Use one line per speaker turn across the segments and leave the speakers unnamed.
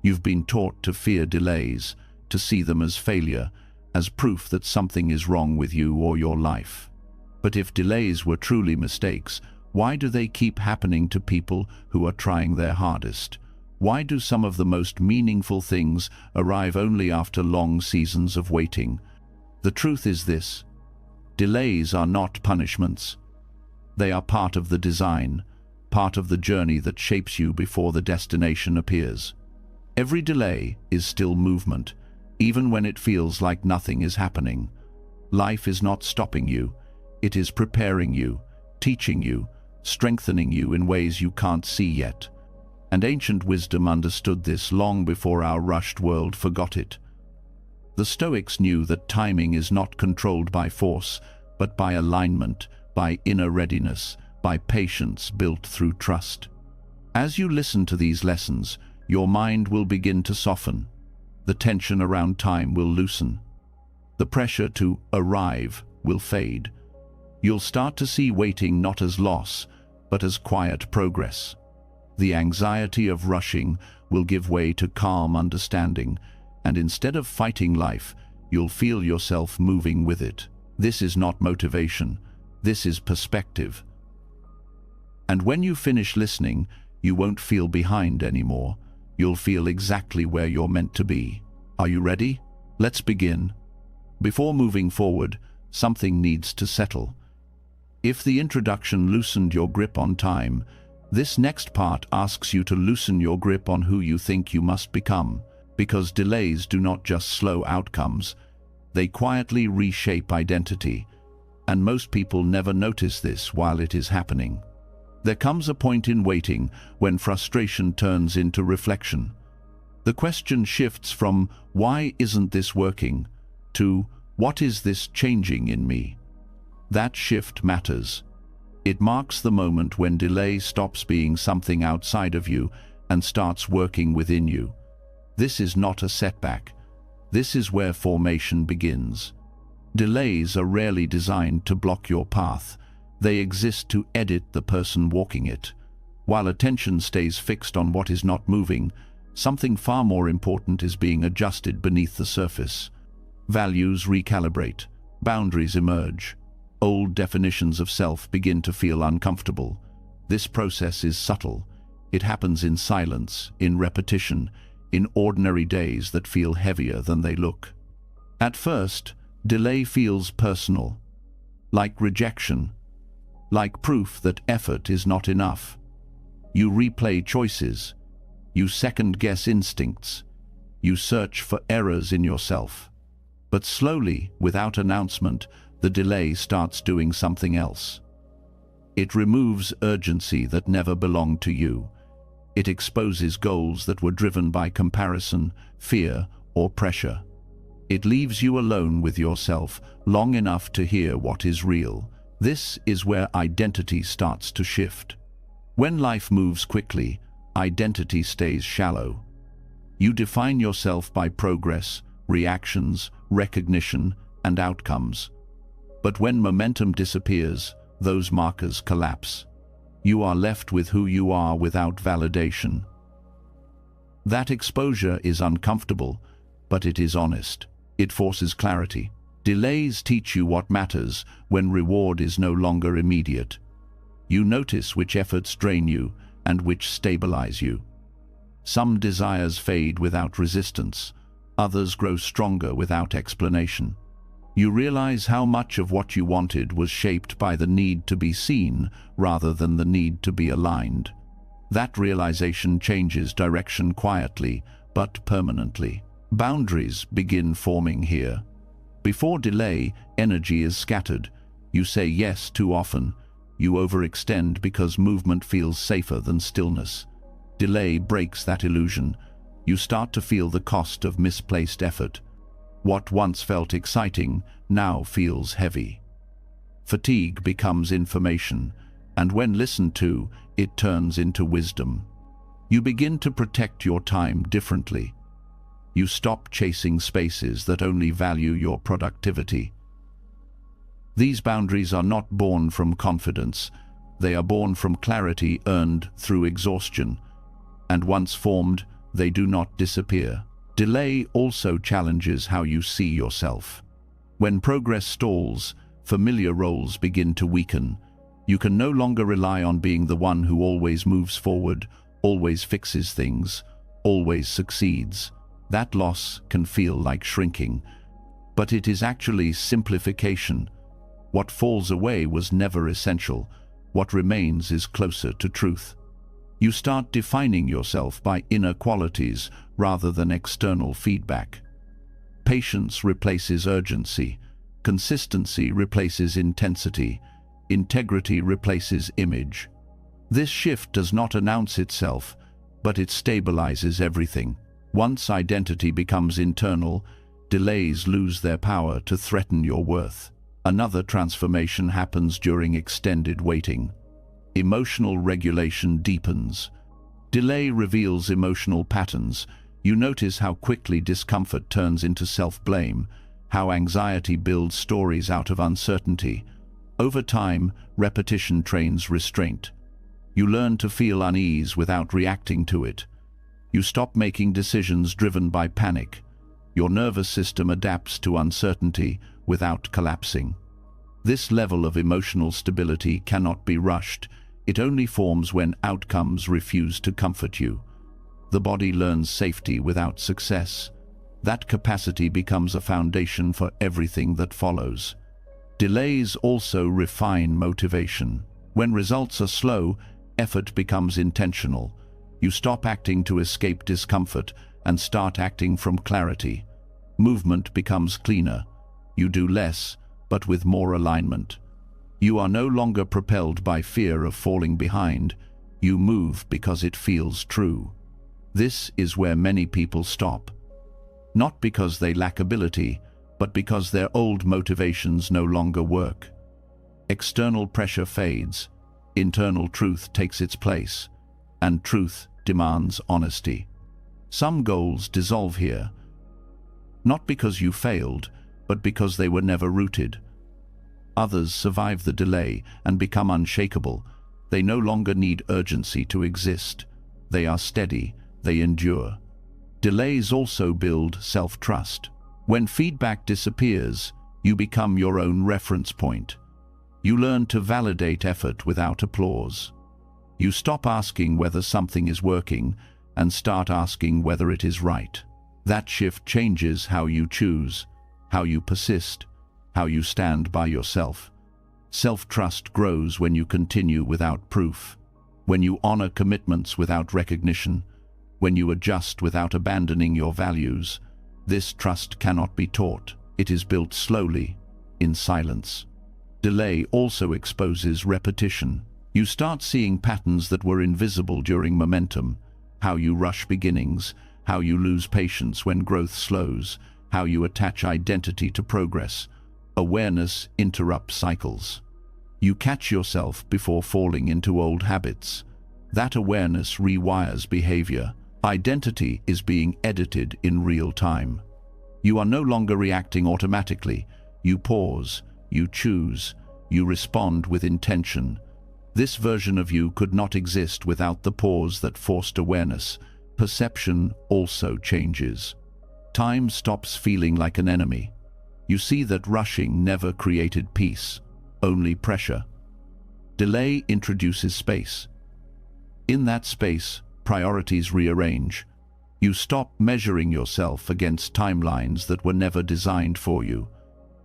You've been taught to fear delays, to see them as failure, as proof that something is wrong with you or your life. But if delays were truly mistakes, why do they keep happening to people who are trying their hardest? Why do some of the most meaningful things arrive only after long seasons of waiting? The truth is this: delays are not punishments. They are part of the design, part of the journey that shapes you before the destination appears. Every delay is still movement, even when it feels like nothing is happening. Life is not stopping you. It is preparing you, teaching you, strengthening you in ways you can't see yet. And ancient wisdom understood this long before our rushed world forgot it. The Stoics knew that timing is not controlled by force, but by alignment, by inner readiness, by patience built through trust. As you listen to these lessons, your mind will begin to soften. The tension around time will loosen. The pressure to arrive will fade. You'll start to see waiting not as loss, but as quiet progress. The anxiety of rushing will give way to calm understanding, and instead of fighting life, you'll feel yourself moving with it. This is not motivation. This is perspective. And when you finish listening, you won't feel behind anymore. You'll feel exactly where you're meant to be. Are you ready? Let's begin. Before moving forward, something needs to settle. If the introduction loosened your grip on time, this next part asks you to loosen your grip on who you think you must become, because delays do not just slow outcomes, they quietly reshape identity, and most people never notice this while it is happening. There comes a point in waiting when frustration turns into reflection. The question shifts from "why isn't this working?" to "what is this changing in me?" That shift matters. It marks the moment when delay stops being something outside of you and starts working within you. This is not a setback. This is where formation begins. Delays are rarely designed to block your path. They exist to edit the person walking it. While attention stays fixed on what is not moving, something far more important is being adjusted beneath the surface. Values recalibrate, boundaries emerge. Old definitions of self begin to feel uncomfortable. This process is subtle. It happens in silence, in repetition, in ordinary days that feel heavier than they look. At first, delay feels personal, like rejection, like proof that effort is not enough. You replay choices, you second-guess instincts, you search for errors in yourself. But slowly, without announcement, the delay starts doing something else. It removes urgency that never belonged to you. It exposes goals that were driven by comparison, fear, or pressure. It leaves you alone with yourself long enough to hear what is real. This is where identity starts to shift. When life moves quickly, identity stays shallow. You define yourself by progress, reactions, recognition, and outcomes. But when momentum disappears, those markers collapse. You are left with who you are without validation. That exposure is uncomfortable, but it is honest. It forces clarity. Delays teach you what matters when reward is no longer immediate. You notice which efforts drain you and which stabilize you. Some desires fade without resistance. Others grow stronger without explanation. You realize how much of what you wanted was shaped by the need to be seen rather than the need to be aligned. That realization changes direction quietly but permanently. Boundaries begin forming here. Before delay, energy is scattered. You say yes too often. You overextend because movement feels safer than stillness. Delay breaks that illusion. You start to feel the cost of misplaced effort. What once felt exciting now feels heavy. Fatigue becomes information, and when listened to, it turns into wisdom. You begin to protect your time differently. You stop chasing spaces that only value your productivity. These boundaries are not born from confidence. They are born from clarity earned through exhaustion. And once formed, they do not disappear. Delay also challenges how you see yourself. When progress stalls, familiar roles begin to weaken. You can no longer rely on being the one who always moves forward, always fixes things, always succeeds. That loss can feel like shrinking, but it is actually simplification. What falls away was never essential. What remains is closer to truth. You start defining yourself by inner qualities rather than external feedback. Patience replaces urgency. Consistency replaces intensity. Integrity replaces image. This shift does not announce itself, but it stabilizes everything. Once identity becomes internal, delays lose their power to threaten your worth. Another transformation happens during extended waiting. Emotional regulation deepens. Delay reveals emotional patterns. You notice how quickly discomfort turns into self-blame, how anxiety builds stories out of uncertainty. Over time, repetition trains restraint. You learn to feel unease without reacting to it. You stop making decisions driven by panic. Your nervous system adapts to uncertainty without collapsing. This level of emotional stability cannot be rushed. It only forms when outcomes refuse to comfort you. The body learns safety without success. That capacity becomes a foundation for everything that follows. Delays also refine motivation. When results are slow, effort becomes intentional. You stop acting to escape discomfort and start acting from clarity. Movement becomes cleaner. You do less, but with more alignment. You are no longer propelled by fear of falling behind. You move because it feels true. This is where many people stop. Not because they lack ability, but because their old motivations no longer work. External pressure fades. Internal truth takes its place, and truth demands honesty. Some goals dissolve here, not because you failed, but because they were never rooted. Others survive the delay and become unshakable. They no longer need urgency to exist. They are steady, they endure. Delays also build self-trust. When feedback disappears, you become your own reference point. You learn to validate effort without applause. You stop asking whether something is working and start asking whether it is right. That shift changes how you choose, how you persist, how you stand by yourself. Self-trust grows when you continue without proof, when you honor commitments without recognition, when you adjust without abandoning your values. This trust cannot be taught. It is built slowly, in silence. Delay also exposes repetition. You start seeing patterns that were invisible during momentum, how you rush beginnings, how you lose patience when growth slows, how you attach identity to progress. Awareness interrupts cycles. You catch yourself before falling into old habits. That awareness rewires behavior. Identity is being edited in real time. You are no longer reacting automatically. You pause, you choose, you respond with intention. This version of you could not exist without the pause that forced awareness. Perception also changes. Time stops feeling like an enemy. You see that rushing never created peace, only pressure. Delay introduces space. In that space, priorities rearrange. You stop measuring yourself against timelines that were never designed for you.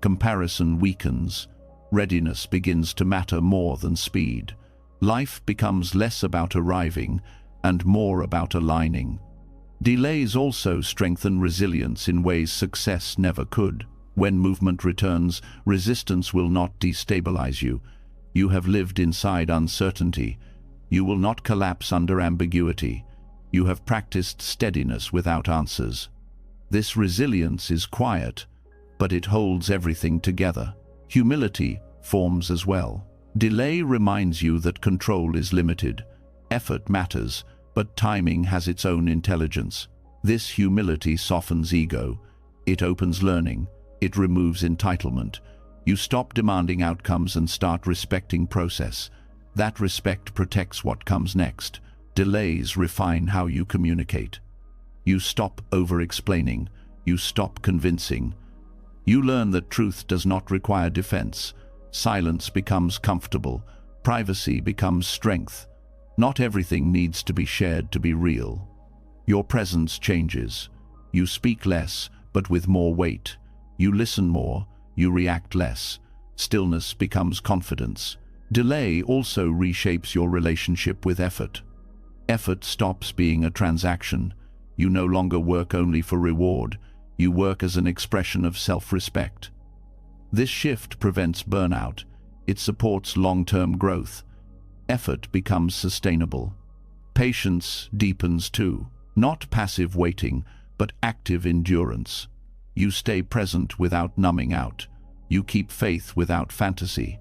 Comparison weakens. Readiness begins to matter more than speed. Life becomes less about arriving and more about aligning. Delays also strengthen resilience in ways success never could. When movement returns, resistance will not destabilize you. You have lived inside uncertainty. You will not collapse under ambiguity. You have practiced steadiness without answers. This resilience is quiet, but it holds everything together. Humility forms as well. Delay reminds you that control is limited. Effort matters, but timing has its own intelligence. This humility softens ego. It opens learning. It removes entitlement. You stop demanding outcomes and start respecting process. That respect protects what comes next. Delays refine how you communicate. You stop over-explaining. You stop convincing. You learn that truth does not require defense. Silence becomes comfortable. Privacy becomes strength. Not everything needs to be shared to be real. Your presence changes. You speak less, but with more weight. You listen more. You react less. Stillness becomes confidence. Delay also reshapes your relationship with effort. Effort stops being a transaction. You no longer work only for reward. You work as an expression of self-respect. This shift prevents burnout. It supports long-term growth. Effort becomes sustainable. Patience deepens too. Not passive waiting, but active endurance. You stay present without numbing out. You keep faith without fantasy.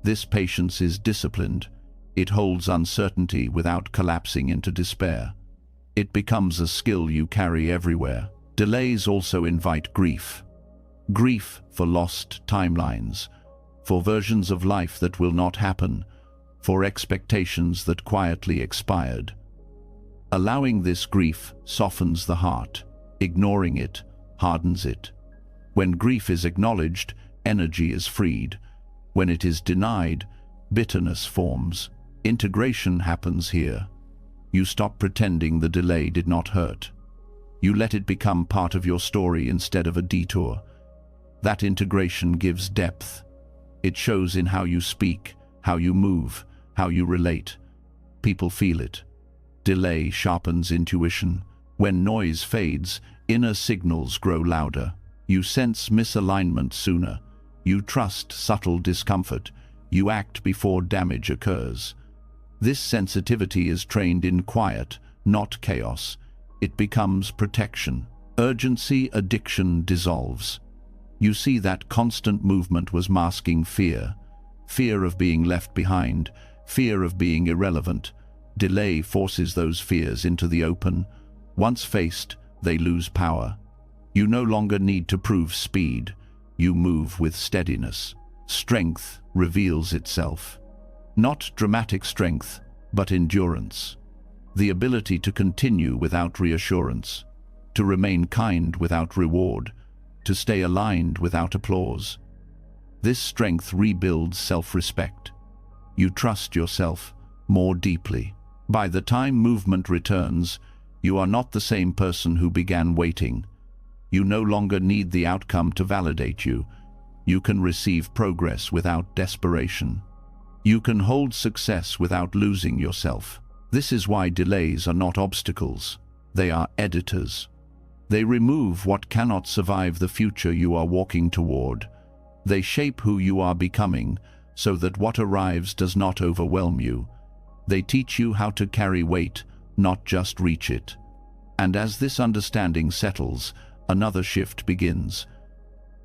This patience is disciplined. It holds uncertainty without collapsing into despair. It becomes a skill you carry everywhere. Delays also invite grief. Grief for lost timelines, for versions of life that will not happen, for expectations that quietly expired. Allowing this grief softens the heart. Ignoring it hardens it. When grief is acknowledged, energy is freed. When it is denied, bitterness forms. Integration happens here. You stop pretending the delay did not hurt. You let it become part of your story instead of a detour. That integration gives depth. It shows in how you speak, how you move, how you relate. People feel it. Delay sharpens intuition. When noise fades, inner signals grow louder. You sense misalignment sooner. You trust subtle discomfort. You act before damage occurs. This sensitivity is trained in quiet, not chaos. It becomes protection. Urgency, addiction dissolves. You see that constant movement was masking fear. Fear of being left behind, fear of being irrelevant. Delay forces those fears into the open. Once faced, they lose power. You no longer need to prove speed. You move with steadiness. Strength reveals itself. Not dramatic strength, but endurance. The ability to continue without reassurance, to remain kind without reward, to stay aligned without applause. This strength rebuilds self-respect. You trust yourself more deeply. By the time movement returns, you are not the same person who began waiting. You no longer need the outcome to validate you. You can receive progress without desperation. You can hold success without losing yourself. This is why delays are not obstacles. They are editors. They remove what cannot survive the future you are walking toward. They shape who you are becoming so that what arrives does not overwhelm you. They teach you how to carry weight, not just reach it. And as this understanding settles, another shift begins.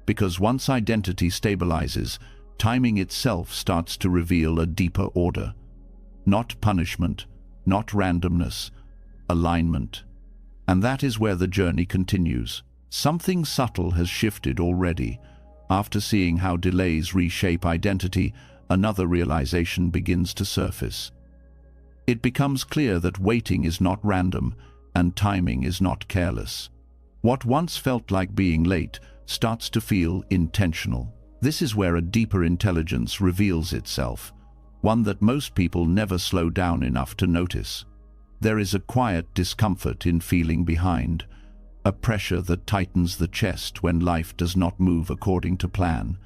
Because once identity stabilizes, timing itself starts to reveal a deeper order. Not punishment, not randomness, alignment. And that is where the journey continues. Something subtle has shifted already. After seeing how delays reshape identity, another realization begins to surface. It becomes clear that waiting is not random and timing is not careless. What once felt like being late starts to feel intentional. This is where a deeper intelligence reveals itself, one that most people never slow down enough to notice. There is a quiet discomfort in feeling behind, a pressure that tightens the chest when life does not move according to plan.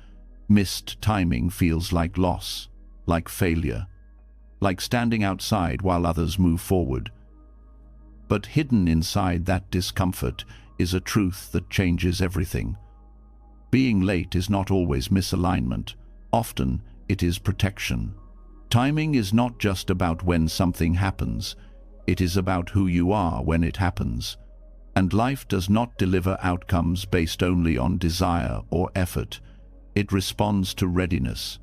Missed timing feels like loss, like failure, like standing outside while others move forward. But hidden inside that discomfort is a truth that changes everything. Being late is not always misalignment. Often, it is protection. Timing is not just about when something happens. It is about who you are when it happens. And life does not deliver outcomes based only on desire or effort. It responds to readiness.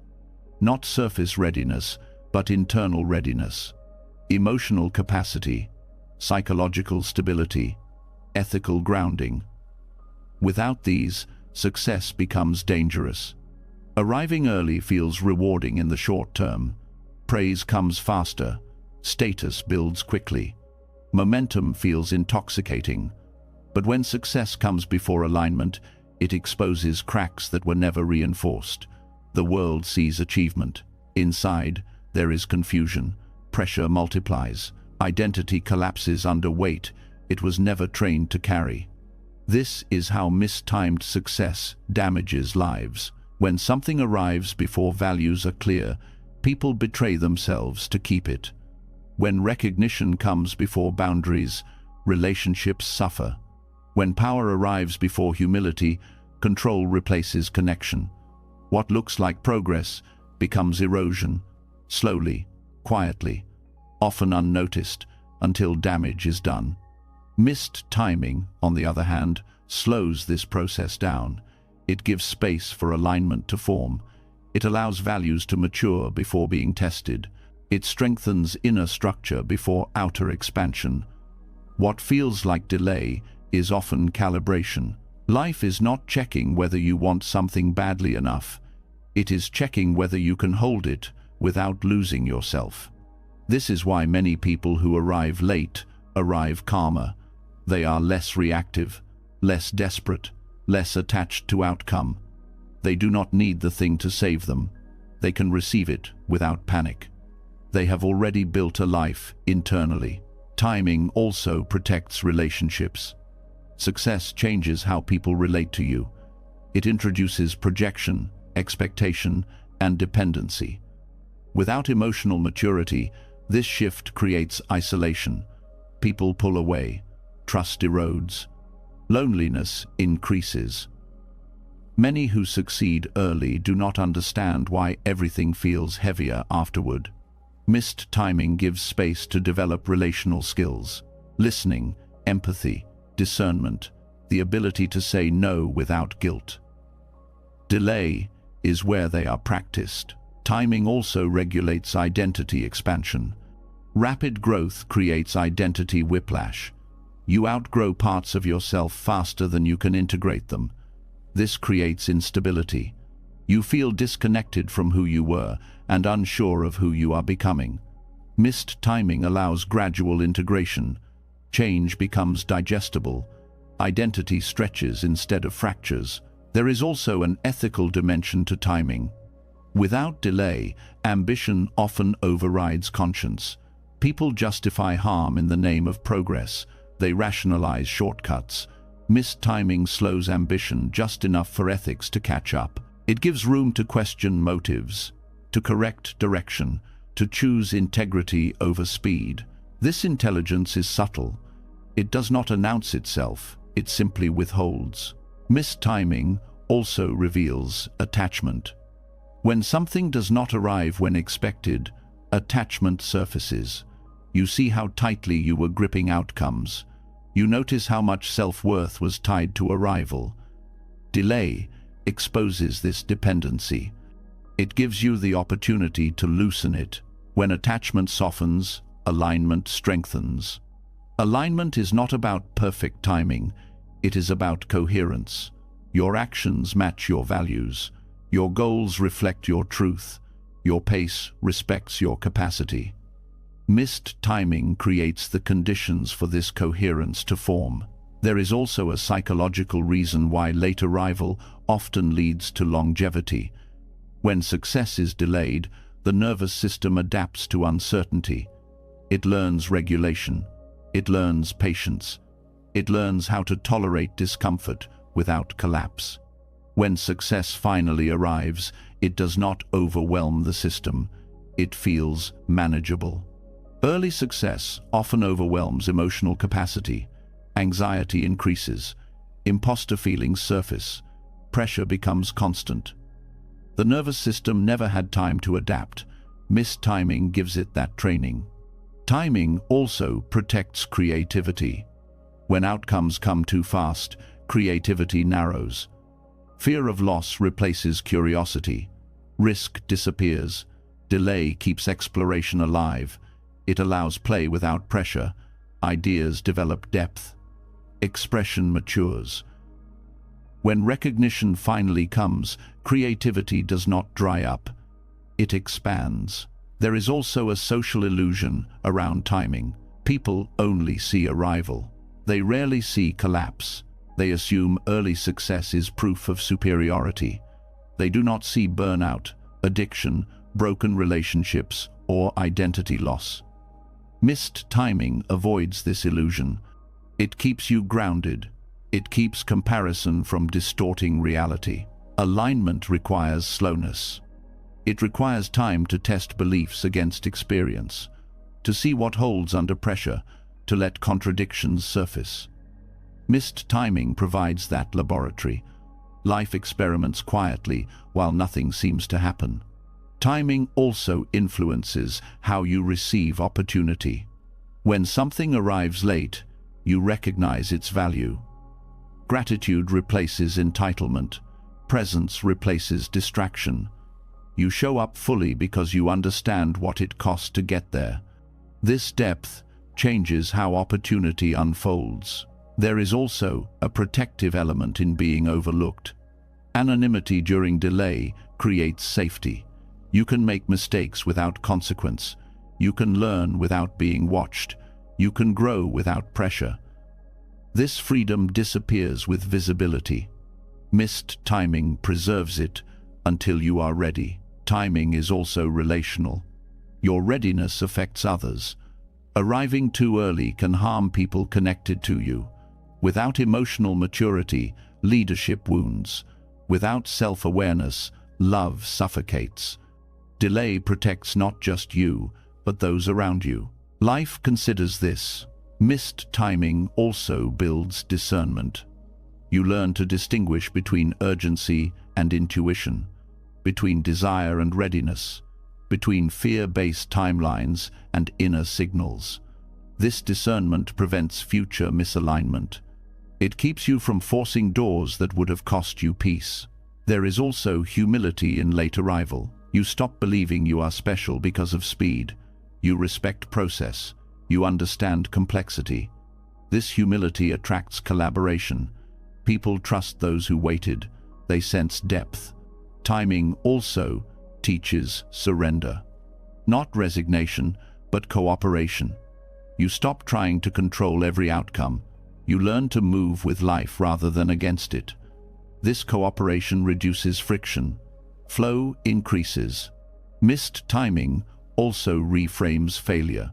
Not surface readiness, but internal readiness. Emotional capacity, psychological stability, ethical grounding. Without these, success becomes dangerous. Arriving early feels rewarding in the short term. Praise comes faster. Status builds quickly. Momentum feels intoxicating. But when success comes before alignment, it exposes cracks that were never reinforced. The world sees achievement. Inside, there is confusion. Pressure multiplies. Identity collapses under weight it was never trained to carry. This is how mistimed success damages lives. When something arrives before values are clear, people betray themselves to keep it. When recognition comes before boundaries, relationships suffer. When power arrives before humility, control replaces connection. What looks like progress becomes erosion, slowly, quietly, often unnoticed, until damage is done. Missed timing, on the other hand, slows this process down. It gives space for alignment to form. It allows values to mature before being tested. It strengthens inner structure before outer expansion. What feels like delay is often calibration. Life is not checking whether you want something badly enough. It is checking whether you can hold it without losing yourself. This is why many people who arrive late arrive calmer. They are less reactive, less desperate, less attached to outcome. They do not need the thing to save them. They can receive it without panic. They have already built a life internally. Timing also protects relationships. Success changes how people relate to you. It introduces projection, expectation, and dependency. Without emotional maturity, this shift creates isolation. People pull away. Trust erodes. Loneliness increases. Many who succeed early do not understand why everything feels heavier afterward. Missed timing gives space to develop relational skills, listening, empathy, discernment, the ability to say no without guilt. Delay is where they are practiced. Timing also regulates identity expansion. Rapid growth creates identity whiplash. You outgrow parts of yourself faster than you can integrate them. This creates instability. You feel disconnected from who you were and unsure of who you are becoming. Missed timing allows gradual integration. Change becomes digestible. Identity stretches instead of fractures. There is also an ethical dimension to timing. Without delay, ambition often overrides conscience. People justify harm in the name of progress. They rationalize shortcuts. Missed timing slows ambition just enough for ethics to catch up. It gives room to question motives, to correct direction, to choose integrity over speed. This intelligence is subtle. It does not announce itself, it simply withholds. Missed timing also reveals attachment. When something does not arrive when expected, attachment surfaces. You see how tightly you were gripping outcomes. You notice how much self-worth was tied to arrival. Delay exposes this dependency. It gives you the opportunity to loosen it. When attachment softens, alignment strengthens. Alignment is not about perfect timing. It is about coherence. Your actions match your values. Your goals reflect your truth. Your pace respects your capacity. Missed timing creates the conditions for this coherence to form. There is also a psychological reason why late arrival often leads to longevity. When success is delayed, the nervous system adapts to uncertainty. It learns regulation. It learns patience. It learns how to tolerate discomfort without collapse. When success finally arrives, it does not overwhelm the system. It feels manageable. Early success often overwhelms emotional capacity. Anxiety increases. Imposter feelings surface. Pressure becomes constant. The nervous system never had time to adapt. Missed timing gives it that training. Timing also protects creativity. When outcomes come too fast, creativity narrows. Fear of loss replaces curiosity. Risk disappears. Delay keeps exploration alive. It allows play without pressure. Ideas develop depth. Expression matures. When recognition finally comes, creativity does not dry up. It expands. There is also a social illusion around timing. People only see arrival. They rarely see collapse. They assume early success is proof of superiority. They do not see burnout, addiction, broken relationships, or identity loss. Missed timing avoids this illusion. It keeps you grounded. It keeps comparison from distorting reality. Alignment requires slowness. It requires time to test beliefs against experience, to see what holds under pressure, to let contradictions surface. Missed timing provides that laboratory. Life experiments quietly while nothing seems to happen. Timing also influences how you receive opportunity. When something arrives late, you recognize its value. Gratitude replaces entitlement. Presence replaces distraction. You show up fully because you understand what it costs to get there. This depth changes how opportunity unfolds. There is also a protective element in being overlooked. Anonymity during delay creates safety. You can make mistakes without consequence. You can learn without being watched. You can grow without pressure. This freedom disappears with visibility. Missed timing preserves it until you are ready. Timing is also relational. Your readiness affects others. Arriving too early can harm people connected to you. Without emotional maturity, leadership wounds. Without self-awareness, love suffocates. Delay protects not just you, but those around you. Life considers this. Missed timing also builds discernment. You learn to distinguish between urgency and intuition, between desire and readiness, between fear-based timelines and inner signals. This discernment prevents future misalignment. It keeps you from forcing doors that would have cost you peace. There is also humility in late arrival. You stop believing you are special because of speed. You respect process. You understand complexity. This humility attracts collaboration. People trust those who waited. They sense depth. Timing also teaches surrender. Not resignation, but cooperation. You stop trying to control every outcome. You learn to move with life rather than against it. This cooperation reduces friction. Flow increases. Missed timing also reframes failure.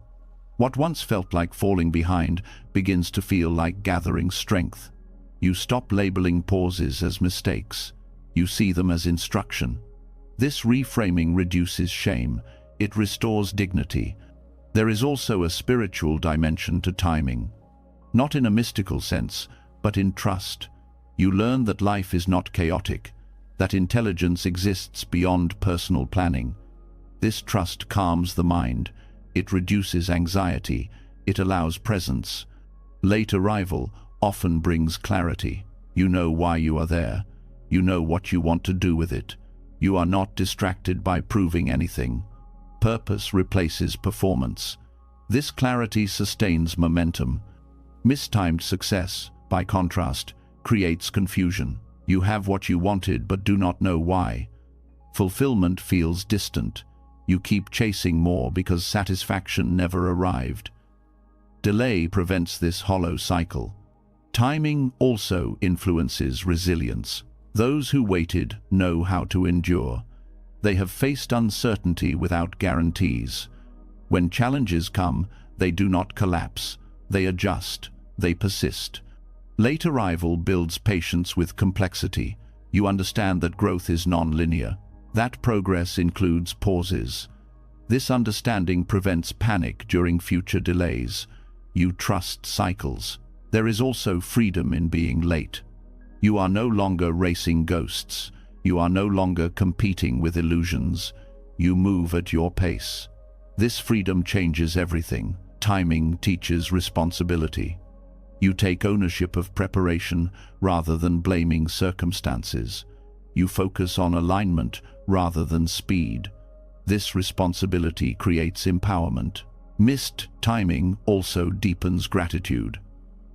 What once felt like falling behind begins to feel like gathering strength. You stop labeling pauses as mistakes. You see them as instruction. This reframing reduces shame. It restores dignity. There is also a spiritual dimension to timing. Not in a mystical sense, but in trust. You learn that life is not chaotic, that intelligence exists beyond personal planning. This trust calms the mind. It reduces anxiety. It allows presence. Late arrival often brings clarity. You know why you are there. You know what you want to do with it. You are not distracted by proving anything. Purpose replaces performance. This clarity sustains momentum. Mistimed success, by contrast, creates confusion. You have what you wanted but do not know why. Fulfillment feels distant. You keep chasing more because satisfaction never arrived. Delay prevents this hollow cycle. Timing also influences resilience. Those who waited know how to endure. They have faced uncertainty without guarantees. When challenges come, they do not collapse. They adjust. They persist. Late arrival builds patience with complexity. You understand that growth is non-linear. That progress includes pauses. This understanding prevents panic during future delays. You trust cycles. There is also freedom in being late. You are no longer racing ghosts. You are no longer competing with illusions. You move at your pace. This freedom changes everything. Timing teaches responsibility. You take ownership of preparation rather than blaming circumstances. You focus on alignment rather than speed. This responsibility creates empowerment. Missed timing also deepens gratitude.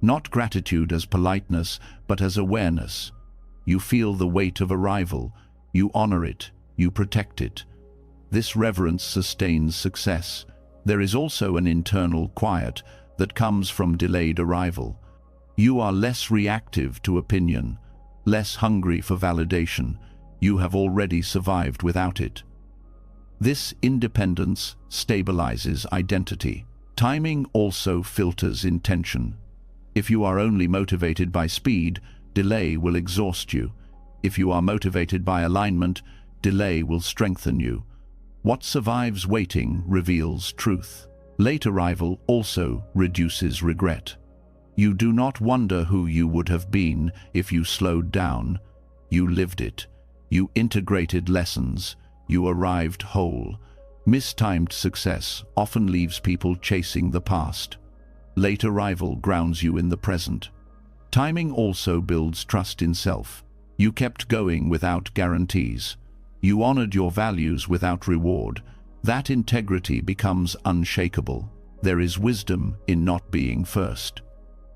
Not gratitude as politeness, but as awareness. You feel the weight of arrival. You honor it. You protect it. This reverence sustains success. There is also an internal quiet that comes from delayed arrival. You are less reactive to opinion, less hungry for validation. You have already survived without it. This independence stabilizes identity. Timing also filters intention. If you are only motivated by speed, delay will exhaust you. If you are motivated by alignment, delay will strengthen you. What survives waiting reveals truth. Late arrival also reduces regret. You do not wonder who you would have been if you slowed down. You lived it. You integrated lessons. You arrived whole. Mistimed success often leaves people chasing the past. Late arrival grounds you in the present. Timing also builds trust in self. You kept going without guarantees. You honored your values without reward. That integrity becomes unshakable. There is wisdom in not being first.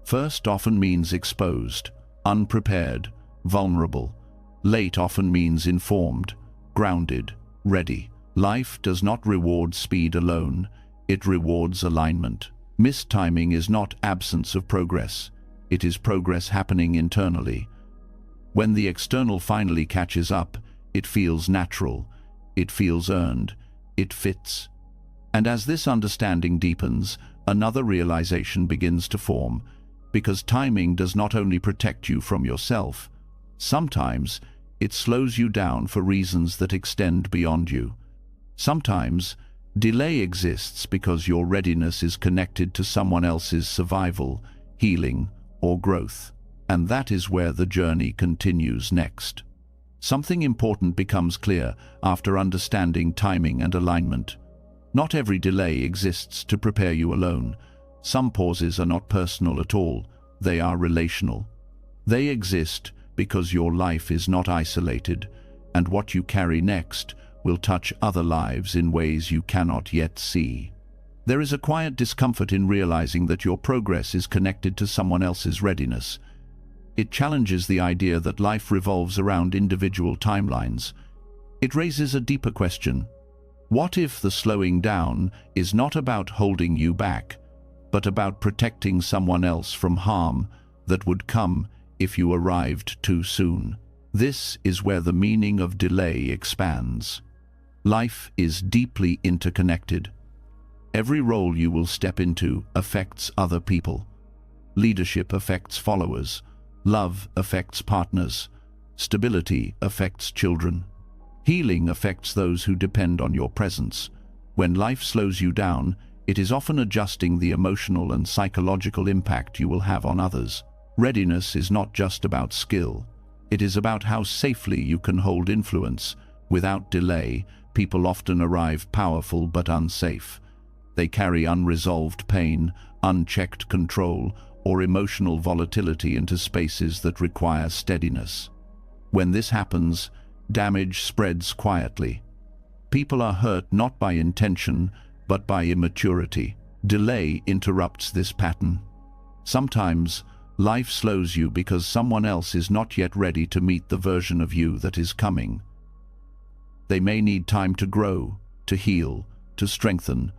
First often means exposed, unprepared, vulnerable. Late often means informed, grounded, ready. Life does not reward speed alone. It rewards alignment. Mistiming is not absence of progress. It is progress happening internally. When the external finally catches up, it feels natural. It feels earned. It fits. And as this understanding deepens, another realization begins to form. Because timing does not only protect you from yourself, sometimes it slows you down for reasons that extend beyond you. Sometimes delay exists because your readiness is connected to someone else's survival, healing, or growth. And that is where the journey continues next. Something important becomes clear after understanding timing and alignment. Not every delay exists to prepare you alone. Some pauses are not personal at all. They are relational. They exist because your life is not isolated, and what you carry next will touch other lives in ways you cannot yet see. There is a quiet discomfort in realizing that your progress is connected to someone else's readiness. It challenges the idea that life revolves around individual timelines. It raises a deeper question. What if the slowing down is not about holding you back, but about protecting someone else from harm that would come if you arrived too soon? This is where the meaning of delay expands. Life is deeply interconnected. Every role you will step into affects other people. Leadership affects followers. Love affects partners. Stability affects children. Healing affects those who depend on your presence. When life slows you down, it is often adjusting the emotional and psychological impact you will have on others. Readiness is not just about skill. It is about how safely you can hold influence. Without delay, people often arrive powerful but unsafe. They carry unresolved pain, unchecked control, or emotional volatility into spaces that require steadiness. When this happens, damage spreads quietly. People are hurt not by intention, but by immaturity. Delay interrupts this pattern. Sometimes, life slows you because someone else is not yet ready to meet the version of you that is coming. They may need time to grow, to heal, to strengthen,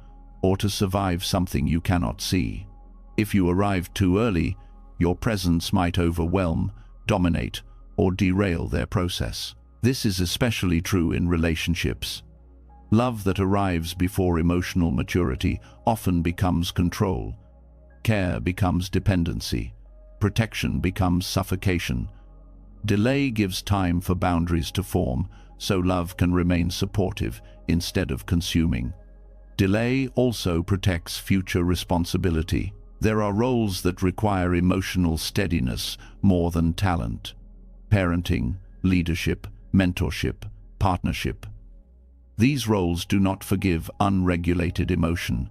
or to survive something you cannot see. If you arrive too early, your presence might overwhelm, dominate, or derail their process. This is especially true in relationships. Love that arrives before emotional maturity often becomes control. Care becomes dependency. Protection becomes suffocation. Delay gives time for boundaries to form, so love can remain supportive instead of consuming. Delay also protects future responsibility. There are roles that require emotional steadiness more than talent. Parenting, leadership, mentorship, partnership. These roles do not forgive unregulated emotion.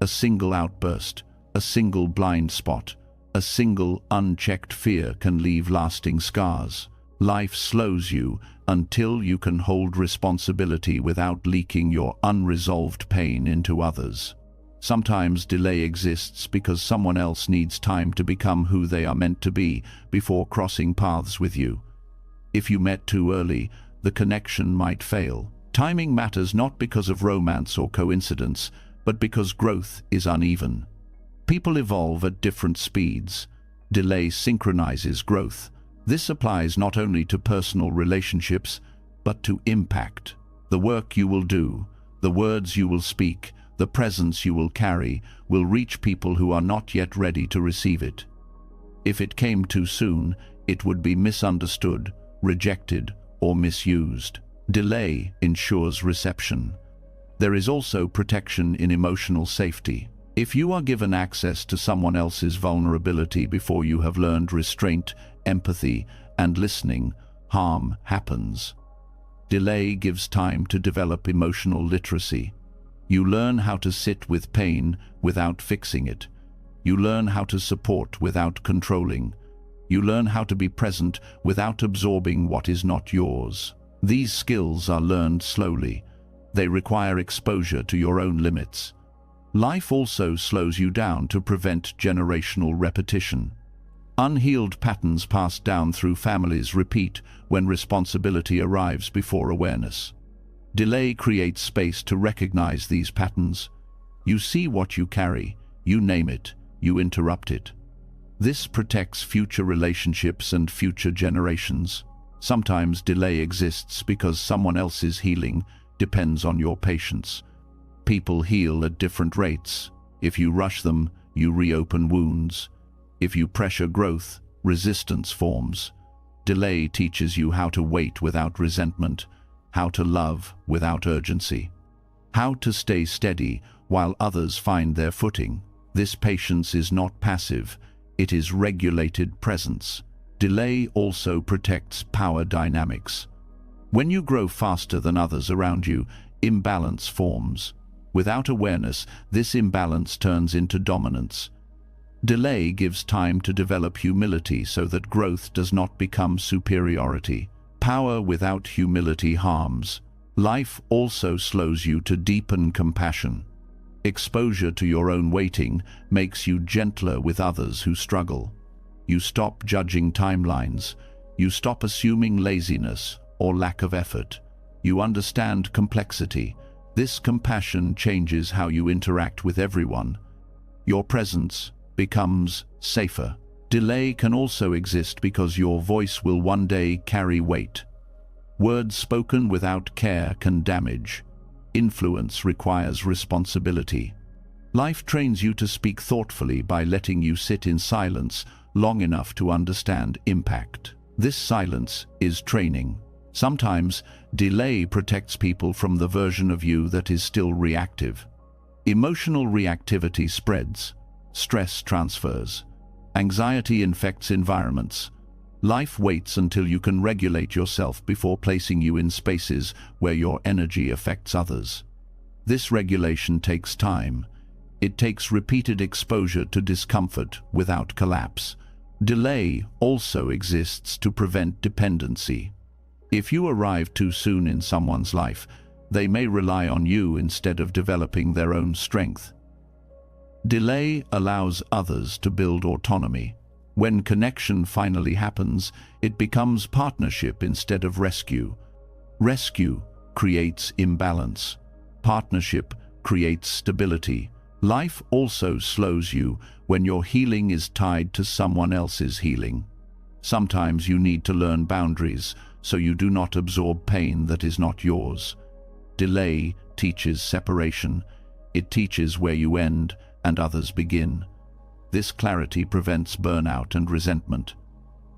A single outburst, a single blind spot, a single unchecked fear can leave lasting scars. Life slows you until you can hold responsibility without leaking your unresolved pain into others. Sometimes delay exists because someone else needs time to become who they are meant to be before crossing paths with you. If you met too early, the connection might fail. Timing matters not because of romance or coincidence, but because growth is uneven. People evolve at different speeds. Delay synchronizes growth. This applies not only to personal relationships, but to impact. The work you will do, the words you will speak, the presence you will carry, will reach people who are not yet ready to receive it. If it came too soon, it would be misunderstood, rejected, or misused. Delay ensures reception. There is also protection in emotional safety. If you are given access to someone else's vulnerability before you have learned restraint, empathy, and listening, harm happens. Delay gives time to develop emotional literacy. You learn how to sit with pain without fixing it. You learn how to support without controlling. You learn how to be present without absorbing what is not yours. These skills are learned slowly. They require exposure to your own limits. Life also slows you down to prevent generational repetition. Unhealed patterns passed down through families repeat when responsibility arrives before awareness. Delay creates space to recognize these patterns. You see what you carry, you name it, you interrupt it. This protects future relationships and future generations. Sometimes delay exists because someone else's healing depends on your patience. People heal at different rates. If you rush them, you reopen wounds. If you pressure growth, resistance forms. Delay teaches you how to wait without resentment, how to love without urgency, how to stay steady while others find their footing. This patience is not passive, it is regulated presence. Delay also protects power dynamics. When you grow faster than others around you, imbalance forms. Without awareness, this imbalance turns into dominance. Delay gives time to develop humility so that growth does not become superiority. Power without humility harms. Life also slows you to deepen compassion. Exposure to your own waiting makes you gentler with others who struggle. You stop judging timelines. You stop assuming laziness or lack of effort. You understand complexity. This compassion changes how you interact with everyone. Your presence becomes safer. Delay can also exist because your voice will one day carry weight. Words spoken without care can damage. Influence requires responsibility. Life trains you to speak thoughtfully by letting you sit in silence long enough to understand impact. This silence is training. Sometimes, delay protects people from the version of you that is still reactive. Emotional reactivity spreads. Stress transfers. Anxiety infects environments. Life waits until you can regulate yourself before placing you in spaces where your energy affects others. This regulation takes time. It takes repeated exposure to discomfort without collapse. Delay also exists to prevent dependency. If you arrive too soon in someone's life, they may rely on you instead of developing their own strength. Delay allows others to build autonomy. When connection finally happens, it becomes partnership instead of rescue. Rescue creates imbalance. Partnership creates stability. Life also slows you when your healing is tied to someone else's healing. Sometimes you need to learn boundaries so you do not absorb pain that is not yours. Delay teaches separation. It teaches where you end and others begin. This clarity prevents burnout and resentment.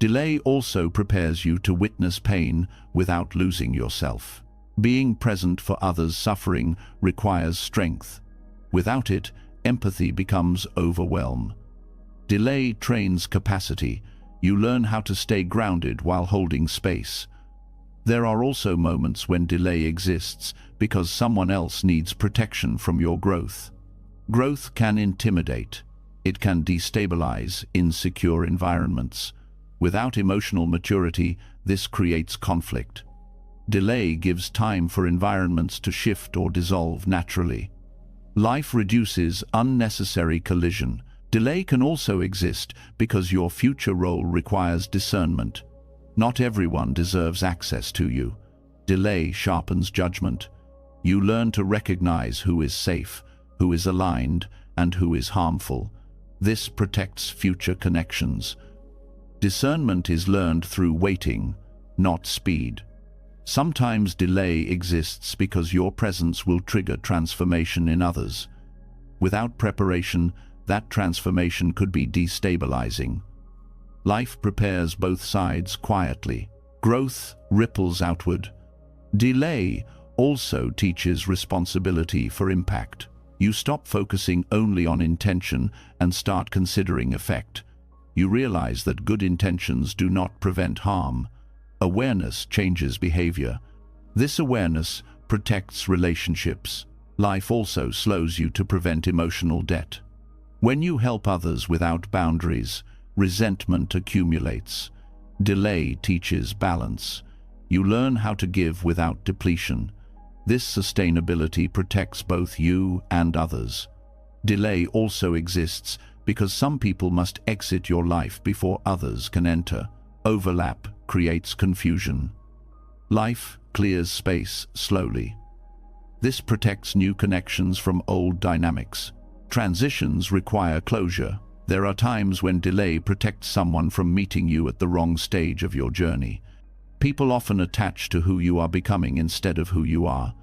Delay also prepares you to witness pain without losing yourself. Being present for others' suffering requires strength. Without it, empathy becomes overwhelm. Delay trains capacity. You learn how to stay grounded while holding space. There are also moments when delay exists because someone else needs protection from your growth. Growth can intimidate. It can destabilize insecure environments. Without emotional maturity, this creates conflict. Delay gives time for environments to shift or dissolve naturally. Life reduces unnecessary collision. Delay can also exist because your future role requires discernment. Not everyone deserves access to you. Delay sharpens judgment. You learn to recognize who is safe, who is aligned, and who is harmful. This protects future connections. Discernment is learned through waiting, not speed. Sometimes delay exists because your presence will trigger transformation in others. Without preparation, that transformation could be destabilizing. Life prepares both sides quietly. Growth ripples outward. Delay also teaches responsibility for impact. You stop focusing only on intention and start considering effect. You realize that good intentions do not prevent harm. Awareness changes behavior. This awareness protects relationships. Life also slows you to prevent emotional debt. When you help others without boundaries, resentment accumulates. Delay teaches balance. You learn how to give without depletion. This sustainability protects both you and others. Delay also exists because some people must exit your life before others can enter. Overlap creates confusion. Life clears space slowly. This protects new connections from old dynamics. Transitions require closure. There are times when delay protects someone from meeting you at the wrong stage of your journey. People often attach to who you are becoming instead of who you are.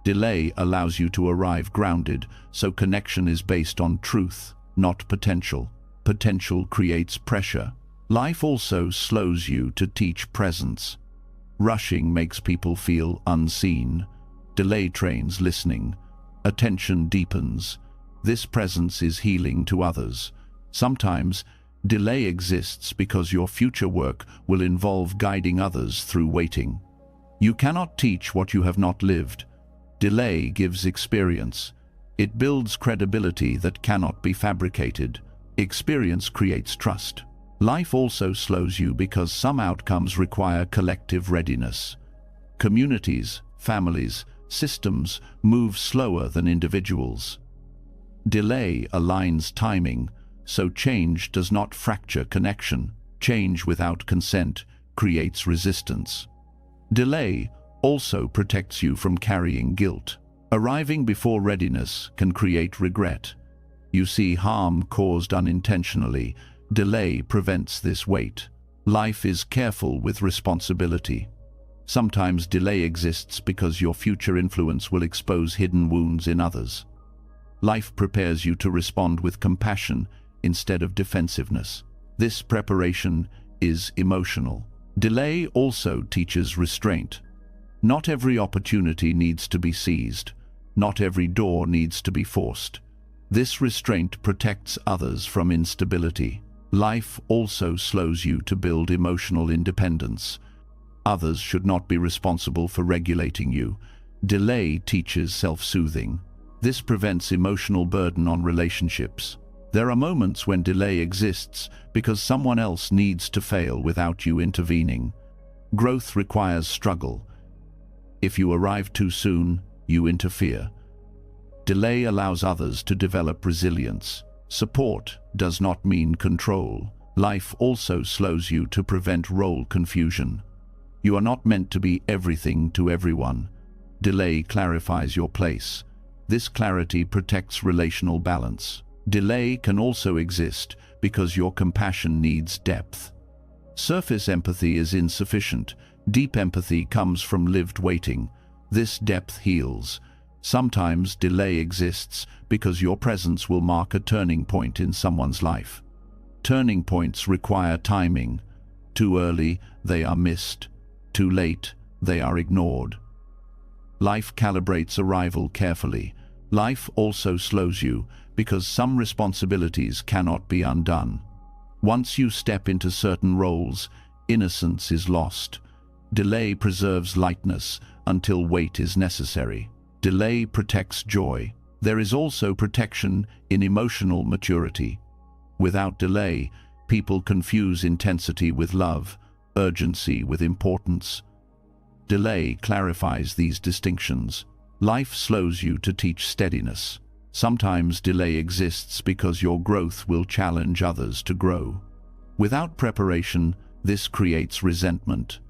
Delay allows you to arrive grounded, so connection is based on truth, not potential. Potential creates pressure. Life also slows you to teach presence. Rushing makes people feel unseen. Delay trains listening. Attention deepens. This presence is healing to others. Sometimes, delay exists because your future work will involve guiding others through waiting. You cannot teach what you have not lived. Delay gives experience. It builds credibility that cannot be fabricated. Experience creates trust. Life also slows you because some outcomes require collective readiness. Communities, families, systems move slower than individuals. Delay aligns timing, so change does not fracture connection. Change without consent creates resistance. Delay also protects you from carrying guilt. Arriving before readiness can create regret. You see harm caused unintentionally. Delay prevents this weight. Life is careful with responsibility. Sometimes delay exists because your future influence will expose hidden wounds in others. Life prepares you to respond with compassion instead of defensiveness. This preparation is emotional. Delay also teaches restraint. Not every opportunity needs to be seized. Not every door needs to be forced. This restraint protects others from instability. Life also slows you to build emotional independence. Others should not be responsible for regulating you. Delay teaches self-soothing. This prevents emotional burden on relationships. There are moments when delay exists because someone else needs to fail without you intervening. Growth requires struggle. If you arrive too soon, you interfere. Delay allows others to develop resilience. Support does not mean control. Life also slows you to prevent role confusion. You are not meant to be everything to everyone. Delay clarifies your place. This clarity protects relational balance. Delay can also exist because your compassion needs depth. Surface empathy is insufficient. Deep empathy comes from lived waiting. This depth heals. Sometimes delay exists because your presence will mark a turning point in someone's life. Turning points require timing. Too early, they are missed. Too late, they are ignored. Life calibrates arrival carefully. Life also slows you because some responsibilities cannot be undone. Once you step into certain roles, innocence is lost. Delay preserves lightness until weight is necessary. Delay protects joy. There is also protection in emotional maturity. Without delay, people confuse intensity with love, urgency with importance. Delay clarifies these distinctions. Life slows you to teach steadiness. Sometimes delay exists because your growth will challenge others to grow. Without preparation, this creates resentment.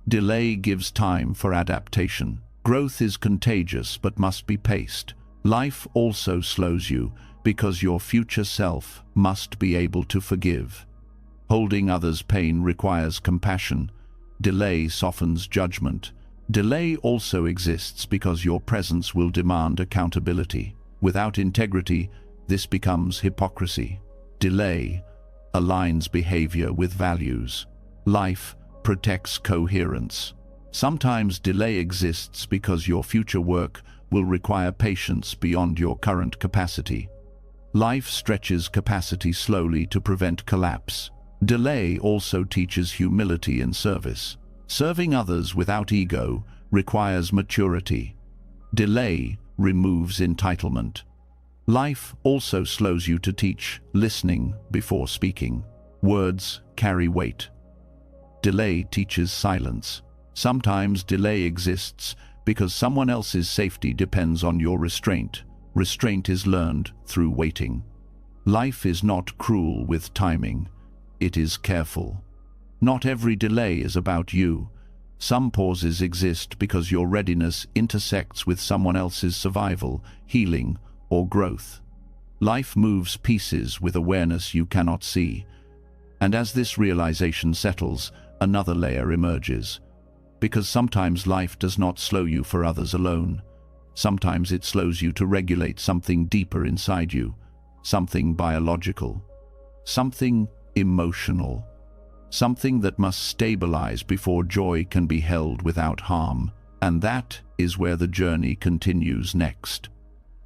Delay gives time for adaptation. Growth is contagious but must be paced. Life also slows you because your future self must be able to forgive. Holding others' pain requires compassion. Delay softens judgment. Delay also exists because your presence will demand accountability. Without integrity, this becomes hypocrisy. Delay aligns behavior with values. Life protects coherence. Sometimes delay exists because your future work will require patience beyond your current capacity. Life stretches capacity slowly to prevent collapse. Delay also teaches humility in service. Serving others without ego requires maturity. Delay removes entitlement. Life also slows you to teach listening before speaking. Words carry weight. Delay teaches silence. Sometimes delay exists because someone else's safety depends on your restraint. Restraint is learned through waiting. Life is not cruel with timing. It is careful. Not every delay is about you. Some pauses exist because your readiness intersects with someone else's survival, healing, or growth. Life moves pieces with awareness you cannot see. And as this realization settles, another layer emerges. Because sometimes life does not slow you for others alone. Sometimes it slows you to regulate something deeper inside you, something biological, something emotional, something that must stabilize before joy can be held without harm. And that is where the journey continues next.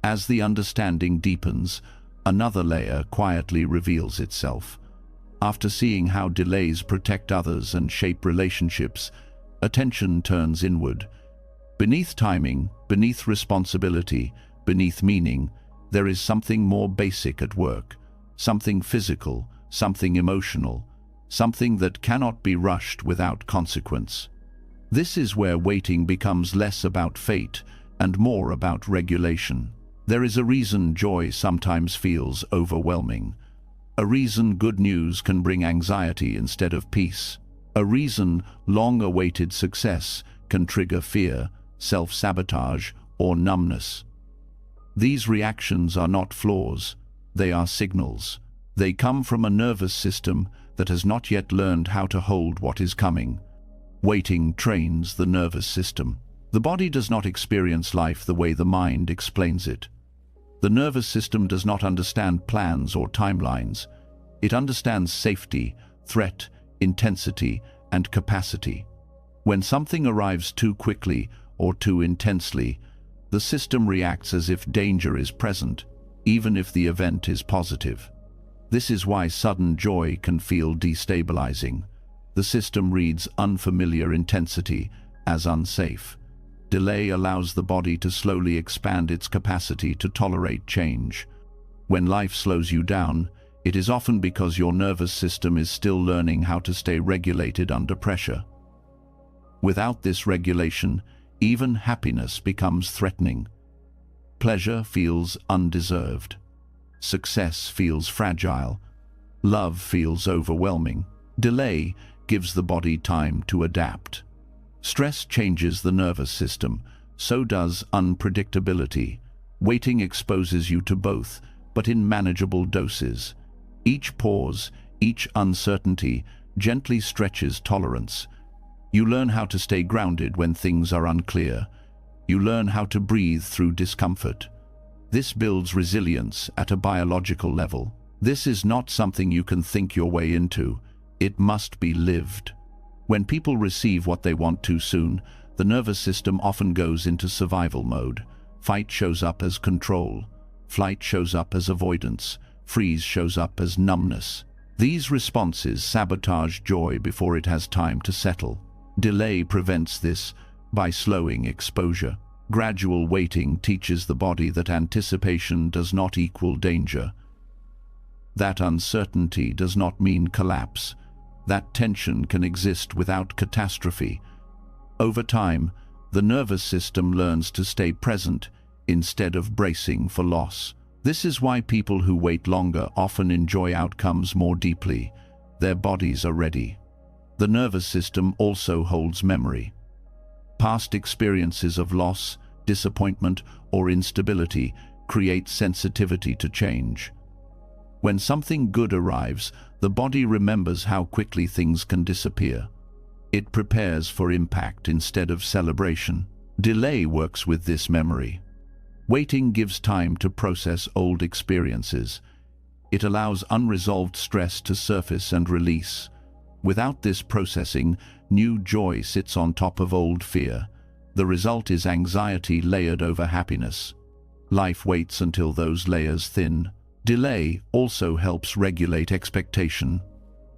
As the understanding deepens, another layer quietly reveals itself. After seeing how delays protect others and shape relationships, attention turns inward. Beneath timing, beneath responsibility, beneath meaning, there is something more basic at work, something physical, something emotional, something that cannot be rushed without consequence. This is where waiting becomes less about fate and more about regulation. There is a reason joy sometimes feels overwhelming. A reason good news can bring anxiety instead of peace. A reason long-awaited success can trigger fear, self-sabotage, or numbness. These reactions are not flaws, they are signals. They come from a nervous system that has not yet learned how to hold what is coming. Waiting trains the nervous system. The body does not experience life the way the mind explains it. The nervous system does not understand plans or timelines. It understands safety, threat, intensity, and capacity. When something arrives too quickly or too intensely, the system reacts as if danger is present, even if the event is positive. This is why sudden joy can feel destabilizing. The system reads unfamiliar intensity as unsafe. Delay allows the body to slowly expand its capacity to tolerate change. When life slows you down, it is often because your nervous system is still learning how to stay regulated under pressure. Without this regulation, even happiness becomes threatening. Pleasure feels undeserved. Success feels fragile. Love feels overwhelming. Delay gives the body time to adapt. Stress changes the nervous system, so does unpredictability. Waiting exposes you to both, but in manageable doses. Each pause, each uncertainty, gently stretches tolerance. You learn how to stay grounded when things are unclear. You learn how to breathe through discomfort. This builds resilience at a biological level. This is not something you can think your way into. It must be lived. When people receive what they want too soon, the nervous system often goes into survival mode. Fight shows up as control. Flight shows up as avoidance. Freeze shows up as numbness. These responses sabotage joy before it has time to settle. Delay prevents this by slowing exposure. Gradual waiting teaches the body that anticipation does not equal danger. That uncertainty does not mean collapse. That tension can exist without catastrophe. Over time, the nervous system learns to stay present instead of bracing for loss. This is why people who wait longer often enjoy outcomes more deeply. Their bodies are ready. The nervous system also holds memory. Past experiences of loss, disappointment, or instability create sensitivity to change. When something good arrives, the body remembers how quickly things can disappear. It prepares for impact instead of celebration. Delay works with this memory. Waiting gives time to process old experiences. It allows unresolved stress to surface and release. Without this processing, new joy sits on top of old fear. The result is anxiety layered over happiness. Life waits until those layers thin. Delay also helps regulate expectation.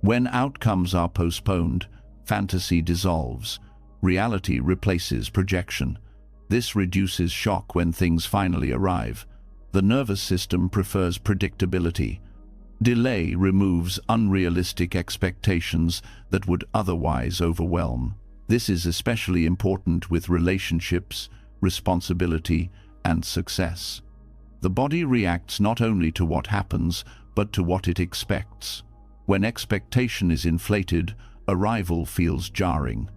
When outcomes are postponed, fantasy dissolves. Reality replaces projection. This reduces shock when things finally arrive. The nervous system prefers predictability. Delay removes unrealistic expectations that would otherwise overwhelm. This is especially important with relationships, responsibility, and success. The body reacts not only to what happens, but to what it expects. When expectation is inflated, arrival feels jarring.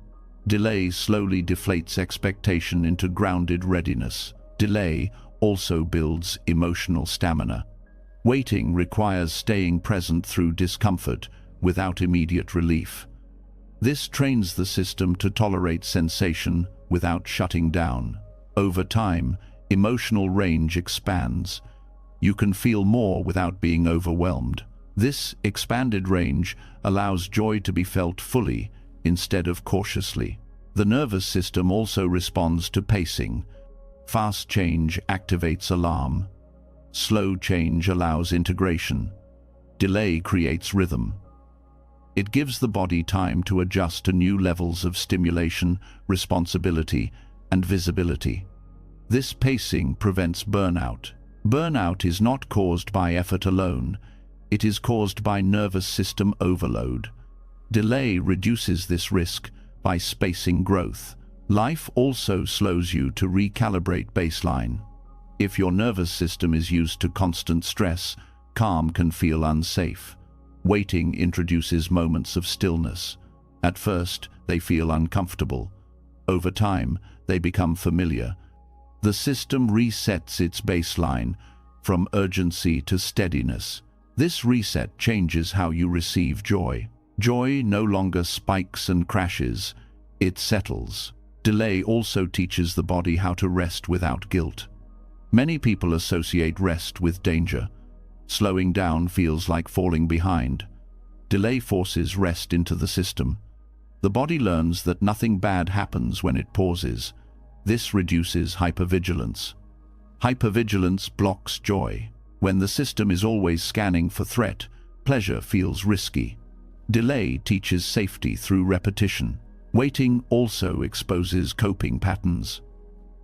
Delay slowly deflates expectation into grounded readiness. Delay also builds emotional stamina. Waiting requires staying present through discomfort without immediate relief. This trains the system to tolerate sensation without shutting down. Over time, emotional range expands. You can feel more without being overwhelmed. This expanded range allows joy to be felt fully instead of cautiously. The nervous system also responds to pacing. Fast change activates alarm. Slow change allows integration. Delay creates rhythm. It gives the body time to adjust to new levels of stimulation, responsibility, and visibility. This pacing prevents burnout. Burnout is not caused by effort alone. It is caused by nervous system overload. Delay reduces this risk by spacing growth. Life also slows you to recalibrate baseline. If your nervous system is used to constant stress, calm can feel unsafe. Waiting introduces moments of stillness. At first, they feel uncomfortable. Over time, they become familiar. The system resets its baseline from urgency to steadiness. This reset changes how you receive joy. Joy no longer spikes and crashes, it settles. Delay also teaches the body how to rest without guilt. Many people associate rest with danger. Slowing down feels like falling behind. Delay forces rest into the system. The body learns that nothing bad happens when it pauses. This reduces hypervigilance. Hypervigilance blocks joy. When the system is always scanning for threat, pleasure feels risky. Delay teaches safety through repetition. Waiting also exposes coping patterns.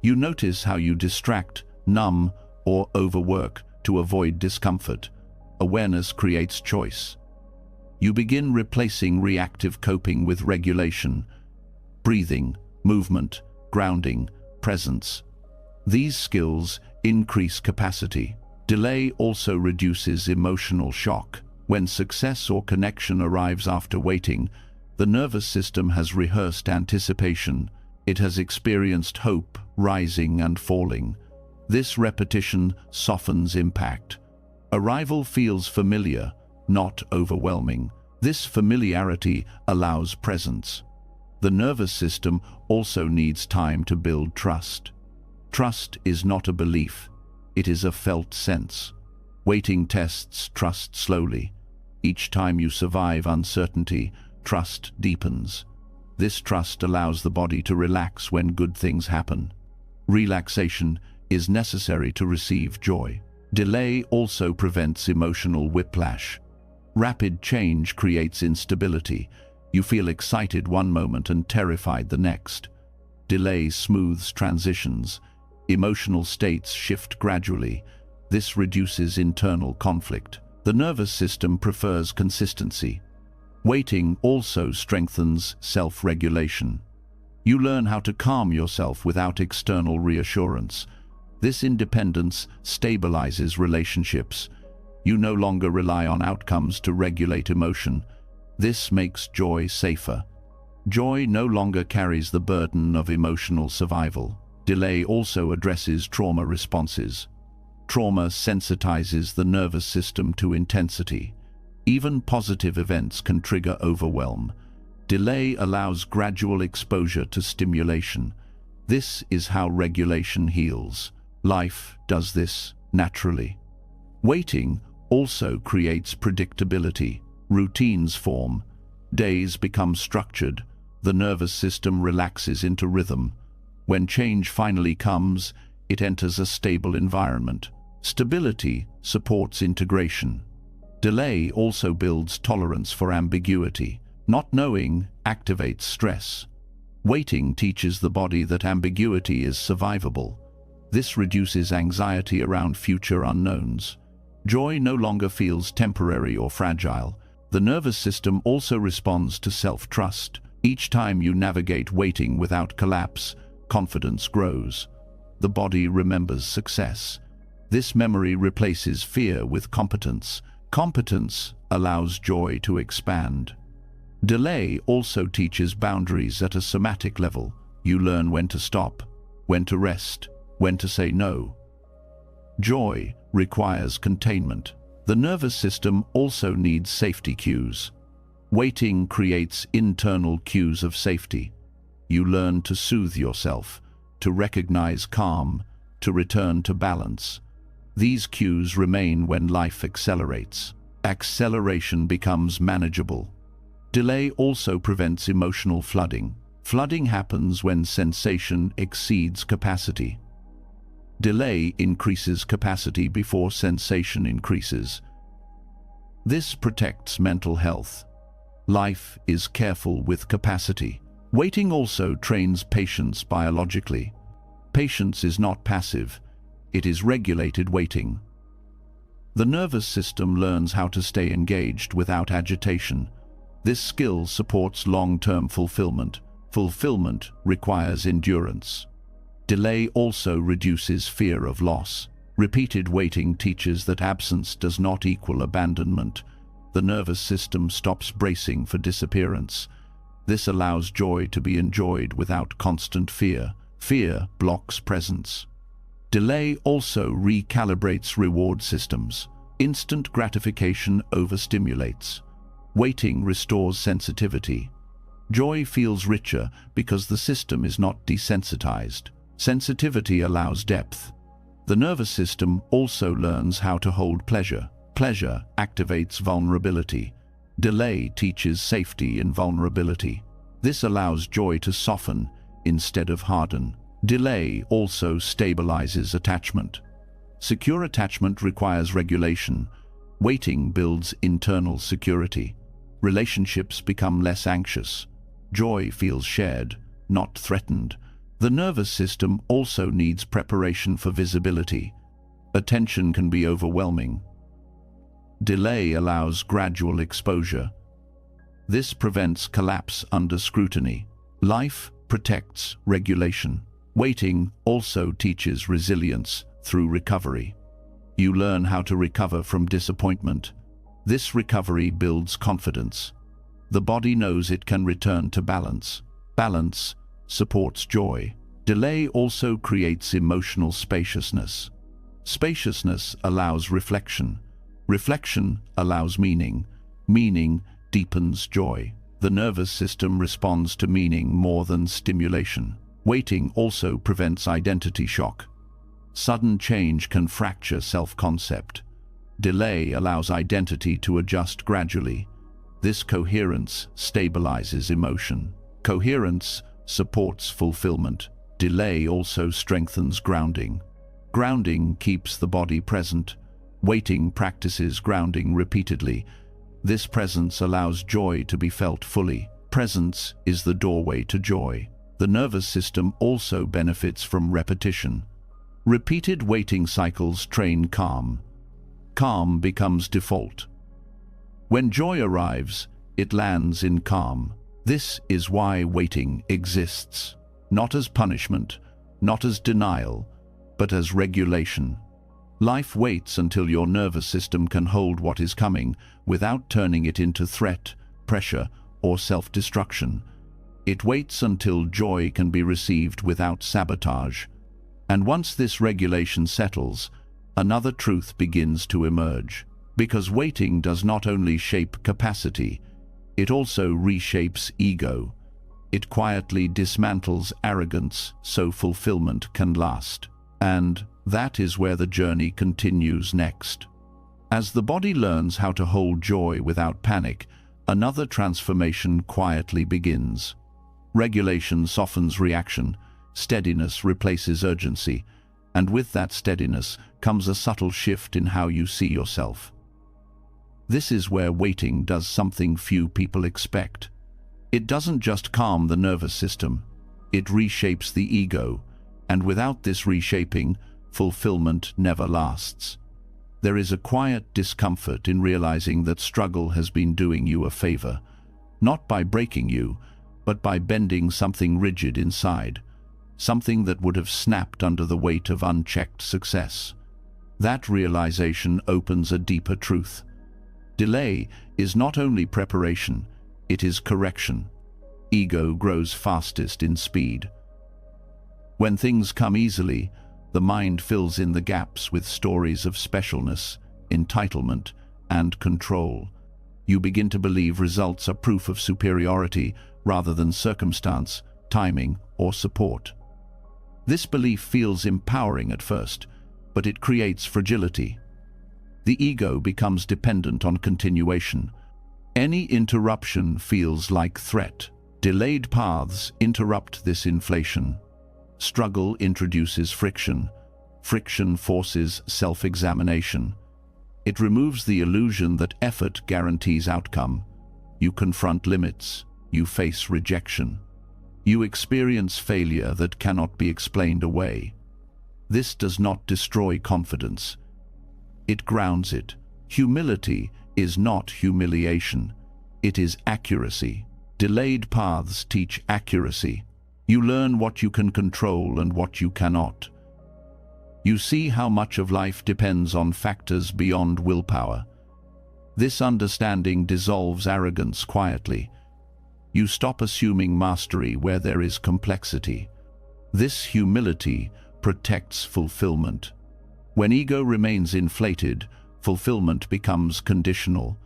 You notice how you distract, numb, or overwork to avoid discomfort. Awareness creates choice. You begin replacing reactive coping with regulation, breathing, movement, grounding, presence. These skills increase capacity. Delay also reduces emotional shock. When success or connection arrives after waiting, the nervous system has rehearsed anticipation. It has experienced hope, rising and falling. This repetition softens impact. Arrival feels familiar, not overwhelming. This familiarity allows presence. The nervous system also needs time to build trust. Trust is not a belief, it is a felt sense. Waiting tests trust slowly. Each time you survive uncertainty, trust deepens. This trust allows the body to relax when good things happen. Relaxation is necessary to receive joy. Delay also prevents emotional whiplash. Rapid change creates instability. You feel excited one moment and terrified the next. Delay smooths transitions. Emotional states shift gradually. This reduces internal conflict. The nervous system prefers consistency. Waiting also strengthens self-regulation. You learn how to calm yourself without external reassurance. This independence stabilizes relationships. You no longer rely on outcomes to regulate emotion. This makes joy safer. Joy no longer carries the burden of emotional survival. Delay also addresses trauma responses. Trauma sensitizes the nervous system to intensity. Even positive events can trigger overwhelm. Delay allows gradual exposure to stimulation. This is how regulation heals. Life does this naturally. Waiting also creates predictability. Routines form. Days become structured. The nervous system relaxes into rhythm. When change finally comes, it enters a stable environment. Stability supports integration. Delay also builds tolerance for ambiguity. Not knowing activates stress. Waiting teaches the body that ambiguity is survivable. This reduces anxiety around future unknowns. Joy no longer feels temporary or fragile. The nervous system also responds to self-trust. Each time you navigate waiting without collapse, confidence grows. The body remembers success. This memory replaces fear with competence. Competence allows joy to expand. Delay also teaches boundaries at a somatic level. You learn when to stop, when to rest, when to say no. Joy requires containment. The nervous system also needs safety cues. Waiting creates internal cues of safety. You learn to soothe yourself, to recognize calm, to return to balance. These cues remain when life accelerates. Acceleration becomes manageable. Delay also prevents emotional flooding. Flooding happens when sensation exceeds capacity. Delay increases capacity before sensation increases. This protects mental health. Life is careful with capacity. Waiting also trains patience biologically. Patience is not passive. It is regulated waiting. The nervous system learns how to stay engaged without agitation. This skill supports long-term fulfillment. Fulfillment requires endurance. Delay also reduces fear of loss. Repeated waiting teaches that absence does not equal abandonment. The nervous system stops bracing for disappearance. This allows joy to be enjoyed without constant fear. Fear blocks presence. Delay also recalibrates reward systems. Instant gratification overstimulates. Waiting restores sensitivity. Joy feels richer because the system is not desensitized. Sensitivity allows depth. The nervous system also learns how to hold pleasure. Pleasure activates vulnerability. Delay teaches safety in vulnerability. This allows joy to soften instead of harden. Delay also stabilizes attachment. Secure attachment requires regulation. Waiting builds internal security. Relationships become less anxious. Joy feels shared, not threatened. The nervous system also needs preparation for visibility. Attention can be overwhelming. Delay allows gradual exposure. This prevents collapse under scrutiny. Life protects regulation. Waiting also teaches resilience through recovery. You learn how to recover from disappointment. This recovery builds confidence. The body knows it can return to balance. Balance supports joy. Delay also creates emotional spaciousness. Spaciousness allows reflection. Reflection allows meaning. Meaning deepens joy. The nervous system responds to meaning more than stimulation. Waiting also prevents identity shock. Sudden change can fracture self-concept. Delay allows identity to adjust gradually. This coherence stabilizes emotion. Coherence supports fulfillment. Delay also strengthens grounding. Grounding keeps the body present. Waiting practices grounding repeatedly. This presence allows joy to be felt fully. Presence is the doorway to joy. The nervous system also benefits from repetition. Repeated waiting cycles train calm. Calm becomes default. When joy arrives, it lands in calm. This is why waiting exists. Not as punishment, not as denial, but as regulation. Life waits until your nervous system can hold what is coming without turning it into threat, pressure, or self-destruction. It waits until joy can be received without sabotage. And once this regulation settles, another truth begins to emerge. Because waiting does not only shape capacity, it also reshapes ego. It quietly dismantles arrogance so fulfillment can last. And that is where the journey continues next. As the body learns how to hold joy without panic, another transformation quietly begins. Regulation softens reaction, steadiness replaces urgency, and with that steadiness comes a subtle shift in how you see yourself. This is where waiting does something few people expect. It doesn't just calm the nervous system, it reshapes the ego, and without this reshaping, fulfillment never lasts. There is a quiet discomfort in realizing that struggle has been doing you a favor, not by breaking you, but by bending something rigid inside, something that would have snapped under the weight of unchecked success. That realization opens a deeper truth. Delay is not only preparation, it is correction. Ego grows fastest in speed. When things come easily, the mind fills in the gaps with stories of specialness, entitlement, and control. You begin to believe results are proof of superiority rather than circumstance, timing, or support. This belief feels empowering at first, but it creates fragility. The ego becomes dependent on continuation. Any interruption feels like threat. Delayed paths interrupt this inflation. Struggle introduces friction. Friction forces self-examination. It removes the illusion that effort guarantees outcome. You confront limits. You face rejection. You experience failure that cannot be explained away. This does not destroy confidence. It grounds it. Humility is not humiliation. It is accuracy. Delayed paths teach accuracy. You learn what you can control and what you cannot. You see how much of life depends on factors beyond willpower. This understanding dissolves arrogance quietly. You stop assuming mastery where there is complexity. This humility protects fulfillment. When ego remains inflated, fulfillment becomes conditional.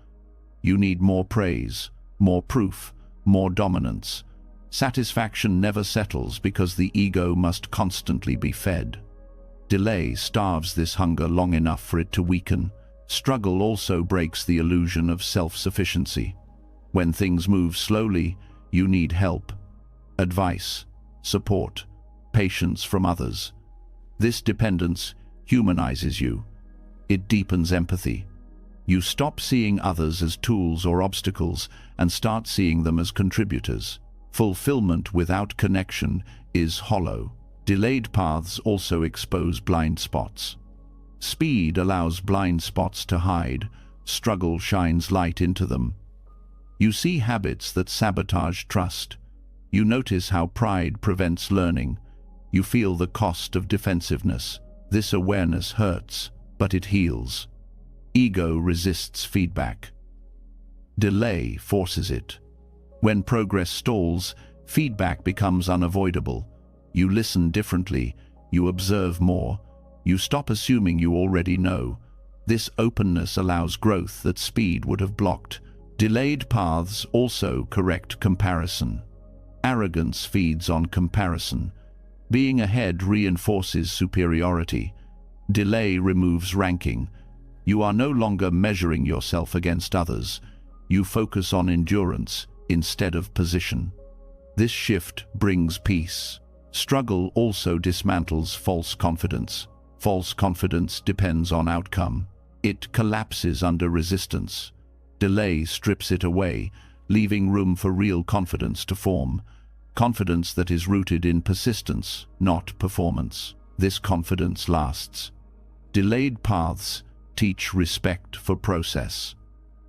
You need more praise, more proof, more dominance. Satisfaction never settles because the ego must constantly be fed. Delay starves this hunger long enough for it to weaken. Struggle also breaks the illusion of self-sufficiency. When things move slowly, you need help, advice, support, patience from others. This dependence humanizes you. It deepens empathy. You stop seeing others as tools or obstacles and start seeing them as contributors. Fulfillment without connection is hollow. Delayed paths also expose blind spots. Speed allows blind spots to hide. Struggle shines light into them. You see habits that sabotage trust. You notice how pride prevents learning. You feel the cost of defensiveness. This awareness hurts, but it heals. Ego resists feedback. Delay forces it. When progress stalls, feedback becomes unavoidable. You listen differently. You observe more. You stop assuming you already know. This openness allows growth that speed would have blocked. Delayed paths also correct comparison. Arrogance feeds on comparison. Being ahead reinforces superiority. Delay removes ranking. You are no longer measuring yourself against others. You focus on endurance instead of position. This shift brings peace. Struggle also dismantles false confidence. False confidence depends on outcome. It collapses under resistance. Delay strips it away, leaving room for real confidence to form. Confidence that is rooted in persistence, not performance. This confidence lasts. Delayed paths teach respect for process.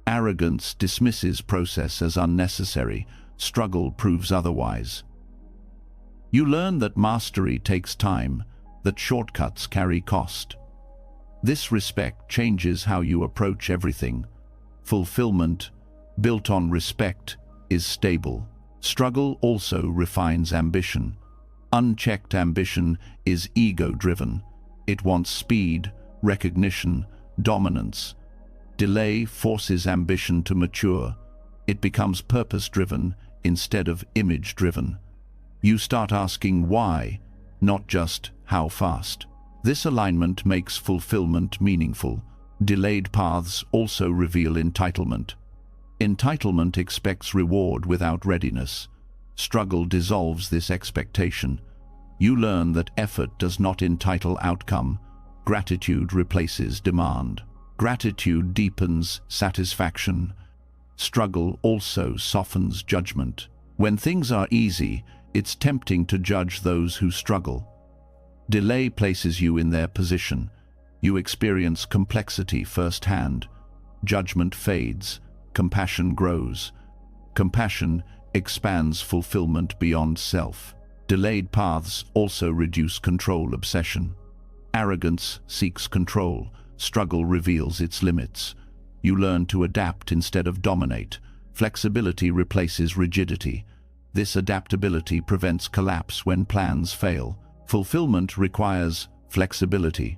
Arrogance dismisses process as unnecessary. Struggle proves otherwise. You learn that mastery takes time, that shortcuts carry cost. This respect changes how you approach everything. Fulfillment, built on respect, is stable. Struggle also refines ambition. Unchecked ambition is ego-driven. It wants speed, recognition, dominance. Delay forces ambition to mature. It becomes purpose-driven instead of image-driven. You start asking why, not just how fast. This alignment makes fulfillment meaningful. Delayed paths also reveal entitlement. Entitlement expects reward without readiness. Struggle dissolves this expectation. You learn that effort does not entitle outcome. Gratitude replaces demand. Gratitude deepens satisfaction. Struggle also softens judgment. When things are easy, it's tempting to judge those who struggle. Delay places you in their position. You experience complexity firsthand. Judgment fades. Compassion grows. Compassion expands fulfillment beyond self. Delayed paths also reduce control obsession. Arrogance seeks control. Struggle reveals its limits. You learn to adapt instead of dominate. Flexibility replaces rigidity. This adaptability prevents collapse when plans fail. Fulfillment requires flexibility.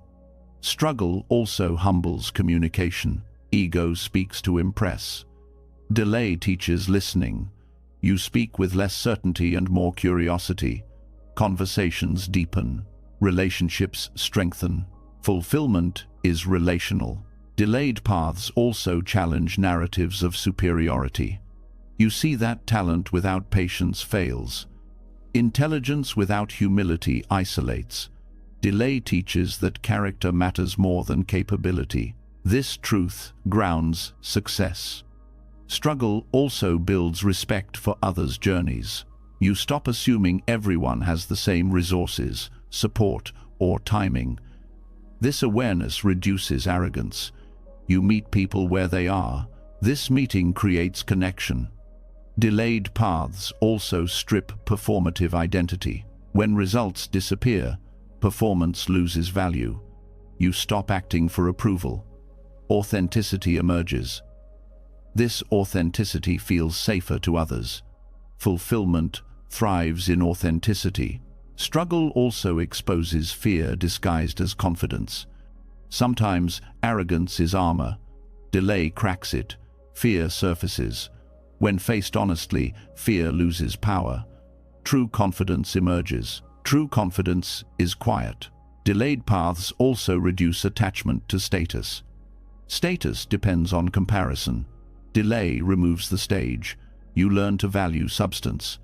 Struggle also humbles communication. Ego speaks to impress. Delay teaches listening. You speak with less certainty and more curiosity. Conversations deepen. Relationships strengthen. Fulfillment is relational. Delayed paths also challenge narratives of superiority. You see that talent without patience fails. Intelligence without humility isolates. Delay teaches that character matters more than capability. This truth grounds success. Struggle also builds respect for others' journeys. You stop assuming everyone has the same resources, support, or timing. This awareness reduces arrogance. You meet people where they are. This meeting creates connection. Delayed paths also strip performative identity. When results disappear, performance loses value. You stop acting for approval. Authenticity emerges. This authenticity feels safer to others. Fulfillment thrives in authenticity. Struggle also exposes fear disguised as confidence. Sometimes arrogance is armor. Delay cracks it. Fear surfaces. When faced honestly, fear loses power. True confidence emerges. True confidence is quiet. Delayed paths also reduce attachment to status. Status depends on comparison. Delay removes the stage. You learn to value substance.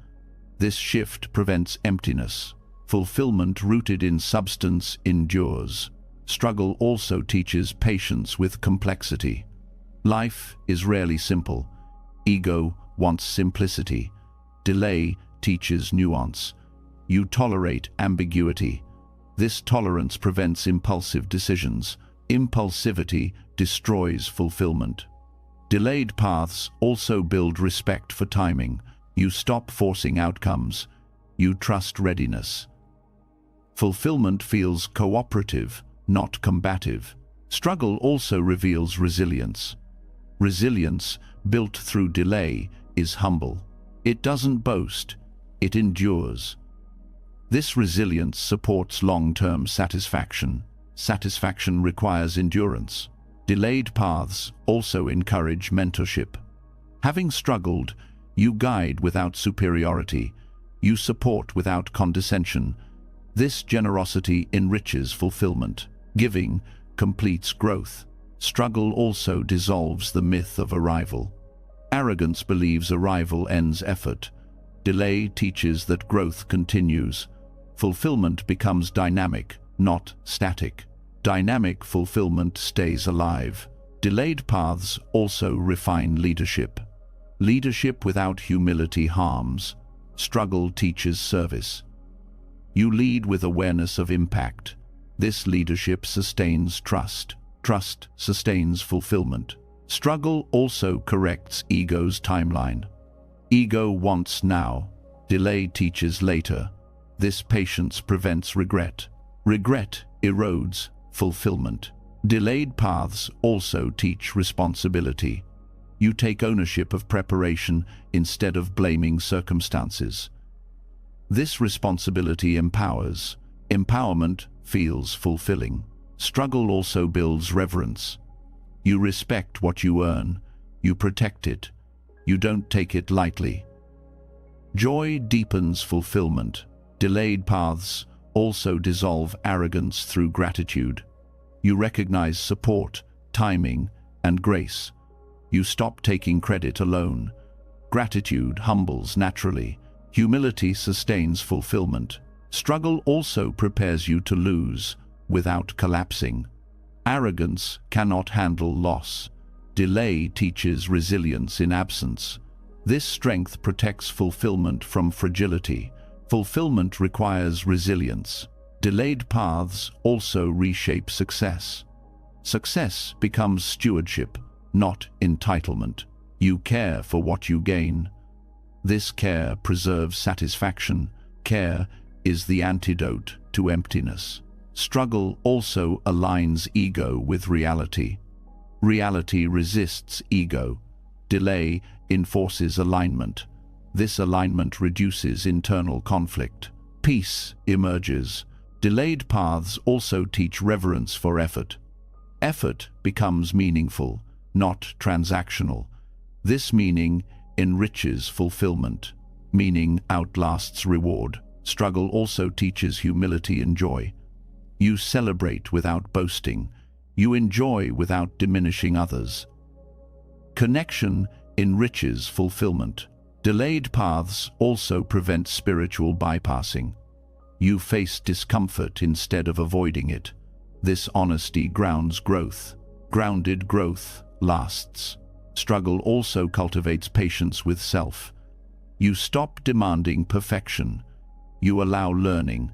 This shift prevents emptiness. Fulfillment rooted in substance endures. Struggle also teaches patience with complexity. Life is rarely simple. Ego wants simplicity. Delay teaches nuance. You tolerate ambiguity. This tolerance prevents impulsive decisions. Impulsivity destroys fulfillment. Delayed paths also build respect for timing. You stop forcing outcomes. You trust readiness. Fulfillment feels cooperative, not combative. Struggle also reveals resilience. Resilience, built through delay, is humble. It doesn't boast, it endures. This resilience supports long-term satisfaction. Satisfaction requires endurance. Delayed paths also encourage mentorship. Having struggled, you guide without superiority. You support without condescension. This generosity enriches fulfillment. Giving completes growth. Struggle also dissolves the myth of arrival. Arrogance believes arrival ends effort. Delay teaches that growth continues. Fulfillment becomes dynamic, not static. Dynamic fulfillment stays alive. Delayed paths also refine leadership. Leadership without humility harms. Struggle teaches service. You lead with awareness of impact. This leadership sustains trust. Trust sustains fulfillment. Struggle also corrects ego's timeline. Ego wants now. Delay teaches later. This patience prevents regret. Regret erodes fulfillment. Delayed paths also teach responsibility. You take ownership of preparation instead of blaming circumstances. This responsibility empowers. Empowerment feels fulfilling. Struggle also builds reverence. You respect what you earn. You protect it. You don't take it lightly. Joy deepens fulfillment. Delayed paths also dissolve arrogance through gratitude. You recognize support, timing, and grace. You stop taking credit alone. Gratitude humbles naturally. Humility sustains fulfillment. Struggle also prepares you to lose without collapsing. Arrogance cannot handle loss. Delay teaches resilience in absence. This strength protects fulfillment from fragility. Fulfillment requires resilience. Delayed paths also reshape success. Success becomes stewardship, not entitlement. You care for what you gain. This care preserves satisfaction. Care is the antidote to emptiness. Struggle also aligns ego with reality. Reality resists ego. Delay enforces alignment. This alignment reduces internal conflict. Peace emerges. Delayed paths also teach reverence for effort. Effort becomes meaningful, not transactional. This meaning enriches fulfillment. Meaning outlasts reward. Struggle also teaches humility and joy. You celebrate without boasting. You enjoy without diminishing others. Connection enriches fulfillment. Delayed paths also prevent spiritual bypassing. You face discomfort instead of avoiding it. This honesty grounds growth. Grounded growth lasts. Struggle also cultivates patience with self. You stop demanding perfection. You allow learning.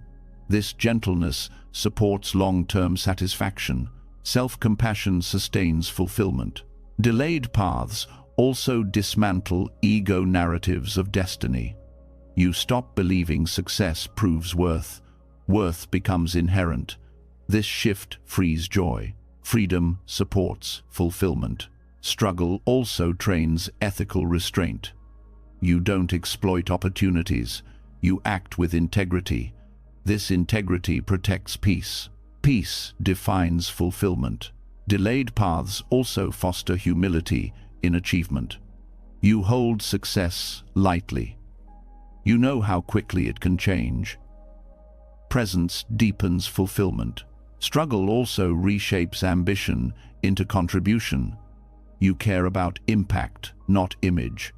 This gentleness supports long-term satisfaction. Self-compassion sustains fulfillment. Delayed paths also dismantle ego narratives of destiny. You stop believing success proves worth. Worth becomes inherent. This shift frees joy. Freedom supports fulfillment. Struggle also trains ethical restraint. You don't exploit opportunities. You act with integrity. This integrity protects peace. Peace defines fulfillment. Delayed paths also foster humility in achievement. You hold success lightly. You know how quickly it can change. Presence deepens fulfillment. Struggle also reshapes ambition into contribution. You care about impact, not image.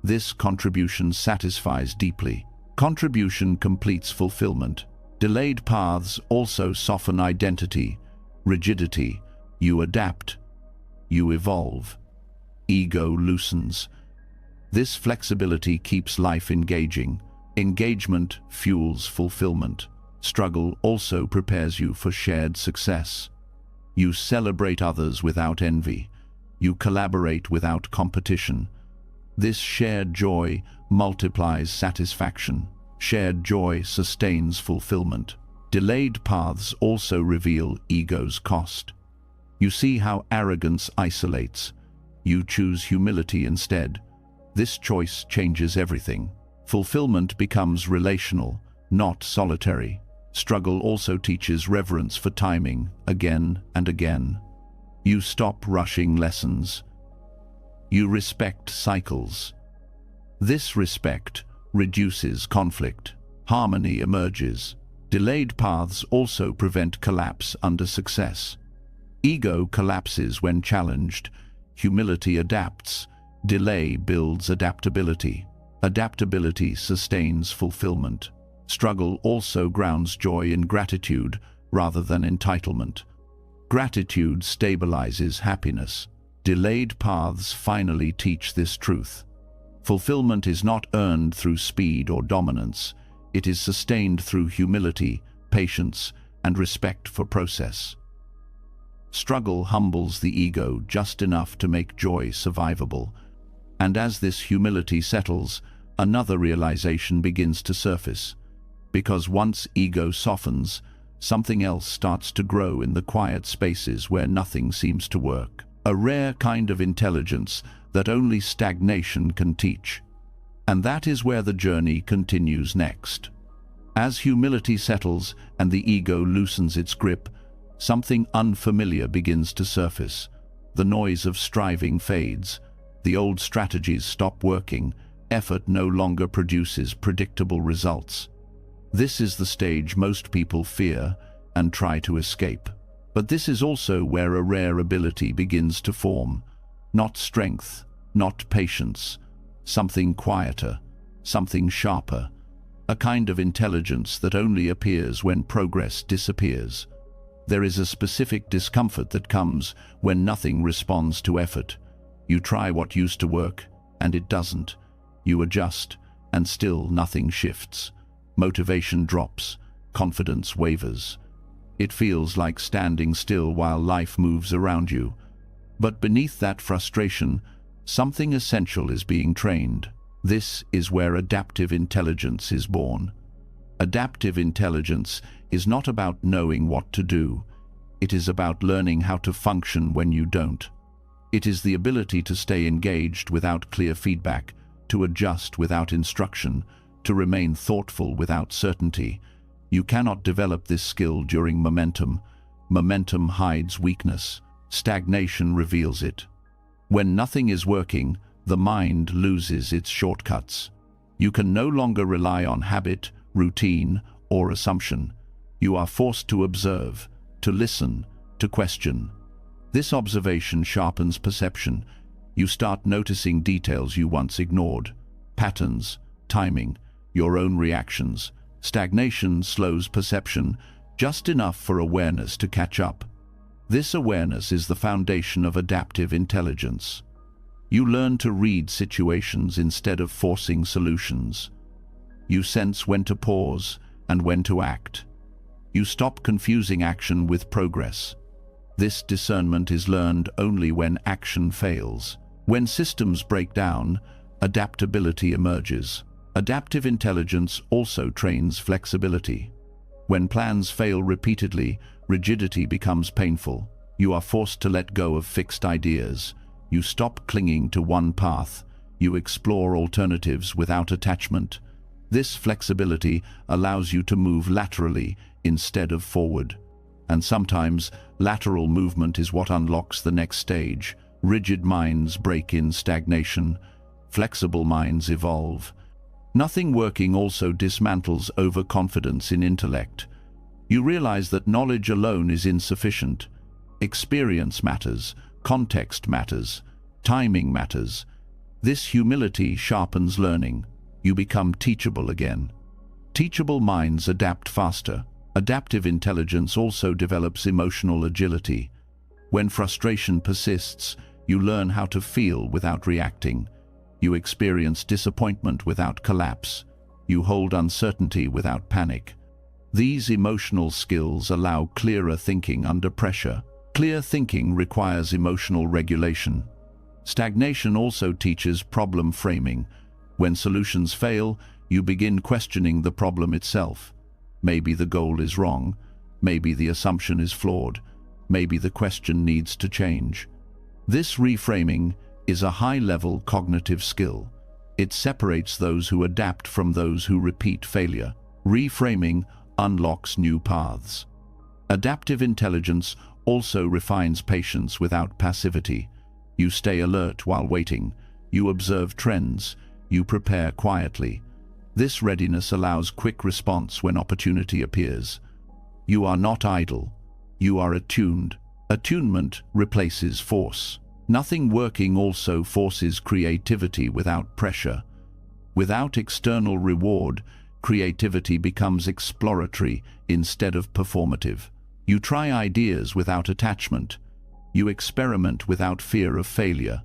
This contribution satisfies deeply. Contribution completes fulfillment. Delayed paths also soften identity, rigidity. You adapt. You evolve. Ego loosens. This flexibility keeps life engaging. Engagement fuels fulfillment. Struggle also prepares you for shared success. You celebrate others without envy. You collaborate without competition. This shared joy multiplies satisfaction. Shared joy sustains fulfillment. Delayed paths also reveal ego's cost. You see how arrogance isolates. You choose humility instead. This choice changes everything. Fulfillment becomes relational, not solitary. Struggle also teaches reverence for timing, again and again. You stop rushing lessons. You respect cycles. This respect reduces conflict. Harmony emerges. Delayed paths also prevent collapse under success. Ego collapses when challenged. Humility adapts. Delay builds adaptability. Adaptability sustains fulfillment. Struggle also grounds joy in gratitude rather than entitlement. Gratitude stabilizes happiness. Delayed paths finally teach this truth. Fulfillment is not earned through speed or dominance. It is sustained through humility, patience, and respect for process. Struggle humbles the ego just enough to make joy survivable. And as this humility settles, another realization begins to surface. Because once ego softens, something else starts to grow in the quiet spaces where nothing seems to work. A rare kind of intelligence that only stagnation can teach. And that is where the journey continues next. As humility settles and the ego loosens its grip, Something unfamiliar begins to surface. The noise of striving fades. The old strategies stop working. Effort no longer produces predictable results. This is the stage most people fear and try to escape. But this is also where a rare ability begins to form. Not strength, not patience, something quieter, something sharper, a kind of intelligence that only appears when progress disappears. There is a specific discomfort that comes when nothing responds to effort. You try what used to work, and it doesn't. You adjust, and still nothing shifts. Motivation drops, confidence wavers. It feels like standing still while life moves around you. But beneath that frustration, something essential is being trained. This is where adaptive intelligence is born. Adaptive intelligence is not about knowing what to do. It is about learning how to function when you don't. It is the ability to stay engaged without clear feedback, to adjust without instruction, to remain thoughtful without certainty. You cannot develop this skill during momentum. Momentum hides weakness. Stagnation reveals it. When nothing is working, the mind loses its shortcuts. You can no longer rely on habit, routine, or assumption. You are forced to observe, to listen, to question. This observation sharpens perception. You start noticing details you once ignored. Patterns, timing, your own reactions. Stagnation slows perception, just enough for awareness to catch up. This awareness is the foundation of adaptive intelligence. You learn to read situations instead of forcing solutions. You sense when to pause and when to act. You stop confusing action with progress. This discernment is learned only when action fails. When systems break down, adaptability emerges. Adaptive intelligence also trains flexibility. When plans fail repeatedly, rigidity becomes painful. You are forced to let go of fixed ideas. You stop clinging to one path. You explore alternatives without attachment. This flexibility allows you to move laterally instead of forward. And sometimes, lateral movement is what unlocks the next stage. Rigid minds break in stagnation. Flexible minds evolve. Nothing working also dismantles overconfidence in intellect. You realize that knowledge alone is insufficient. Experience matters, context matters, timing matters. This humility sharpens learning. You become teachable again. Teachable minds adapt faster. Adaptive intelligence also develops emotional agility. When frustration persists, you learn how to feel without reacting. You experience disappointment without collapse. You hold uncertainty without panic. These emotional skills allow clearer thinking under pressure. Clear thinking requires emotional regulation. Stagnation also teaches problem framing. When solutions fail, you begin questioning the problem itself. Maybe the goal is wrong. Maybe the assumption is flawed. Maybe the question needs to change. This reframing is a high-level cognitive skill. It separates those who adapt from those who repeat failure. Reframing unlocks new paths. Adaptive intelligence also refines patience without passivity. You stay alert while waiting. You observe trends. You prepare quietly. This readiness allows quick response when opportunity appears. You are not idle. You are attuned. Attunement replaces force. Nothing working also forces creativity without pressure. Without external reward, creativity becomes exploratory instead of performative. You try ideas without attachment. You experiment without fear of failure.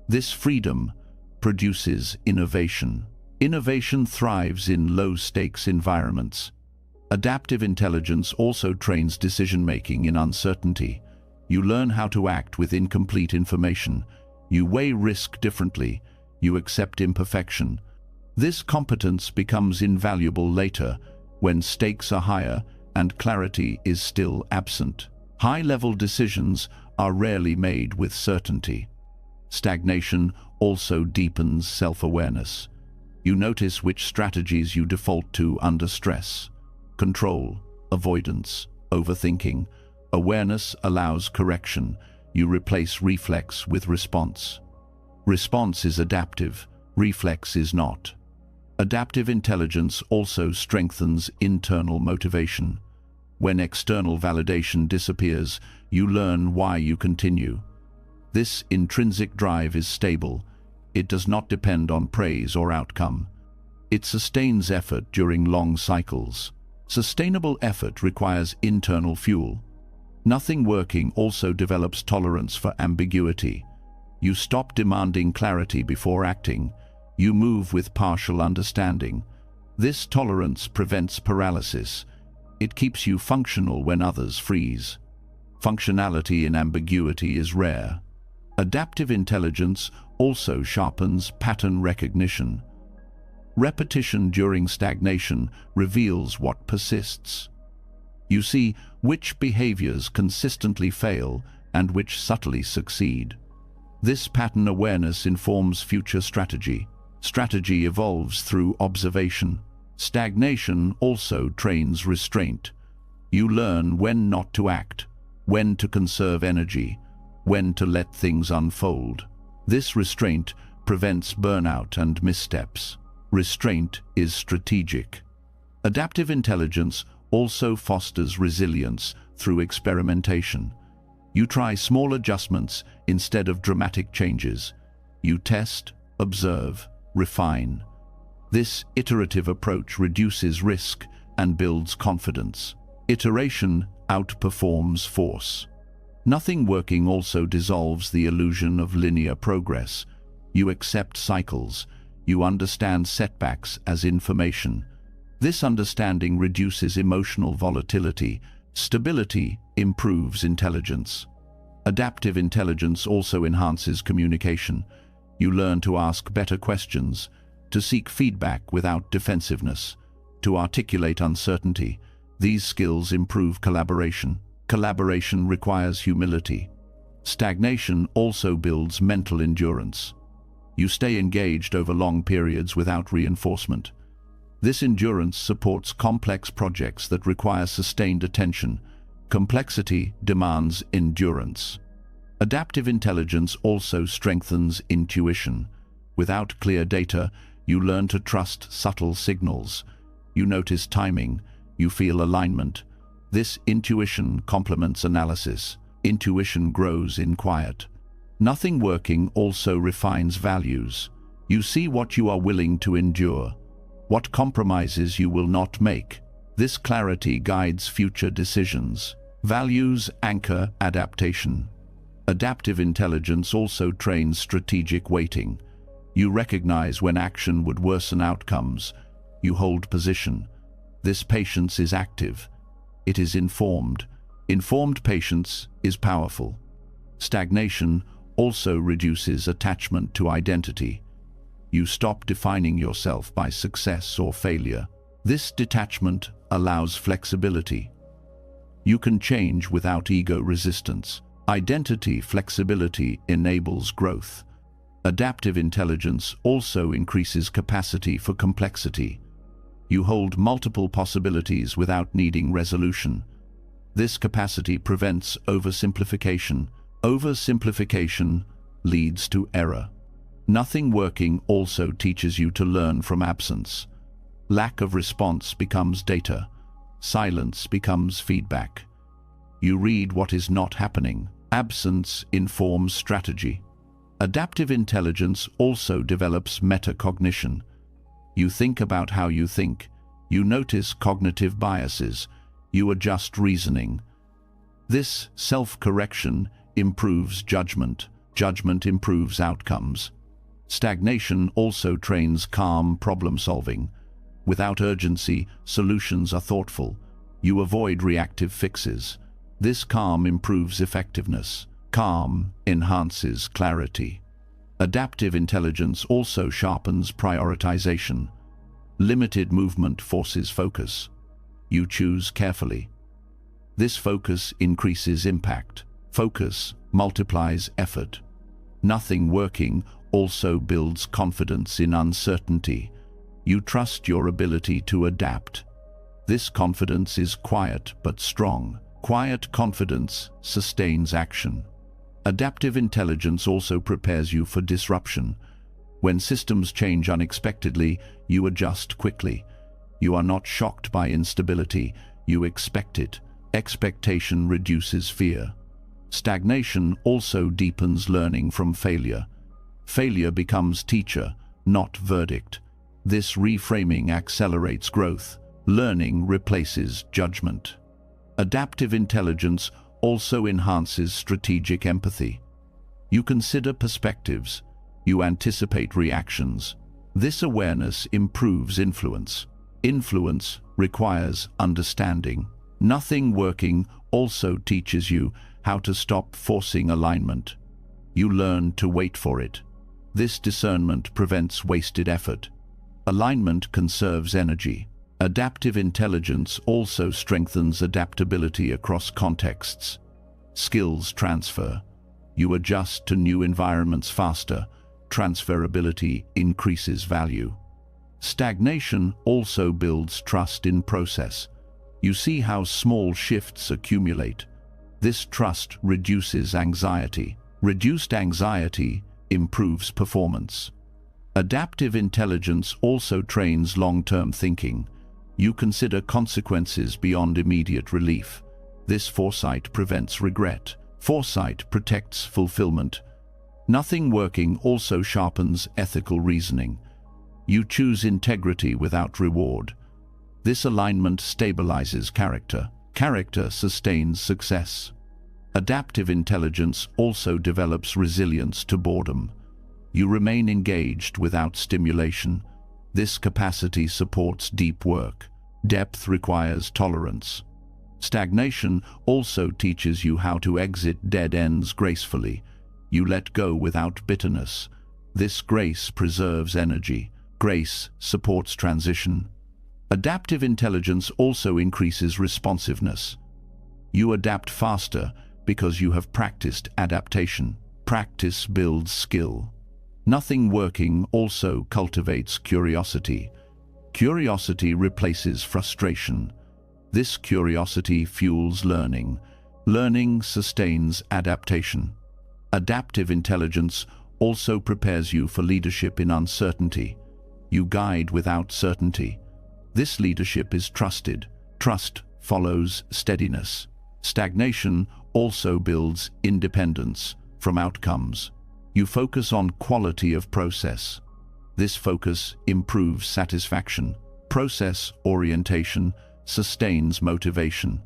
This freedom produces innovation. Innovation thrives in low-stakes environments. Adaptive intelligence also trains decision-making in uncertainty. You learn how to act with incomplete information. You weigh risk differently. You accept imperfection. This competence becomes invaluable later when stakes are higher and clarity is still absent. High-level decisions are rarely made with certainty. Stagnation also deepens self-awareness. You notice which strategies you default to under stress. Control, avoidance, overthinking, Awareness allows correction. You replace reflex with response. Response is adaptive, reflex is not. Adaptive intelligence also strengthens internal motivation. When external validation disappears, you learn why you continue. This intrinsic drive is stable. It does not depend on praise or outcome. It sustains effort during long cycles. Sustainable effort requires internal fuel. Nothing working also develops tolerance for ambiguity. You stop demanding clarity before acting. You move with partial understanding. This tolerance prevents paralysis. It keeps you functional when others freeze. Functionality in ambiguity is rare. Adaptive intelligence also sharpens pattern recognition. Repetition during stagnation reveals what persists. You see which behaviors consistently fail and which subtly succeed. This pattern awareness informs future strategy. Strategy evolves through observation. Stagnation also trains restraint. You learn when not to act, when to conserve energy, when to let things unfold. This restraint prevents burnout and missteps. Restraint is strategic. Adaptive intelligence also fosters resilience through experimentation. You try small adjustments instead of dramatic changes. You test, observe, refine. This iterative approach reduces risk and builds confidence. Iteration outperforms force. Nothing working also dissolves the illusion of linear progress. You accept cycles. You understand setbacks as information. This understanding reduces emotional volatility. Stability improves intelligence. Adaptive intelligence also enhances communication. You learn to ask better questions, to seek feedback without defensiveness, to articulate uncertainty. These skills improve collaboration. Collaboration requires humility. Stagnation also builds mental endurance. You stay engaged over long periods without reinforcement. This endurance supports complex projects that require sustained attention. Complexity demands endurance. Adaptive intelligence also strengthens intuition. Without clear data, you learn to trust subtle signals. You notice timing. You feel alignment. This intuition complements analysis. Intuition grows in quiet. Nothing working also refines values. You see what you are willing to endure, what compromises you will not make. This clarity guides future decisions. Values anchor adaptation. Adaptive intelligence also trains strategic weighting. You recognize when action would worsen outcomes. You hold position. This patience is active. It is informed. Informed patience is powerful. Stagnation also reduces attachment to identity. You stop defining yourself by success or failure. This detachment allows flexibility. You can change without ego resistance. Identity flexibility enables growth. Adaptive intelligence also increases capacity for complexity. You hold multiple possibilities without needing resolution. This capacity prevents oversimplification. Oversimplification leads to error. Nothing working also teaches you to learn from absence. Lack of response becomes data. Silence becomes feedback. You read what is not happening. Absence informs strategy. Adaptive intelligence also develops metacognition. You think about how you think. You notice cognitive biases. You adjust reasoning. This self-correction improves judgment. Judgment improves outcomes. Stagnation also trains calm problem-solving. Without urgency, solutions are thoughtful. You avoid reactive fixes. This calm improves effectiveness. Calm enhances clarity. Adaptive intelligence also sharpens prioritization. Limited movement forces focus. You choose carefully. This focus increases impact. Focus multiplies effort. Nothing working also builds confidence in uncertainty. You trust your ability to adapt. This confidence is quiet but strong. Quiet confidence sustains action. Adaptive intelligence also prepares you for disruption. When systems change unexpectedly, you adjust quickly. You are not shocked by instability, you expect it. Expectation reduces fear. Stagnation also deepens learning from failure. Failure becomes teacher, not verdict. This reframing accelerates growth. Learning replaces judgment. Adaptive intelligence also enhances strategic empathy. You consider perspectives. You anticipate reactions. This awareness improves influence. Influence requires understanding. Nothing working also teaches you how to stop forcing alignment. You learn to wait for it. This discernment prevents wasted effort. Alignment conserves energy. Adaptive intelligence also strengthens adaptability across contexts. Skills transfer. You adjust to new environments faster. Transferability increases value. Stagnation also builds trust in process. You see how small shifts accumulate. This trust reduces anxiety. Reduced anxiety improves performance. Adaptive intelligence also trains long-term thinking. You consider consequences beyond immediate relief. This foresight prevents regret. Foresight protects fulfillment. Nothing working also sharpens ethical reasoning. You choose integrity without reward. This alignment stabilizes character. Character sustains success. Adaptive intelligence also develops resilience to boredom. You remain engaged without stimulation. This capacity supports deep work. Depth requires tolerance. Stagnation also teaches you how to exit dead ends gracefully. You let go without bitterness. This grace preserves energy. Grace supports transition. Adaptive intelligence also increases responsiveness. You adapt faster because you have practiced adaptation. Practice builds skill. Nothing working also cultivates curiosity. Curiosity replaces frustration. This curiosity fuels learning. Learning sustains adaptation. Adaptive intelligence also prepares you for leadership in uncertainty. You guide without certainty. This leadership is trusted. Trust follows steadiness. Stagnation also builds independence from outcomes. You focus on quality of process. This focus improves satisfaction. Process orientation sustains motivation.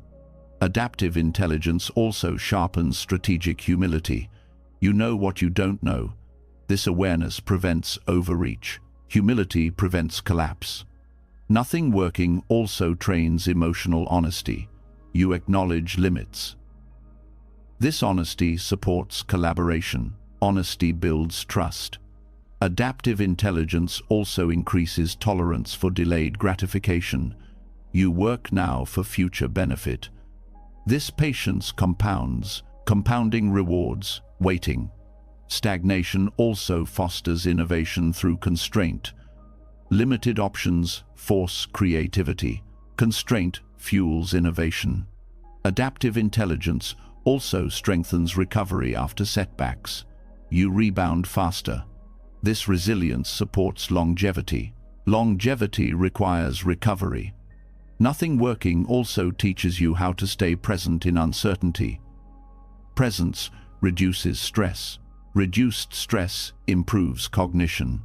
Adaptive intelligence also sharpens strategic humility. You know what you don't know. This awareness prevents overreach. Humility prevents collapse. Nothing working also trains emotional honesty. You acknowledge limits. This honesty supports collaboration. Honesty builds trust. Adaptive intelligence also increases tolerance for delayed gratification. You work now for future benefit. This patience compounds, compounding rewards, waiting. Stagnation also fosters innovation through constraint. Limited options force creativity. Constraint fuels innovation. Adaptive intelligence also strengthens recovery after setbacks. You rebound faster. This resilience supports longevity. Longevity requires recovery. Nothing working also teaches you how to stay present in uncertainty. Presence reduces stress. Reduced stress improves cognition.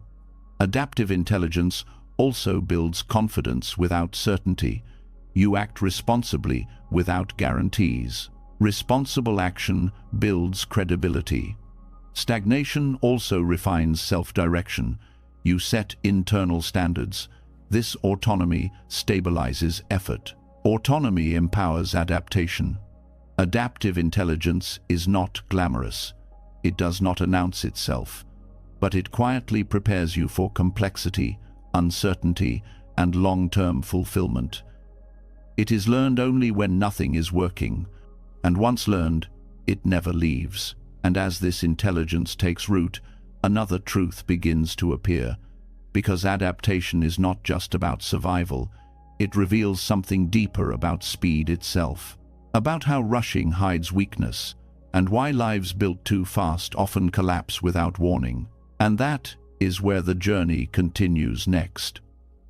Adaptive intelligence also builds confidence without certainty. You act responsibly without guarantees. Responsible action builds credibility. Stagnation also refines self-direction. You set internal standards. This autonomy stabilizes effort. Autonomy empowers adaptation. Adaptive intelligence is not glamorous. It does not announce itself, but it quietly prepares you for complexity, uncertainty, and long-term fulfillment. It is learned only when nothing is working, and once learned, it never leaves. And as this intelligence takes root, another truth begins to appear. Because adaptation is not just about survival, it reveals something deeper about speed itself. About how rushing hides weakness, and why lives built too fast often collapse without warning. And that is where the journey continues next.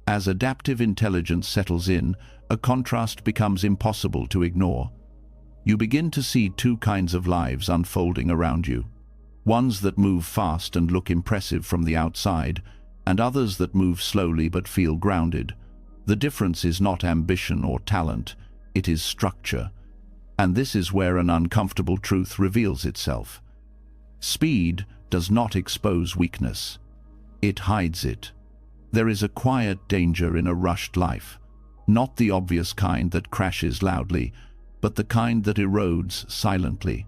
As adaptive intelligence settles in, a contrast becomes impossible to ignore. You begin to see two kinds of lives unfolding around you. Ones that move fast and look impressive from the outside, and others that move slowly but feel grounded. The difference is not ambition or talent, it is structure. And this is where an uncomfortable truth reveals itself. Speed does not expose weakness. It hides it. There is a quiet danger in a rushed life, not the obvious kind that crashes loudly, but the kind that erodes silently.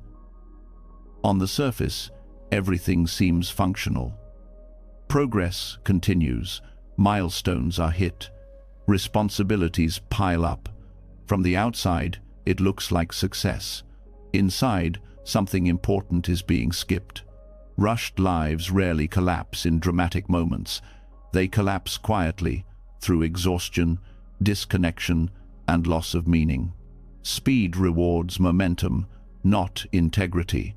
On the surface, everything seems functional. Progress continues, milestones are hit, responsibilities pile up. From the outside, it looks like success. Inside, something important is being skipped. Rushed lives rarely collapse in dramatic moments. They collapse quietly, through exhaustion, disconnection, and loss of meaning. Speed rewards momentum, not integrity.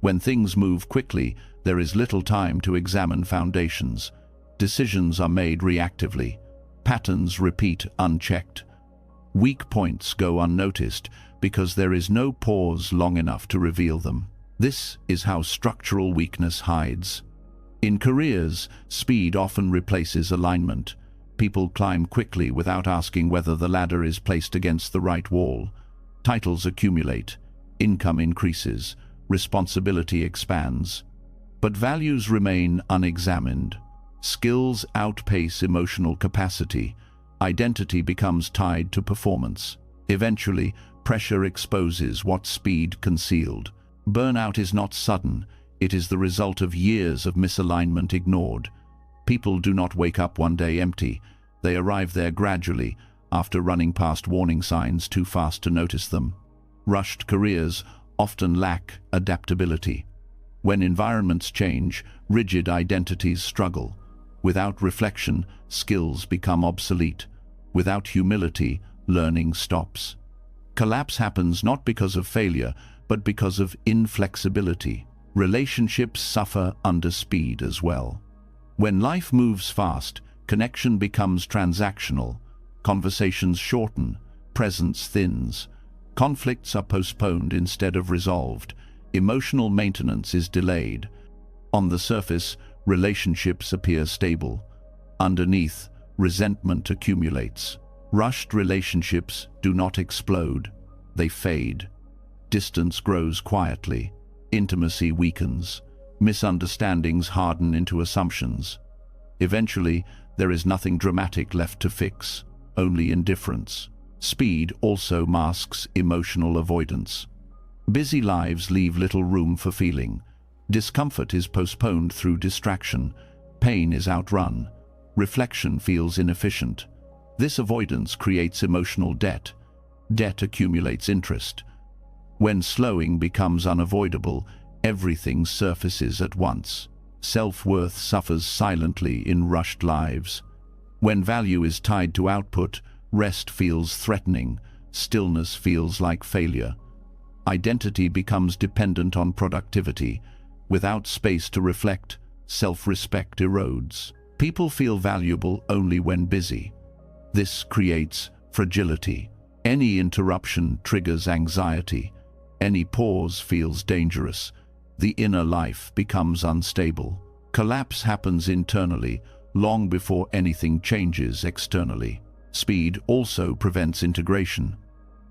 When things move quickly, there is little time to examine foundations. Decisions are made reactively. Patterns repeat unchecked. Weak points go unnoticed because there is no pause long enough to reveal them. This is how structural weakness hides. In careers, speed often replaces alignment. People climb quickly without asking whether the ladder is placed against the right wall. Titles accumulate, income increases, responsibility expands. But values remain unexamined. Skills outpace emotional capacity. Identity becomes tied to performance. Eventually, pressure exposes what speed concealed. Burnout is not sudden, it is the result of years of misalignment ignored. People do not wake up one day empty. They arrive there gradually, after running past warning signs too fast to notice them. Rushed careers often lack adaptability. When environments change, rigid identities struggle. Without reflection, skills become obsolete. Without humility, learning stops. Collapse happens not because of failure, but because of inflexibility. Relationships suffer under speed as well. When life moves fast, connection becomes transactional. Conversations shorten, presence thins. Conflicts are postponed instead of resolved. Emotional maintenance is delayed. On the surface, relationships appear stable. Underneath, resentment accumulates. Rushed relationships do not explode. They fade. Distance grows quietly. Intimacy weakens. Misunderstandings harden into assumptions. Eventually, there is nothing dramatic left to fix, only indifference. Speed also masks emotional avoidance. Busy lives leave little room for feeling. Discomfort is postponed through distraction. Pain is outrun. Reflection feels inefficient. This avoidance creates emotional debt. Debt accumulates interest. When slowing becomes unavoidable, everything surfaces at once. Self-worth suffers silently in rushed lives. When value is tied to output, rest feels threatening, stillness feels like failure. Identity becomes dependent on productivity. Without space to reflect, self-respect erodes. People feel valuable only when busy. This creates fragility. Any interruption triggers anxiety. Any pause feels dangerous. The inner life becomes unstable. Collapse happens internally, long before anything changes externally. Speed also prevents integration.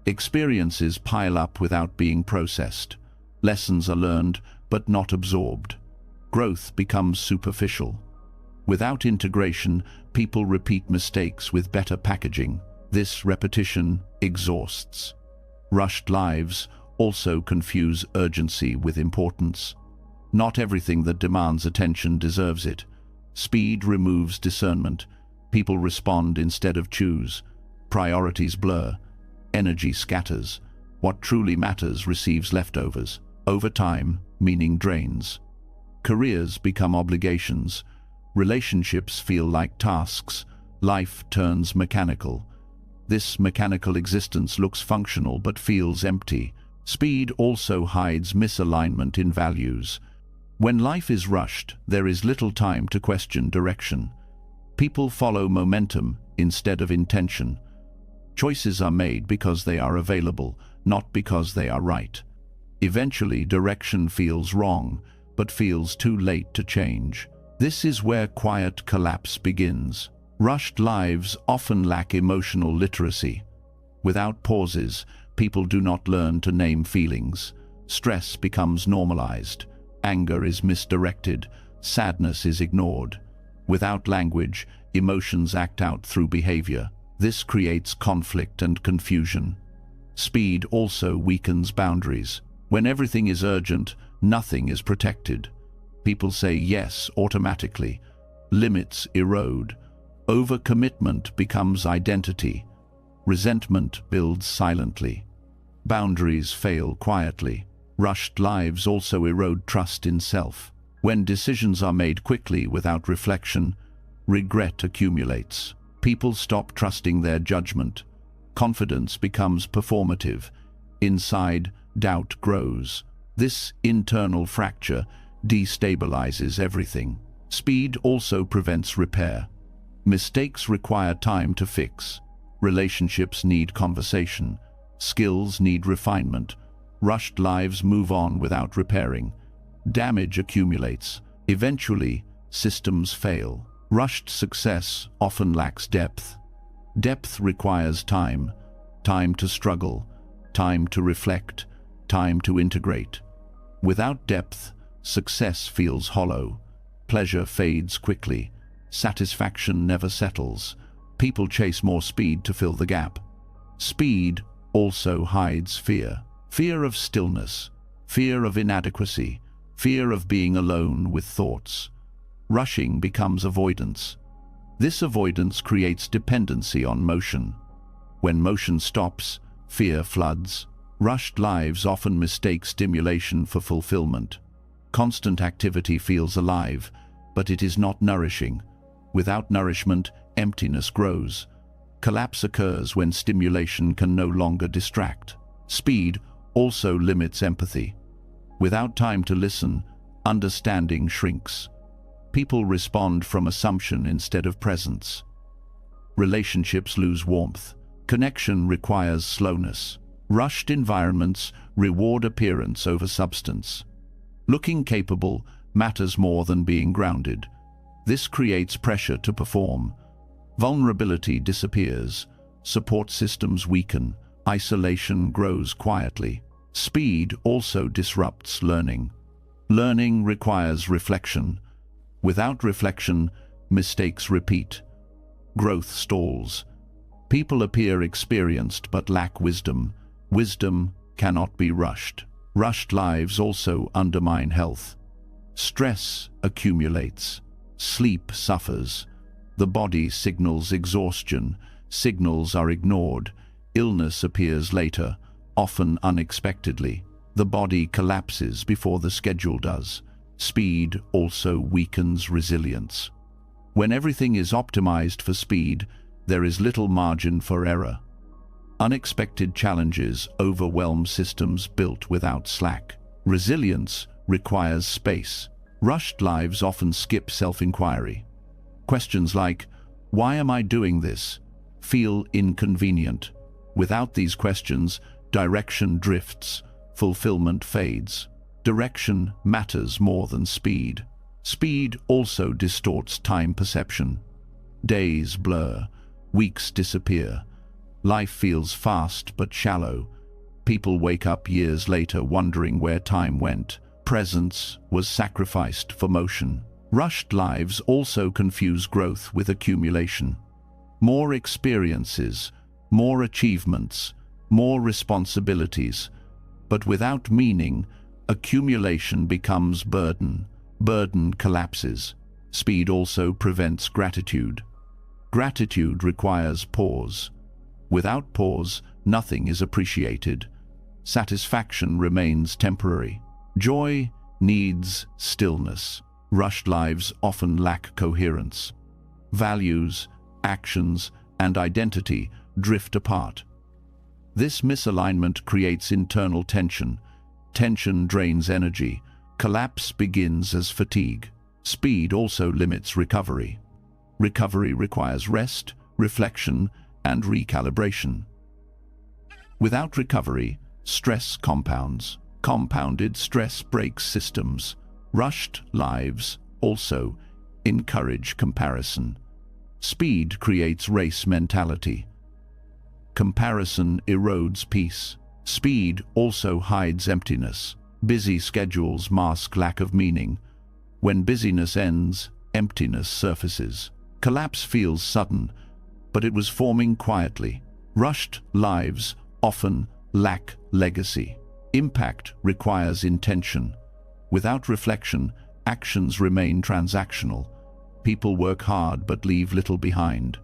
Experiences pile up without being processed. Lessons are learned, but not absorbed. Growth becomes superficial. Without integration, people repeat mistakes with better packaging. This repetition exhausts. Rushed lives also confuse urgency with importance. Not everything that demands attention deserves it. Speed removes discernment. People respond instead of choose. Priorities blur. Energy scatters. What truly matters receives leftovers. Over time, meaning drains. Careers become obligations. Relationships feel like tasks. Life turns mechanical. This mechanical existence looks functional but feels empty. Speed also hides misalignment in values. When life is rushed, there is little time to question direction. People follow momentum instead of intention. Choices are made because they are available, not because they are right. Eventually, direction feels wrong, but feels too late to change. This is where quiet collapse begins. Rushed lives often lack emotional literacy. Without pauses, people do not learn to name feelings. Stress becomes normalized. Anger is misdirected. Sadness is ignored. Without language, emotions act out through behavior. This creates conflict and confusion. Speed also weakens boundaries. When everything is urgent, nothing is protected. People say yes automatically. Limits erode. Overcommitment becomes identity. Resentment builds silently. Boundaries fail quietly. Rushed lives also erode trust in self. When decisions are made quickly without reflection, regret accumulates. People stop trusting their judgment. Confidence becomes performative. Inside, doubt grows. This internal fracture destabilizes everything. Speed also prevents repair. Mistakes require time to fix. Relationships need conversation. Skills need refinement. Rushed lives move on without repairing. Damage accumulates. Eventually, systems fail. Rushed success often lacks depth. Depth requires time. Time to struggle. Time to reflect. Time to integrate. Without depth, success feels hollow. Pleasure fades quickly. Satisfaction never settles. People chase more speed to fill the gap. Speed also hides fear. Fear of stillness. Fear of inadequacy. Fear of being alone with thoughts. Rushing becomes avoidance. This avoidance creates dependency on motion. When motion stops, fear floods. Rushed lives often mistake stimulation for fulfillment. Constant activity feels alive, but it is not nourishing. Without nourishment, emptiness grows. Collapse occurs when stimulation can no longer distract. Speed also limits empathy. Without time to listen, understanding shrinks. People respond from assumption instead of presence. Relationships lose warmth. Connection requires slowness. Rushed environments reward appearance over substance. Looking capable matters more than being grounded. This creates pressure to perform. Vulnerability disappears. Support systems weaken. Isolation grows quietly. Speed also disrupts learning. Learning requires reflection. Without reflection, mistakes repeat. Growth stalls. People appear experienced but lack wisdom. Wisdom cannot be rushed. Rushed lives also undermine health. Stress accumulates. Sleep suffers. The body signals exhaustion. Signals are ignored. Illness appears later, often unexpectedly. The body collapses before the schedule does. Speed also weakens resilience. When everything is optimized for speed, there is little margin for error. Unexpected challenges overwhelm systems built without slack. Resilience requires space. Rushed lives often skip self-inquiry. Questions like, "Why am I doing this?" feel inconvenient. Without these questions, direction drifts, fulfillment fades. Direction matters more than speed. Speed also distorts time perception. Days blur, weeks disappear. Life feels fast but shallow. People wake up years later wondering where time went. Presence was sacrificed for motion. Rushed lives also confuse growth with accumulation. More experiences, more achievements, more responsibilities. But without meaning, accumulation becomes burden. Burden collapses. Speed also prevents gratitude. Gratitude requires pause. Without pause, nothing is appreciated. Satisfaction remains temporary. Joy needs stillness. Rushed lives often lack coherence. Values, actions, and identity drift apart. This misalignment creates internal tension. Tension drains energy. Collapse begins as fatigue. Speed also limits recovery. Recovery requires rest, reflection, and recalibration. Without recovery, stress compounds. Compounded stress breaks systems. Rushed lives also encourage comparison. Speed creates race mentality. Comparison erodes peace. Speed also hides emptiness. Busy schedules mask lack of meaning. When busyness ends, emptiness surfaces. Collapse feels sudden, but it was forming quietly. Rushed lives often lack legacy. Impact requires intention. Without reflection, actions remain transactional. People work hard but leave little behind.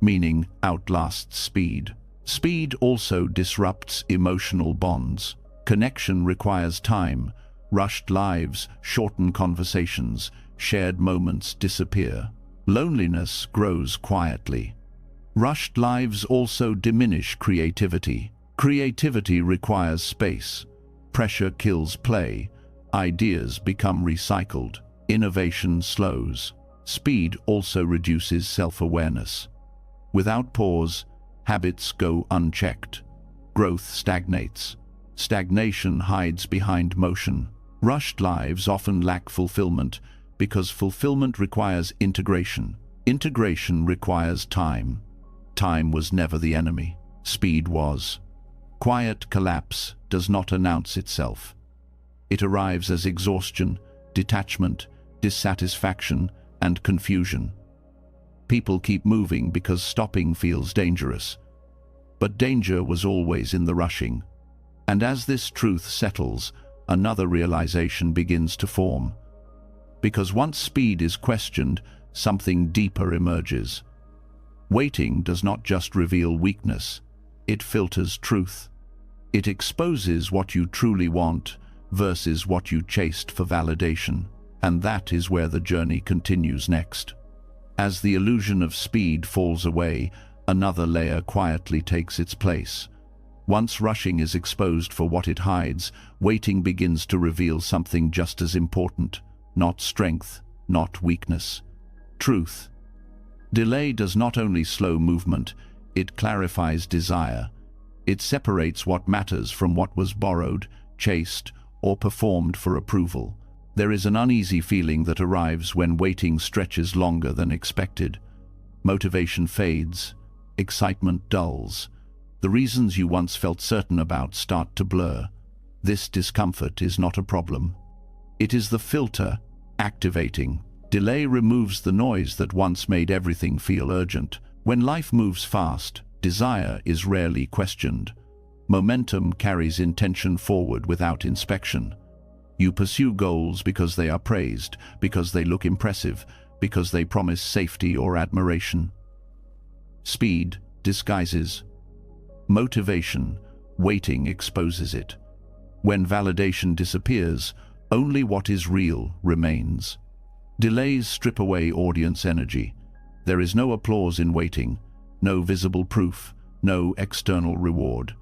Meaning outlasts speed. Speed also disrupts emotional bonds. Connection requires time. Rushed lives shorten conversations. Shared moments disappear. Loneliness grows quietly. Rushed lives also diminish creativity. Creativity requires space. Pressure kills play. Ideas become recycled. Innovation slows. Speed also reduces self-awareness. Without pause, habits go unchecked. Growth stagnates. Stagnation hides behind motion. Rushed lives often lack fulfillment because fulfillment requires integration. Integration requires time. Time was never the enemy. Speed was. Quiet collapse does not announce itself. It arrives as exhaustion, detachment, dissatisfaction, and confusion. People keep moving because stopping feels dangerous. But danger was always in the rushing. And as this truth settles, another realization begins to form. Because once speed is questioned, something deeper emerges. Waiting does not just reveal weakness, it filters truth. It exposes what you truly want versus what you chased for validation. And that is where the journey continues next. As the illusion of speed falls away, another layer quietly takes its place. Once rushing is exposed for what it hides, waiting begins to reveal something just as important. Not strength, not weakness. Truth. Delay does not only slow movement, it clarifies desire. It separates what matters from what was borrowed, chased, or performed for approval. There is an uneasy feeling that arrives when waiting stretches longer than expected. Motivation fades, excitement dulls. The reasons you once felt certain about start to blur. This discomfort is not a problem. It is the filter activating. Delay removes the noise that once made everything feel urgent. When life moves fast, desire is rarely questioned. Momentum carries intention forward without inspection. You pursue goals because they are praised, because they look impressive, because they promise safety or admiration. Speed disguises. Motivation, waiting exposes it. When validation disappears, only what is real remains. Delays strip away audience energy. There is no applause in waiting, no visible proof, no external reward.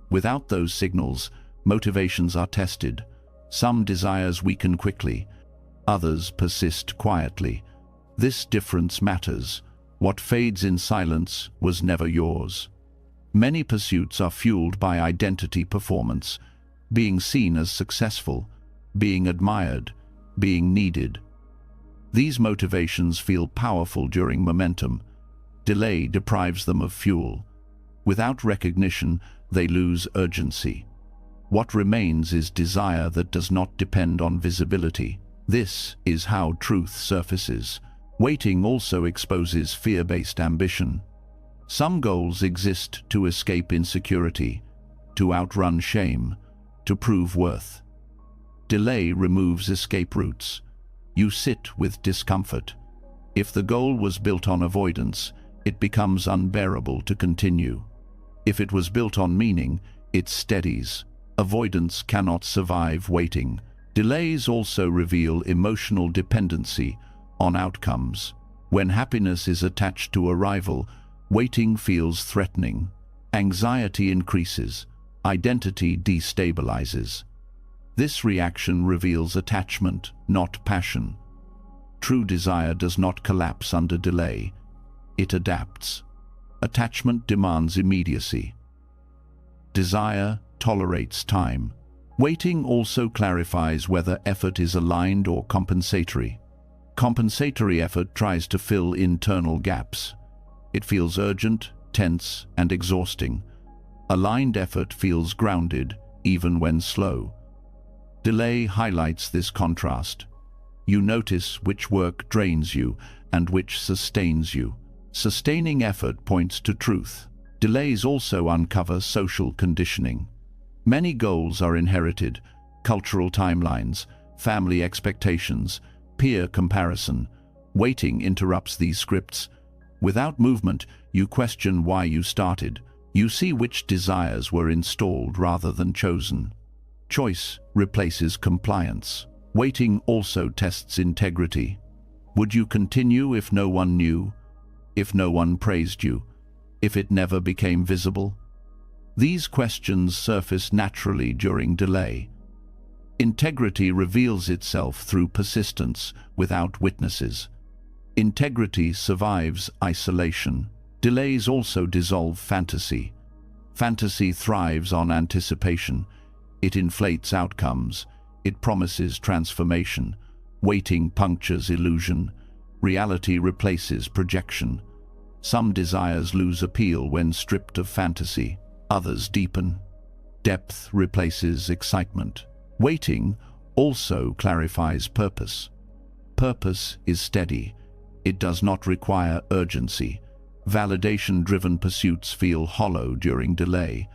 Without those signals, motivations are tested. Some desires weaken quickly, others persist quietly. This difference matters. What fades in silence was never yours. Many pursuits are fueled by identity performance, being seen as successful, being admired, being needed. These motivations feel powerful during momentum. Delay deprives them of fuel. Without recognition, they lose urgency. What remains is desire that does not depend on visibility. This is how truth surfaces. Waiting also exposes fear-based ambition. Some goals exist to escape insecurity, to outrun shame, to prove worth. Delay removes escape routes. You sit with discomfort. If the goal was built on avoidance, it becomes unbearable to continue. If it was built on meaning, it steadies. Avoidance cannot survive waiting. Delays also reveal emotional dependency on outcomes. When happiness is attached to arrival, Waiting feels threatening. Anxiety increases. Identity destabilizes. This reaction reveals attachment, not passion. True desire does not collapse under delay. It adapts. Attachment demands immediacy. Desire tolerates time. Waiting also clarifies whether effort is aligned or compensatory. Compensatory effort tries to fill internal gaps. It feels urgent, tense, and exhausting. Aligned effort feels grounded, even when slow. Delay highlights this contrast. You notice which work drains you and which sustains you. Sustaining effort points to truth. Delays also uncover social conditioning. Many goals are inherited: cultural timelines, family expectations, peer comparison. Waiting interrupts these scripts. Without movement, you question why you started. You see which desires were installed rather than chosen. Choice replaces compliance. Waiting also tests integrity. Would you continue if no one knew? If no one praised you? If it never became visible? These questions surface naturally during delay. Integrity reveals itself through persistence without witnesses. Integrity survives isolation. Delays also dissolve fantasy. Fantasy thrives on anticipation. It inflates outcomes. It promises transformation. Waiting punctures illusion. Reality replaces projection. Some desires lose appeal when stripped of fantasy. Others deepen. Depth replaces excitement. Waiting also clarifies purpose. Purpose is steady. It does not require urgency. Validation-driven pursuits feel hollow during delay.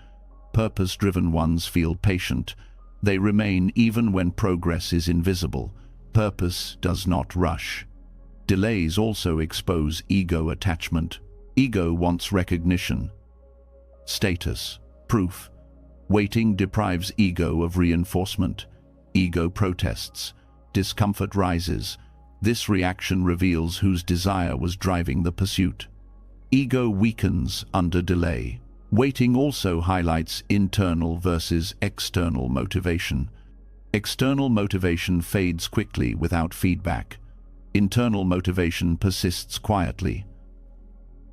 Purpose-driven ones feel patient. They remain even when progress is invisible. Purpose does not rush. Delays also expose ego attachment. Ego wants recognition, status, proof. Waiting deprives ego of reinforcement. Ego protests. Discomfort rises. This reaction reveals whose desire was driving the pursuit. Ego weakens under delay. Waiting also highlights internal versus external motivation. External motivation fades quickly without feedback. Internal motivation persists quietly.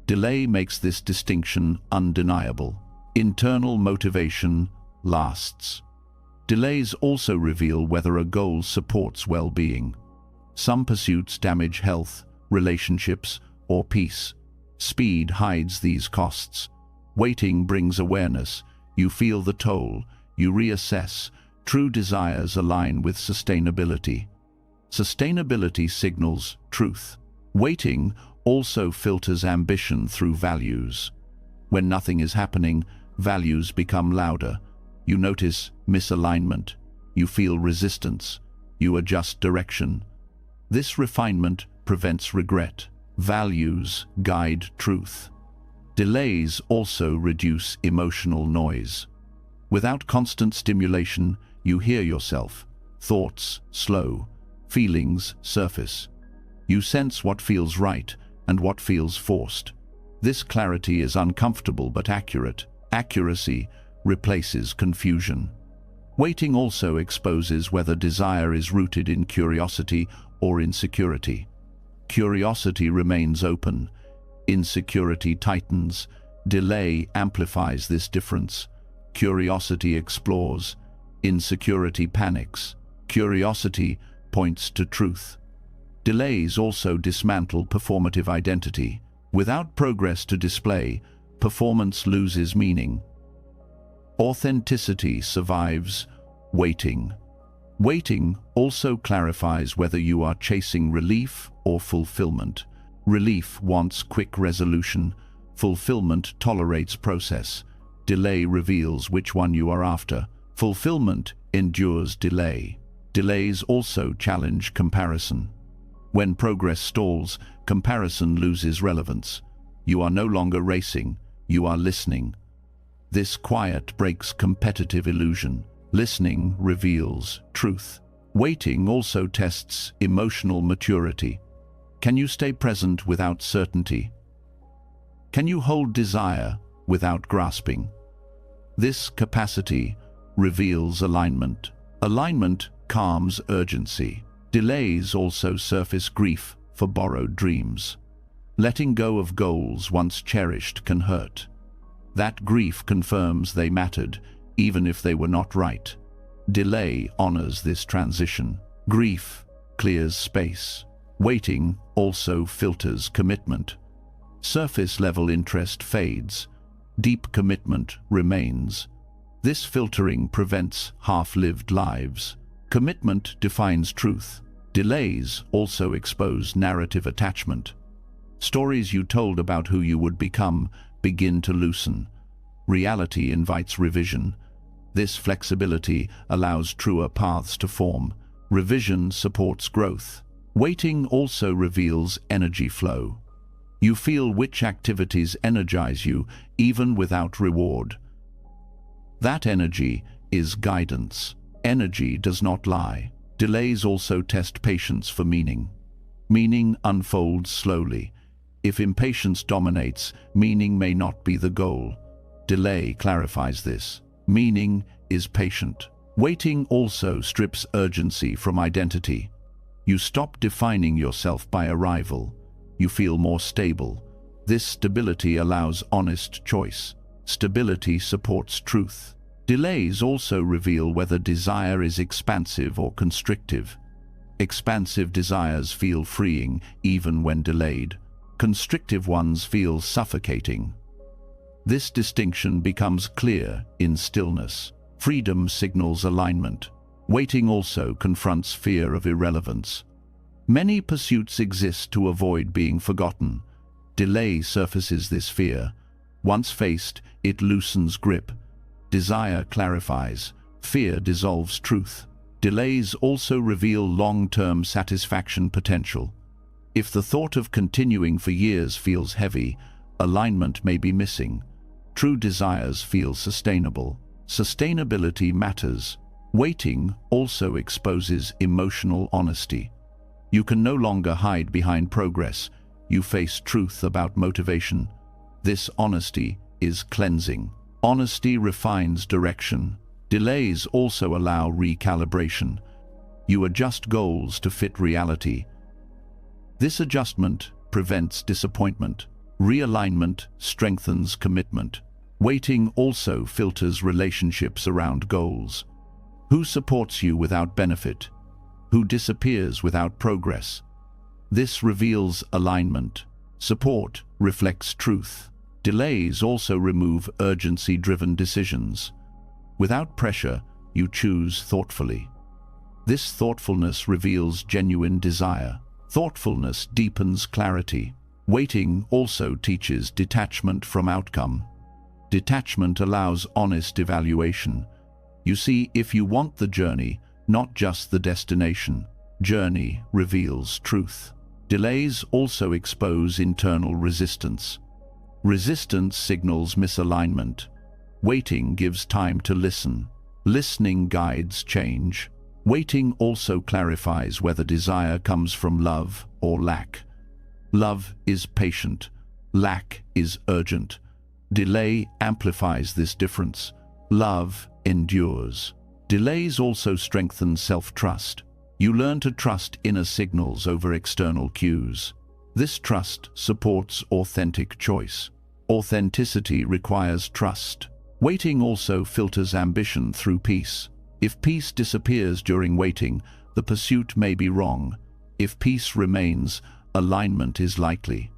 Delay makes this distinction undeniable. Internal motivation lasts. Delays also reveal whether a goal supports well-being. Some pursuits damage health, relationships, or peace. Speed hides these costs. Waiting brings awareness. You feel the toll. You reassess. True desires align with sustainability. Sustainability signals truth. Waiting also filters ambition through values. When nothing is happening, values become louder. You notice misalignment. You feel resistance. You adjust direction. This refinement prevents regret. Values guide truth. Delays also reduce emotional noise. Without constant stimulation, you hear yourself. Thoughts slow. Feelings surface. You sense what feels right and what feels forced. This clarity is uncomfortable but accurate. Accuracy replaces confusion. Waiting also exposes whether desire is rooted in curiosity or insecurity. Curiosity remains open. Insecurity tightens. Delay amplifies this difference. Curiosity explores. Insecurity panics. Curiosity points to truth. Delays also dismantle performative identity. Without progress to display, performance loses meaning. Authenticity survives waiting. Waiting also clarifies whether you are chasing relief or fulfillment. Relief wants quick resolution. Fulfillment tolerates process. Delay reveals which one you are after. Fulfillment endures delay. Delays also challenge comparison. When progress stalls, comparison loses relevance. You are no longer racing, you are listening. This quiet breaks competitive illusion. Listening reveals truth. Waiting also tests emotional maturity. Can you stay present without certainty? Can you hold desire without grasping? This capacity reveals alignment. Alignment calms urgency. Delays also surface grief for borrowed dreams. Letting go of goals once cherished can hurt. That grief confirms they mattered, even if they were not right. Delay honors this transition. Grief clears space. Waiting also filters commitment. Surface-level interest fades. Deep commitment remains. This filtering prevents half-lived lives. Commitment defines truth. Delays also expose narrative attachment. Stories you told about who you would become begin to loosen. Reality invites revision. This flexibility allows truer paths to form. Revision supports growth. Waiting also reveals energy flow. You feel which activities energize you, even without reward. That energy is guidance. Energy does not lie. Delays also test patience for meaning. Meaning unfolds slowly. If impatience dominates, meaning may not be the goal. Delay clarifies this. Meaning is patient. Waiting also strips urgency from identity. You stop defining yourself by arrival. You feel more stable. This stability allows honest choice. Stability supports truth. Delays also reveal whether desire is expansive or constrictive. Expansive desires feel freeing even when delayed. Constrictive ones feel suffocating. This distinction becomes clear in stillness. Freedom signals alignment. Waiting also confronts fear of irrelevance. Many pursuits exist to avoid being forgotten. Delay surfaces this fear. Once faced, it loosens grip. Desire clarifies. Fear dissolves truth. Delays also reveal long-term satisfaction potential. If the thought of continuing for years feels heavy, alignment may be missing. True desires feel sustainable. Sustainability matters. Waiting also exposes emotional honesty. You can no longer hide behind progress. You face truth about motivation. This honesty is cleansing. Honesty refines direction. Delays also allow recalibration. You adjust goals to fit reality. This adjustment prevents disappointment. Realignment strengthens commitment. Waiting also filters relationships around goals. Who supports you without benefit? Who disappears without progress? This reveals alignment. Support reflects truth. Delays also remove urgency-driven decisions. Without pressure, you choose thoughtfully. This thoughtfulness reveals genuine desire. Thoughtfulness deepens clarity. Waiting also teaches detachment from outcome. Detachment allows honest evaluation. You see if you want the journey, not just the destination. Journey reveals truth. Delays also expose internal resistance. Resistance signals misalignment. Waiting gives time to listen. Listening guides change. Waiting also clarifies whether desire comes from love or lack. Love is patient. Lack is urgent. Delay amplifies this difference. Love endures. Delays also strengthen self-trust. You learn to trust inner signals over external cues. This trust supports authentic choice. Authenticity requires trust. Waiting also filters ambition through peace. If peace disappears during waiting, the pursuit may be wrong. If peace remains, alignment is likely.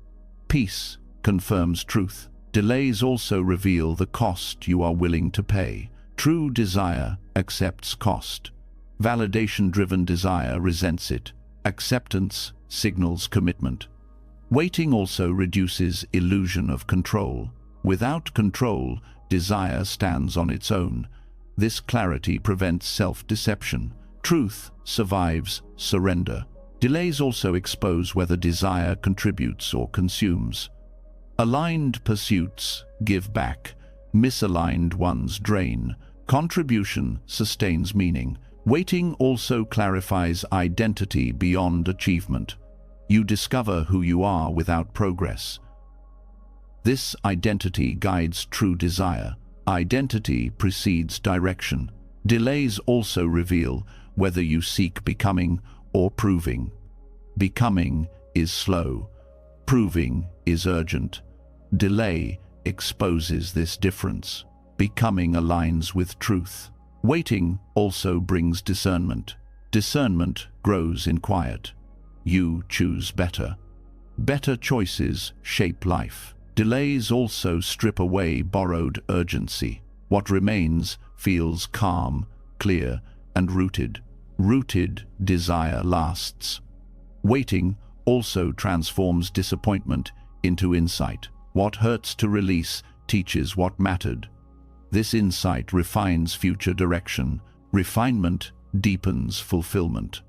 Peace confirms truth. Delays also reveal the cost you are willing to pay. True desire accepts cost. Validation-driven desire resents it. Acceptance signals commitment. Waiting also reduces illusion of control. Without control, desire stands on its own. This clarity prevents self-deception. Truth survives surrender. Delays also expose whether desire contributes or consumes. Aligned pursuits give back. Misaligned ones drain. Contribution sustains meaning. Waiting also clarifies identity beyond achievement. You discover who you are without progress. This identity guides true desire. Identity precedes direction. Delays also reveal whether you seek becoming or proving. Becoming is slow. Proving is urgent. Delay exposes this difference. Becoming aligns with truth. Waiting also brings discernment. Discernment grows in quiet. You choose better. Better choices shape life. Delays also strip away borrowed urgency. What remains feels calm, clear, and rooted. Rooted desire lasts. Waiting also transforms disappointment into insight. What hurts to release teaches what mattered. This insight refines future direction. Refinement deepens fulfillment.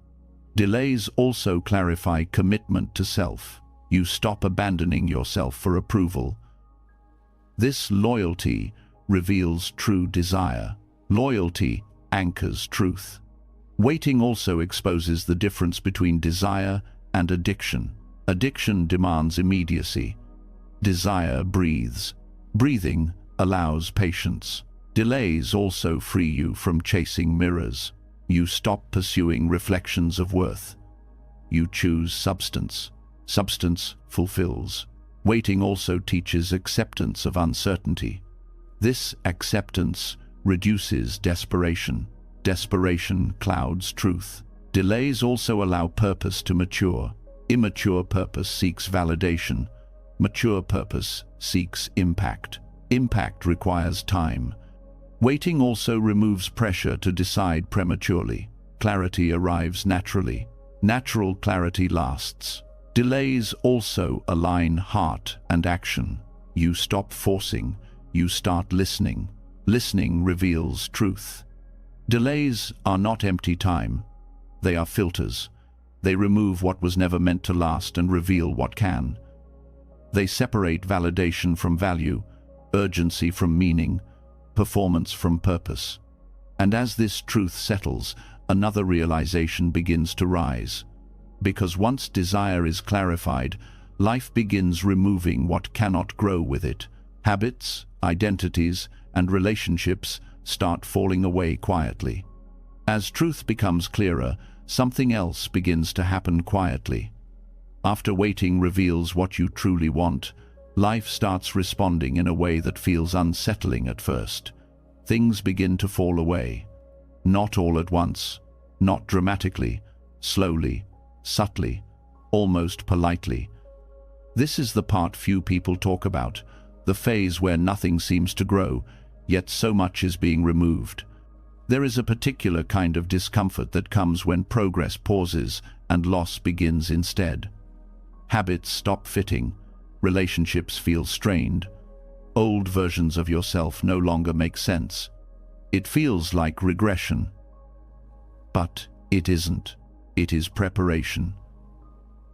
Delays also clarify commitment to self. You stop abandoning yourself for approval. This loyalty reveals true desire. Loyalty anchors truth. Waiting also exposes the difference between desire and addiction. Addiction demands immediacy. Desire breathes. Breathing allows patience. Delays also free you from chasing mirrors. You stop pursuing reflections of worth. You choose substance. Substance fulfills. Waiting also teaches acceptance of uncertainty. This acceptance reduces desperation. Desperation clouds truth. Delays also allow purpose to mature. Immature purpose seeks validation. Mature purpose seeks impact. Impact requires time. Waiting also removes pressure to decide prematurely. Clarity arrives naturally. Natural clarity lasts. Delays also align heart and action. You stop forcing. You start listening. Listening reveals truth. Delays are not empty time. They are filters. They remove what was never meant to last and reveal what can. They separate validation from value, urgency from meaning, performance from purpose. And as this truth settles, another realization begins to rise. Because once desire is clarified, life begins removing what cannot grow with it. Habits, identities, and relationships start falling away quietly. As truth becomes clearer, something else begins to happen quietly. After waiting reveals what you truly want, life starts responding in a way that feels unsettling at first. Things begin to fall away. Not all at once, not dramatically, slowly, subtly, almost politely. This is the part few people talk about, the phase where nothing seems to grow, yet so much is being removed. There is a particular kind of discomfort that comes when progress pauses and loss begins instead. Habits stop fitting, relationships feel strained, old versions of yourself no longer make sense. It feels like regression. But it isn't. It is preparation.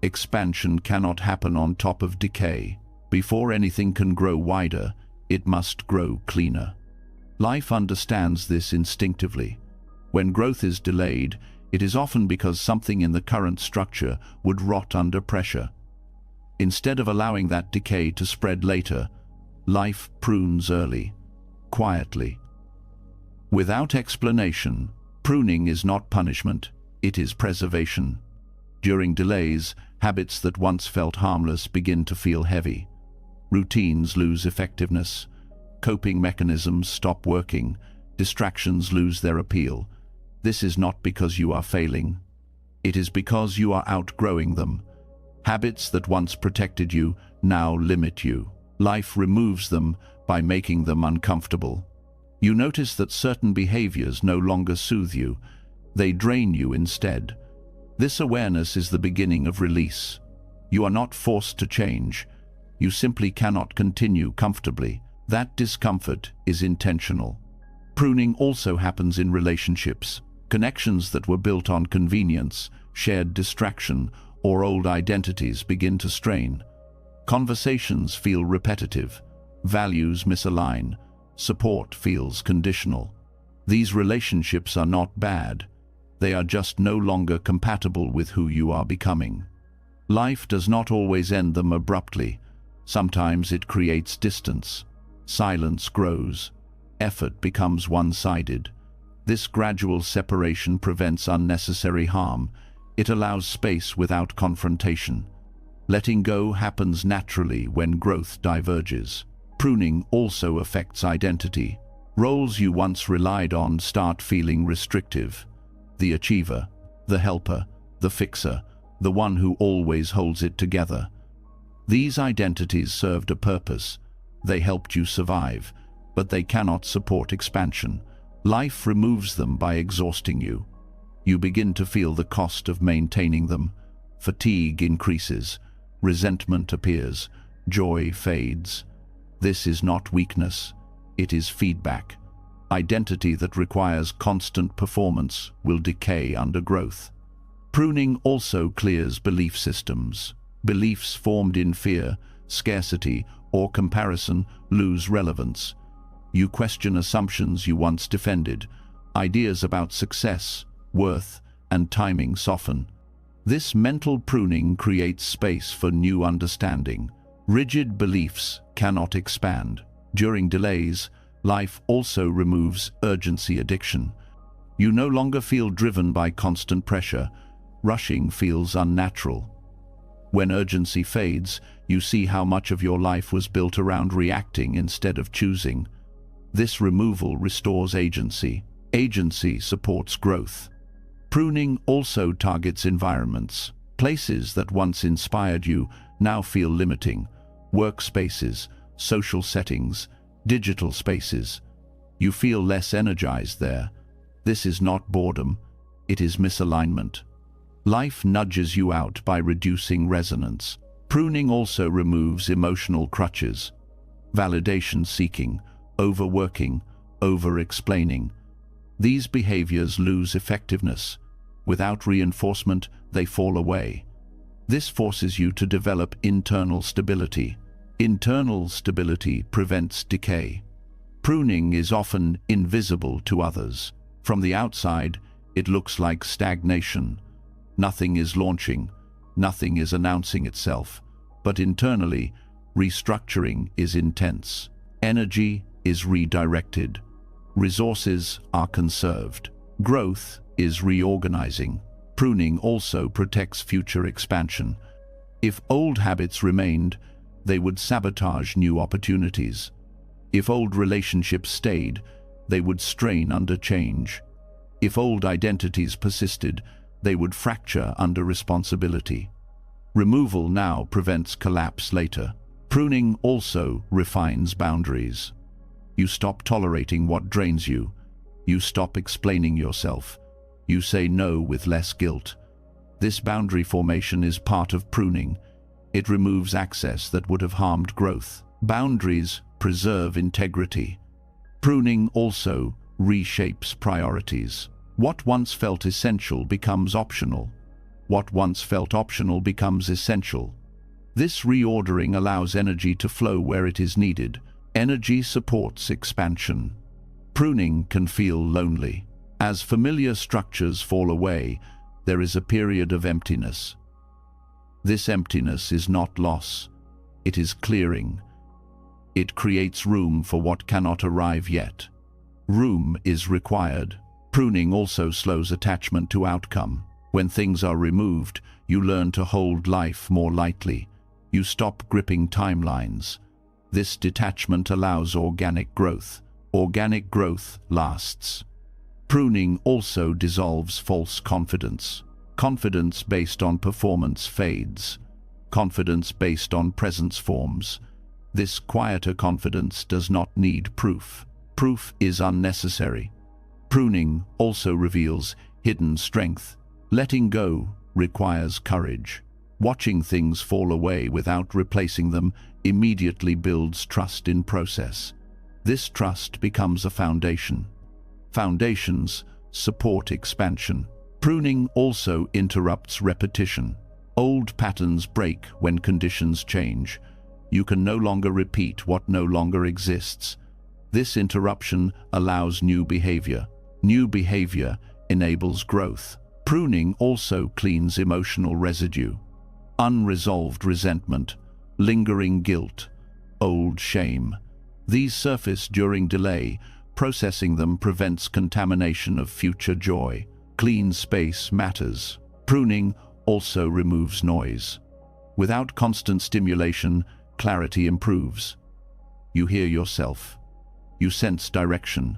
Expansion cannot happen on top of decay. Before anything can grow wider, it must grow cleaner. Life understands this instinctively. When growth is delayed, it is often because something in the current structure would rot under pressure. Instead of allowing that decay to spread later, life prunes early, quietly. Without explanation, pruning is not punishment, it is preservation. During delays, habits that once felt harmless begin to feel heavy. Routines lose effectiveness. Coping mechanisms stop working. Distractions lose their appeal. This is not because you are failing. It is because you are outgrowing them. Habits that once protected you now limit you. Life removes them by making them uncomfortable. You notice that certain behaviors no longer soothe you. They drain you instead. This awareness is the beginning of release. You are not forced to change. You simply cannot continue comfortably. That discomfort is intentional. Pruning also happens in relationships. Connections that were built on convenience, shared distraction, or old identities begin to strain. Conversations feel repetitive. Values misalign. Support feels conditional. These relationships are not bad. They are just no longer compatible with who you are becoming. Life does not always end them abruptly. Sometimes it creates distance. Silence grows. Effort becomes one-sided. This gradual separation prevents unnecessary harm. It allows space without confrontation. Letting go happens naturally when growth diverges. Pruning also affects identity. Roles you once relied on start feeling restrictive. The achiever, the helper, the fixer, the one who always holds it together. These identities served a purpose. They helped you survive, but they cannot support expansion. Life removes them by exhausting you. You begin to feel the cost of maintaining them. Fatigue increases. Resentment appears. Joy fades. This is not weakness. It is feedback. Identity that requires constant performance will decay under growth. Pruning also clears belief systems. Beliefs formed in fear, scarcity, or comparison lose relevance. You question assumptions you once defended. Ideas about success, worth, and timing soften. This mental pruning creates space for new understanding. Rigid beliefs cannot expand. During delays, life also removes urgency addiction. You no longer feel driven by constant pressure. Rushing feels unnatural. When urgency fades, you see how much of your life was built around reacting instead of choosing. This removal restores agency. Agency supports growth. Pruning also targets environments. Places that once inspired you now feel limiting. Workspaces, social settings, digital spaces. You feel less energized there. This is not boredom, it is misalignment. Life nudges you out by reducing resonance. Pruning also removes emotional crutches. Validation seeking, overworking, over-explaining. These behaviors lose effectiveness. Without reinforcement, they fall away. This forces you to develop internal stability. Internal stability prevents decay. Pruning is often invisible to others. From the outside, it looks like stagnation. Nothing is launching, nothing is announcing itself. But internally, restructuring is intense. Energy is redirected. Resources are conserved. Growth is reorganizing. Pruning also protects future expansion. If old habits remained, they would sabotage new opportunities. If old relationships stayed, they would strain under change. If old identities persisted, they would fracture under responsibility. Removal now prevents collapse later. Pruning also refines boundaries. You stop tolerating what drains you. You stop explaining yourself. You say no with less guilt. This boundary formation is part of pruning. It removes access that would have harmed growth. Boundaries preserve integrity. Pruning also reshapes priorities. What once felt essential becomes optional. What once felt optional becomes essential. This reordering allows energy to flow where it is needed. Energy supports expansion. Pruning can feel lonely. As familiar structures fall away, there is a period of emptiness. This emptiness is not loss. It is clearing. It creates room for what cannot arrive yet. Room is required. Pruning also slows attachment to outcome. When things are removed, you learn to hold life more lightly. You stop gripping timelines. This detachment allows organic growth. Organic growth lasts. Pruning also dissolves false confidence. Confidence based on performance fades. Confidence based on presence forms. This quieter confidence does not need proof. Proof is unnecessary. Pruning also reveals hidden strength. Letting go requires courage. Watching things fall away without replacing them immediately builds trust in process. This trust becomes a foundation. Foundations support expansion. Pruning also interrupts repetition. Old patterns break when conditions change. You can no longer repeat what no longer exists. This interruption allows new behavior. New behavior enables growth. Pruning also cleans emotional residue. Unresolved resentment, lingering guilt, old shame. These surface during delay. Processing them prevents contamination of future joy. Clean space matters. Pruning also removes noise. Without constant stimulation, clarity improves. You hear yourself. You sense direction.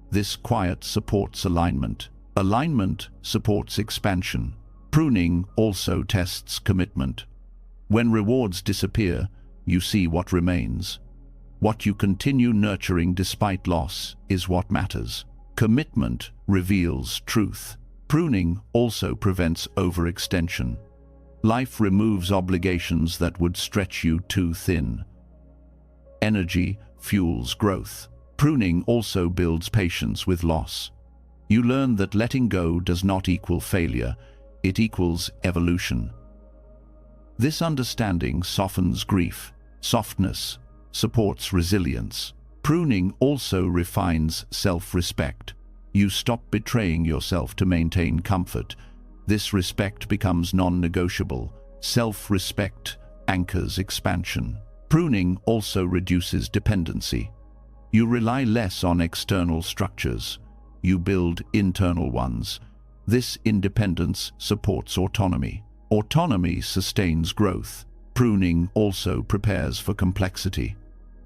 This quiet supports alignment. Alignment supports expansion. Pruning also tests commitment. When rewards disappear, you see what remains. What you continue nurturing despite loss is what matters. Commitment reveals truth. Pruning also prevents overextension. Life removes obligations that would stretch you too thin. Energy fuels growth. Pruning also builds patience with loss. You learn that letting go does not equal failure, it equals evolution. This understanding softens grief. Softness supports resilience. Pruning also refines self-respect. You stop betraying yourself to maintain comfort. This respect becomes non-negotiable. Self-respect anchors expansion. Pruning also reduces dependency. You rely less on external structures. You build internal ones. This independence supports autonomy. Autonomy sustains growth. Pruning also prepares for complexity.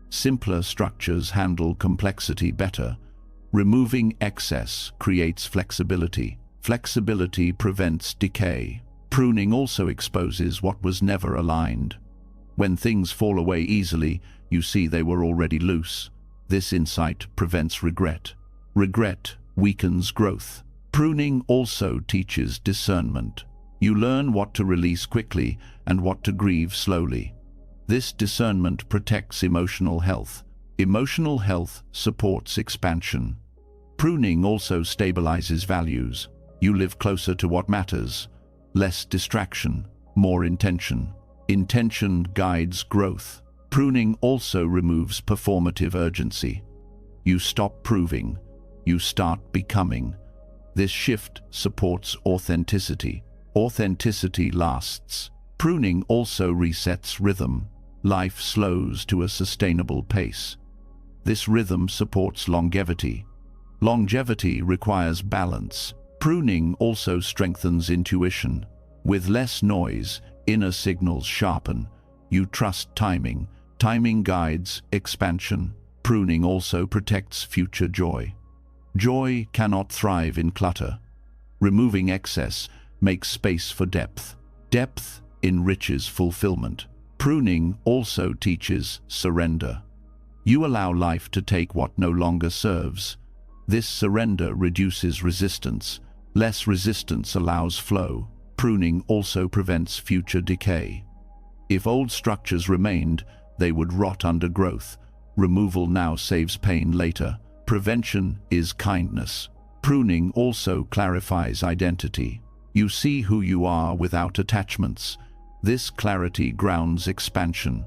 Simpler structures handle complexity better. Removing excess creates flexibility. Flexibility prevents decay. Pruning also exposes what was never aligned. When things fall away easily, you see they were already loose. This insight prevents regret. Regret weakens growth. Pruning also teaches discernment. You learn what to release quickly and what to grieve slowly. This discernment protects emotional health. Emotional health supports expansion. Pruning also stabilizes values. You live closer to what matters. Less distraction, more intention. Intention guides growth. Pruning also removes performative urgency. You stop proving. You start becoming. This shift supports authenticity. Authenticity lasts. Pruning also resets rhythm. Life slows to a sustainable pace. This rhythm supports longevity. Longevity requires balance. Pruning also strengthens intuition. With less noise, inner signals sharpen. You trust timing. Timing guides expansion. Pruning also protects future joy. Joy cannot thrive in clutter. Removing excess makes space for depth. Depth enriches fulfillment. Pruning also teaches surrender. You allow life to take what no longer serves. This surrender reduces resistance. Less resistance allows flow. Pruning also prevents future decay. If old structures remained, they would rot under growth. Removal now saves pain later. Prevention is kindness. Pruning also clarifies identity. You see who you are without attachments. This clarity grounds expansion.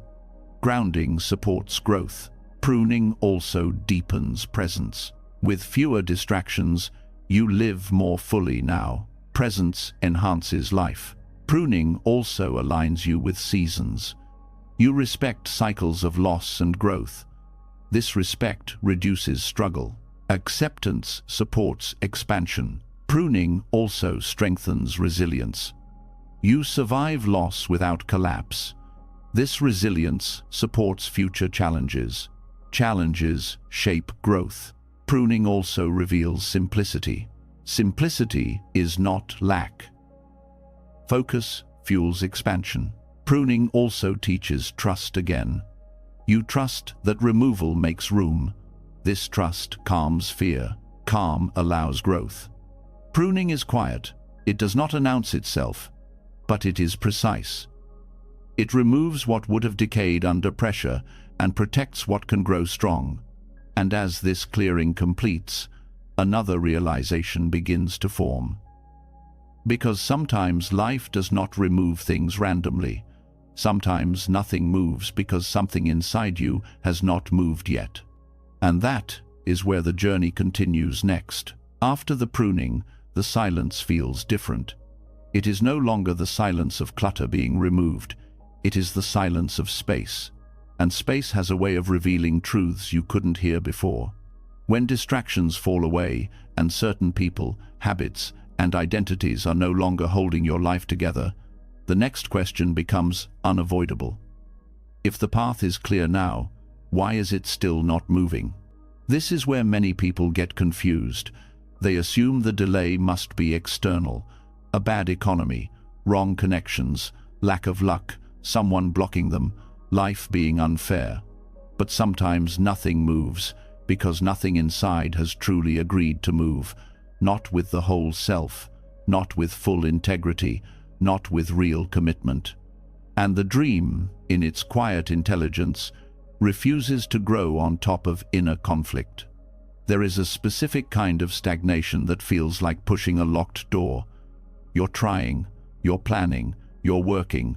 Grounding supports growth. Pruning also deepens presence. With fewer distractions, you live more fully now. Presence enhances life. Pruning also aligns you with seasons. You respect cycles of loss and growth. This respect reduces struggle. Acceptance supports expansion. Pruning also strengthens resilience. You survive loss without collapse. This resilience supports future challenges. Challenges shape growth. Pruning also reveals simplicity. Simplicity is not lack. Focus fuels expansion. Pruning also teaches trust again. You trust that removal makes room. This trust calms fear. Calm allows growth. Pruning is quiet. It does not announce itself, but it is precise. It removes what would have decayed under pressure and protects what can grow strong. And as this clearing completes, another realization begins to form. Because sometimes life does not remove things randomly. Sometimes nothing moves because something inside you has not moved yet. And that is where the journey continues next. After the pruning, the silence feels different. It is no longer the silence of clutter being removed. It is the silence of space. And space has a way of revealing truths you couldn't hear before. When distractions fall away and certain people, habits, and identities are no longer holding your life together, the next question becomes unavoidable. If the path is clear now, why is it still not moving? This is where many people get confused. They assume the delay must be external, a bad economy, wrong connections, lack of luck, someone blocking them, life being unfair. But sometimes nothing moves because nothing inside has truly agreed to move, not with the whole self, not with full integrity, not with real commitment. And the dream, in its quiet intelligence, refuses to grow on top of inner conflict. There is a specific kind of stagnation that feels like pushing a locked door. You're trying, you're planning, you're working,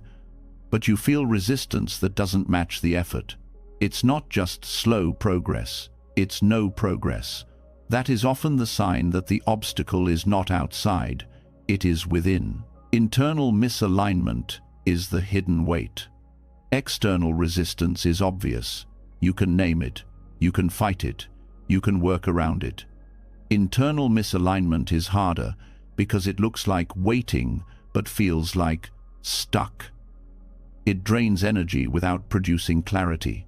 but you feel resistance that doesn't match the effort. It's not just slow progress, it's no progress. That is often the sign that the obstacle is not outside, it is within. Internal misalignment is the hidden weight. External resistance is obvious. You can name it, you can fight it, you can work around it. Internal misalignment is harder because it looks like waiting but feels like stuck. It drains energy without producing clarity.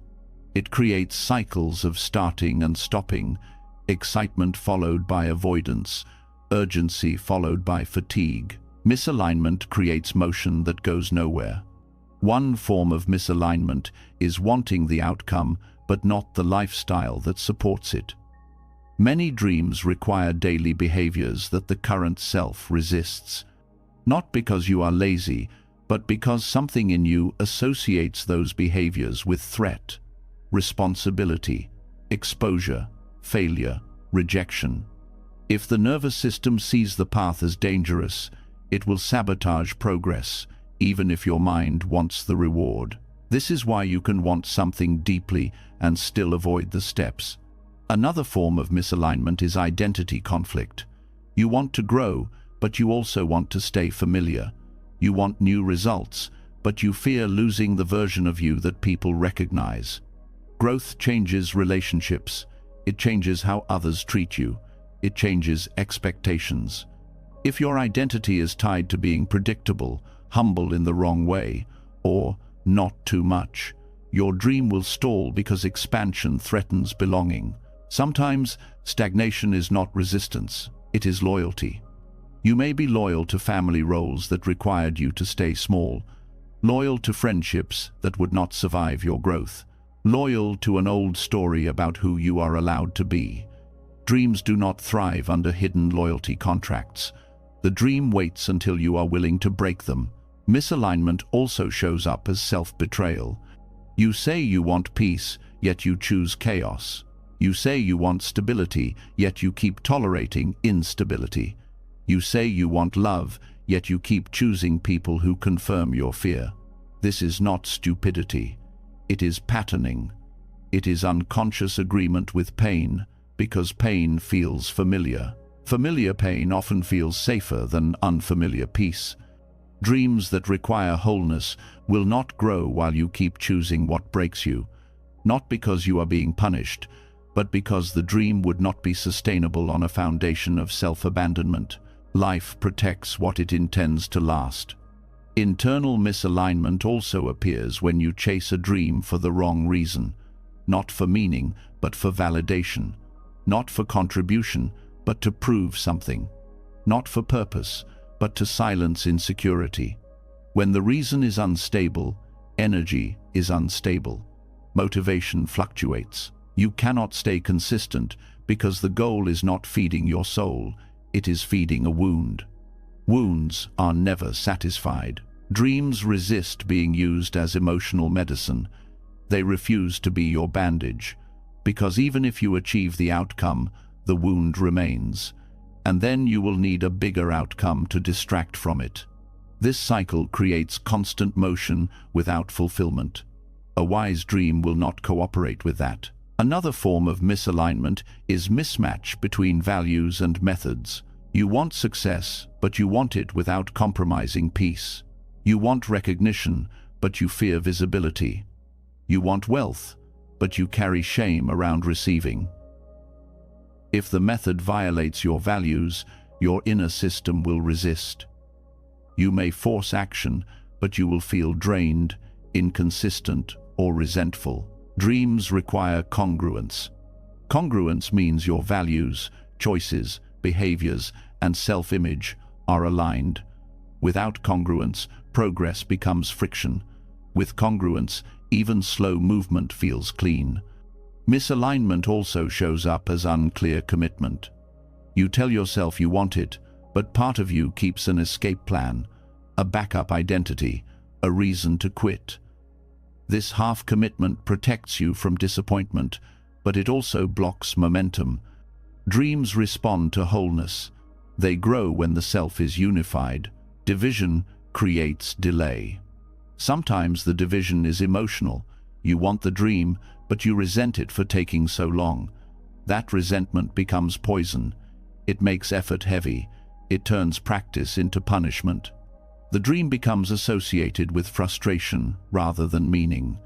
It creates cycles of starting and stopping, excitement followed by avoidance, urgency followed by fatigue. Misalignment creates motion that goes nowhere. One form of misalignment is wanting the outcome but not the lifestyle that supports it. Many dreams require daily behaviors that the current self resists, not because you are lazy, but because something in you associates those behaviors with threat, responsibility, exposure, failure, rejection. If the nervous system sees the path as dangerous, it will sabotage progress, even if your mind wants the reward. This is why you can want something deeply and still avoid the steps. Another form of misalignment is identity conflict. You want to grow, but you also want to stay familiar. You want new results, but you fear losing the version of you that people recognize. Growth changes relationships. It changes how others treat you. It changes expectations. If your identity is tied to being predictable, humble in the wrong way, or not too much, your dream will stall because expansion threatens belonging. Sometimes stagnation is not resistance, it is loyalty. You may be loyal to family roles that required you to stay small, loyal to friendships that would not survive your growth, loyal to an old story about who you are allowed to be. Dreams do not thrive under hidden loyalty contracts. The dream waits until you are willing to break them. Misalignment also shows up as self-betrayal. You say you want peace, yet you choose chaos. You say you want stability, yet you keep tolerating instability. You say you want love, yet you keep choosing people who confirm your fear. This is not stupidity. It is patterning. It is unconscious agreement with pain, because pain feels familiar. Familiar pain often feels safer than unfamiliar peace. Dreams that require wholeness will not grow while you keep choosing what breaks you, not because you are being punished, but because the dream would not be sustainable on a foundation of self-abandonment. Life protects what it intends to last. Internal misalignment also appears when you chase a dream for the wrong reason, not for meaning, but for validation, not for contribution, but to prove something, not for purpose, but to silence insecurity. When the reason is unstable, energy is unstable. Motivation fluctuates. You cannot stay consistent because the goal is not feeding your soul, it is feeding a wound. Wounds are never satisfied. Dreams resist being used as emotional medicine. They refuse to be your bandage, because even if you achieve the outcome, the wound remains, and then you will need a bigger outcome to distract from it. This cycle creates constant motion without fulfillment. A wise dream will not cooperate with that. Another form of misalignment is mismatch between values and methods. You want success, but you want it without compromising peace. You want recognition, but you fear visibility. You want wealth, but you carry shame around receiving. If the method violates your values, your inner system will resist. You may force action, but you will feel drained, inconsistent, or resentful. Dreams require congruence. Congruence means your values, choices, behaviors, and self-image are aligned. Without congruence, progress becomes friction. With congruence, even slow movement feels clean. Misalignment also shows up as unclear commitment. You tell yourself you want it, but part of you keeps an escape plan, a backup identity, a reason to quit. This half-commitment protects you from disappointment, but it also blocks momentum. Dreams respond to wholeness. They grow when the self is unified. Division creates delay. Sometimes the division is emotional. You want the dream, but you resent it for taking so long. That resentment becomes poison. It makes effort heavy. It turns practice into punishment. The dream becomes associated with frustration rather than meaning.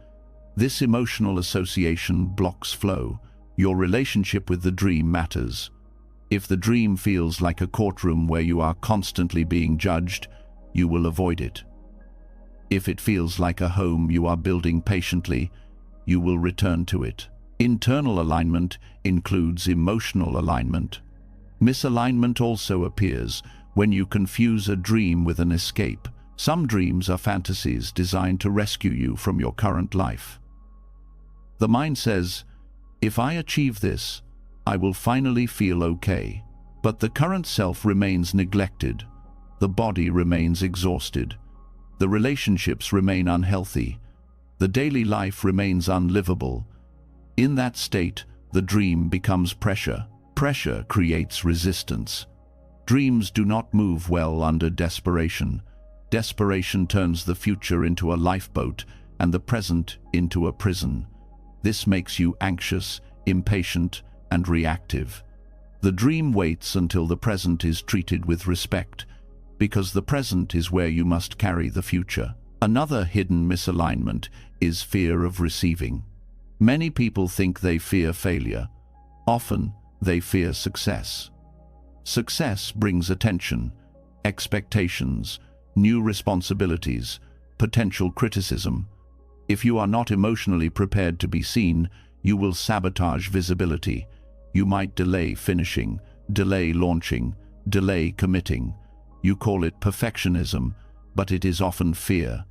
This emotional association blocks flow. Your relationship with the dream matters. If the dream feels like a courtroom where you are constantly being judged, you will avoid it. If it feels like a home you are building patiently, you will return to it. Internal alignment includes emotional alignment. Misalignment also appears when you confuse a dream with an escape. Some dreams are fantasies designed to rescue you from your current life. The mind says, if I achieve this, I will finally feel okay. But the current self remains neglected. The body remains exhausted. The relationships remain unhealthy. The daily life remains unlivable. In that state, the dream becomes pressure. Pressure creates resistance. Dreams do not move well under desperation. Desperation turns the future into a lifeboat and the present into a prison. This makes you anxious, impatient, and reactive. The dream waits until the present is treated with respect, because the present is where you must carry the future. Another hidden misalignment is fear of receiving. Many people think they fear failure. Often, they fear success. Success brings attention, expectations, new responsibilities, potential criticism. If you are not emotionally prepared to be seen, you will sabotage visibility. You might delay finishing, delay launching, delay committing. You call it perfectionism, but it is often fear.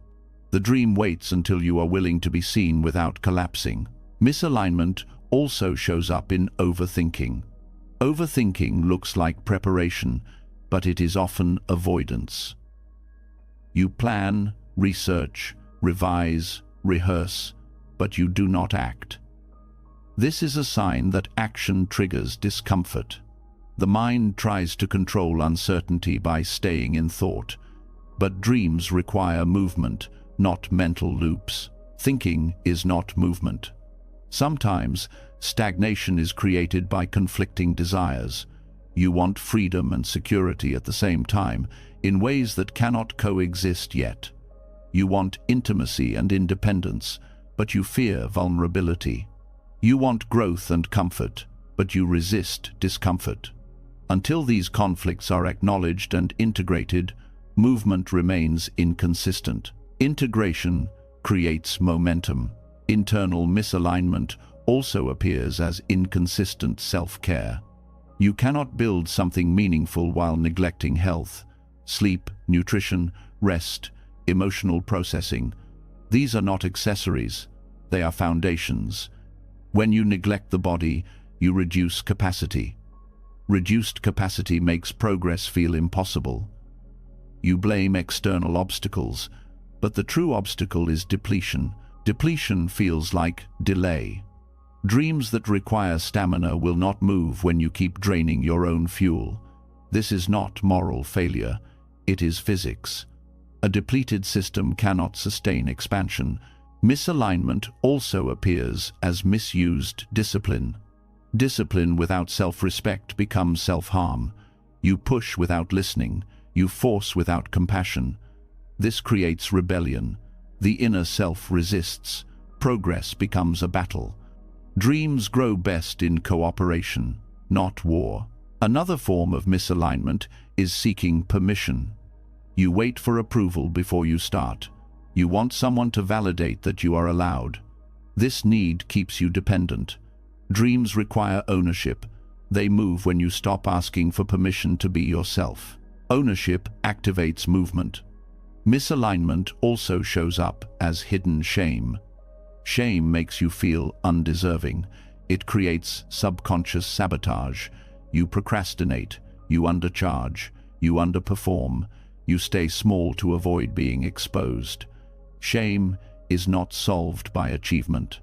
The dream waits until you are willing to be seen without collapsing. Misalignment also shows up in overthinking. Overthinking looks like preparation, but it is often avoidance. You plan, research, revise, rehearse, but you do not act. This is a sign that action triggers discomfort. The mind tries to control uncertainty by staying in thought, but dreams require movement, not mental loops. Thinking is not movement. Sometimes, stagnation is created by conflicting desires. You want freedom and security at the same time, in ways that cannot coexist yet. You want intimacy and independence, but you fear vulnerability. You want growth and comfort, but you resist discomfort. Until these conflicts are acknowledged and integrated, movement remains inconsistent. Integration creates momentum. Internal misalignment also appears as inconsistent self-care. You cannot build something meaningful while neglecting health, sleep, nutrition, rest, emotional processing. These are not accessories, they are foundations. When you neglect the body, you reduce capacity. Reduced capacity makes progress feel impossible. You blame external obstacles, but the true obstacle is depletion. Depletion feels like delay. Dreams that require stamina will not move when you keep draining your own fuel. This is not moral failure, it is physics. A depleted system cannot sustain expansion. Misalignment also appears as misused discipline. Discipline without self-respect becomes self-harm. You push without listening. You force without compassion. This creates rebellion. The inner self resists. Progress becomes a battle. Dreams grow best in cooperation, not war. Another form of misalignment is seeking permission. You wait for approval before you start. You want someone to validate that you are allowed. This need keeps you dependent. Dreams require ownership. They move when you stop asking for permission to be yourself. Ownership activates movement. Misalignment also shows up as hidden shame. Shame makes you feel undeserving. It creates subconscious sabotage. You procrastinate, you undercharge, you underperform, you stay small to avoid being exposed. Shame is not solved by achievement.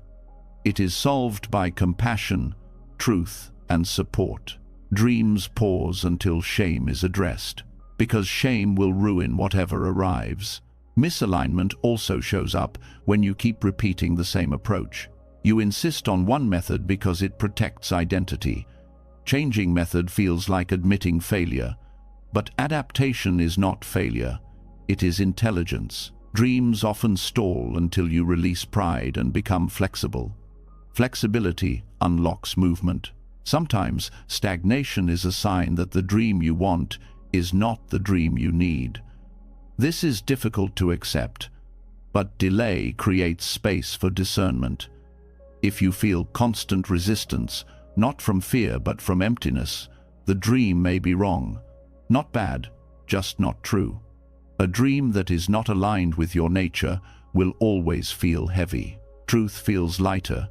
It is solved by compassion, truth, and support. Dreams pause until shame is addressed, because shame will ruin whatever arrives. Misalignment also shows up when you keep repeating the same approach. You insist on one method because it protects identity. Changing method feels like admitting failure. But adaptation is not failure. It is intelligence. Dreams often stall until you release pride and become flexible. Flexibility unlocks movement. Sometimes stagnation is a sign that the dream you want is not the dream you need. This is difficult to accept, but delay creates space for discernment. If you feel constant resistance, not from fear but from emptiness, the dream may be wrong. Not bad, just not true. A dream that is not aligned with your nature will always feel heavy. Truth feels lighter,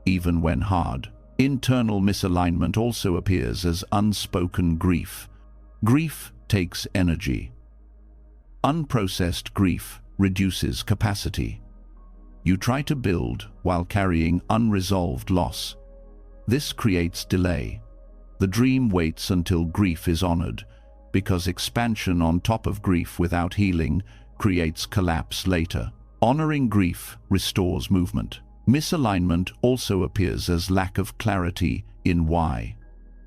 even when hard. Internal misalignment also appears as unspoken grief. Grief takes energy. Unprocessed grief reduces capacity. You try to build while carrying unresolved loss. This creates delay. The dream waits until grief is honored, because expansion on top of grief without healing creates collapse later. Honoring grief restores movement. Misalignment also appears as lack of clarity in why.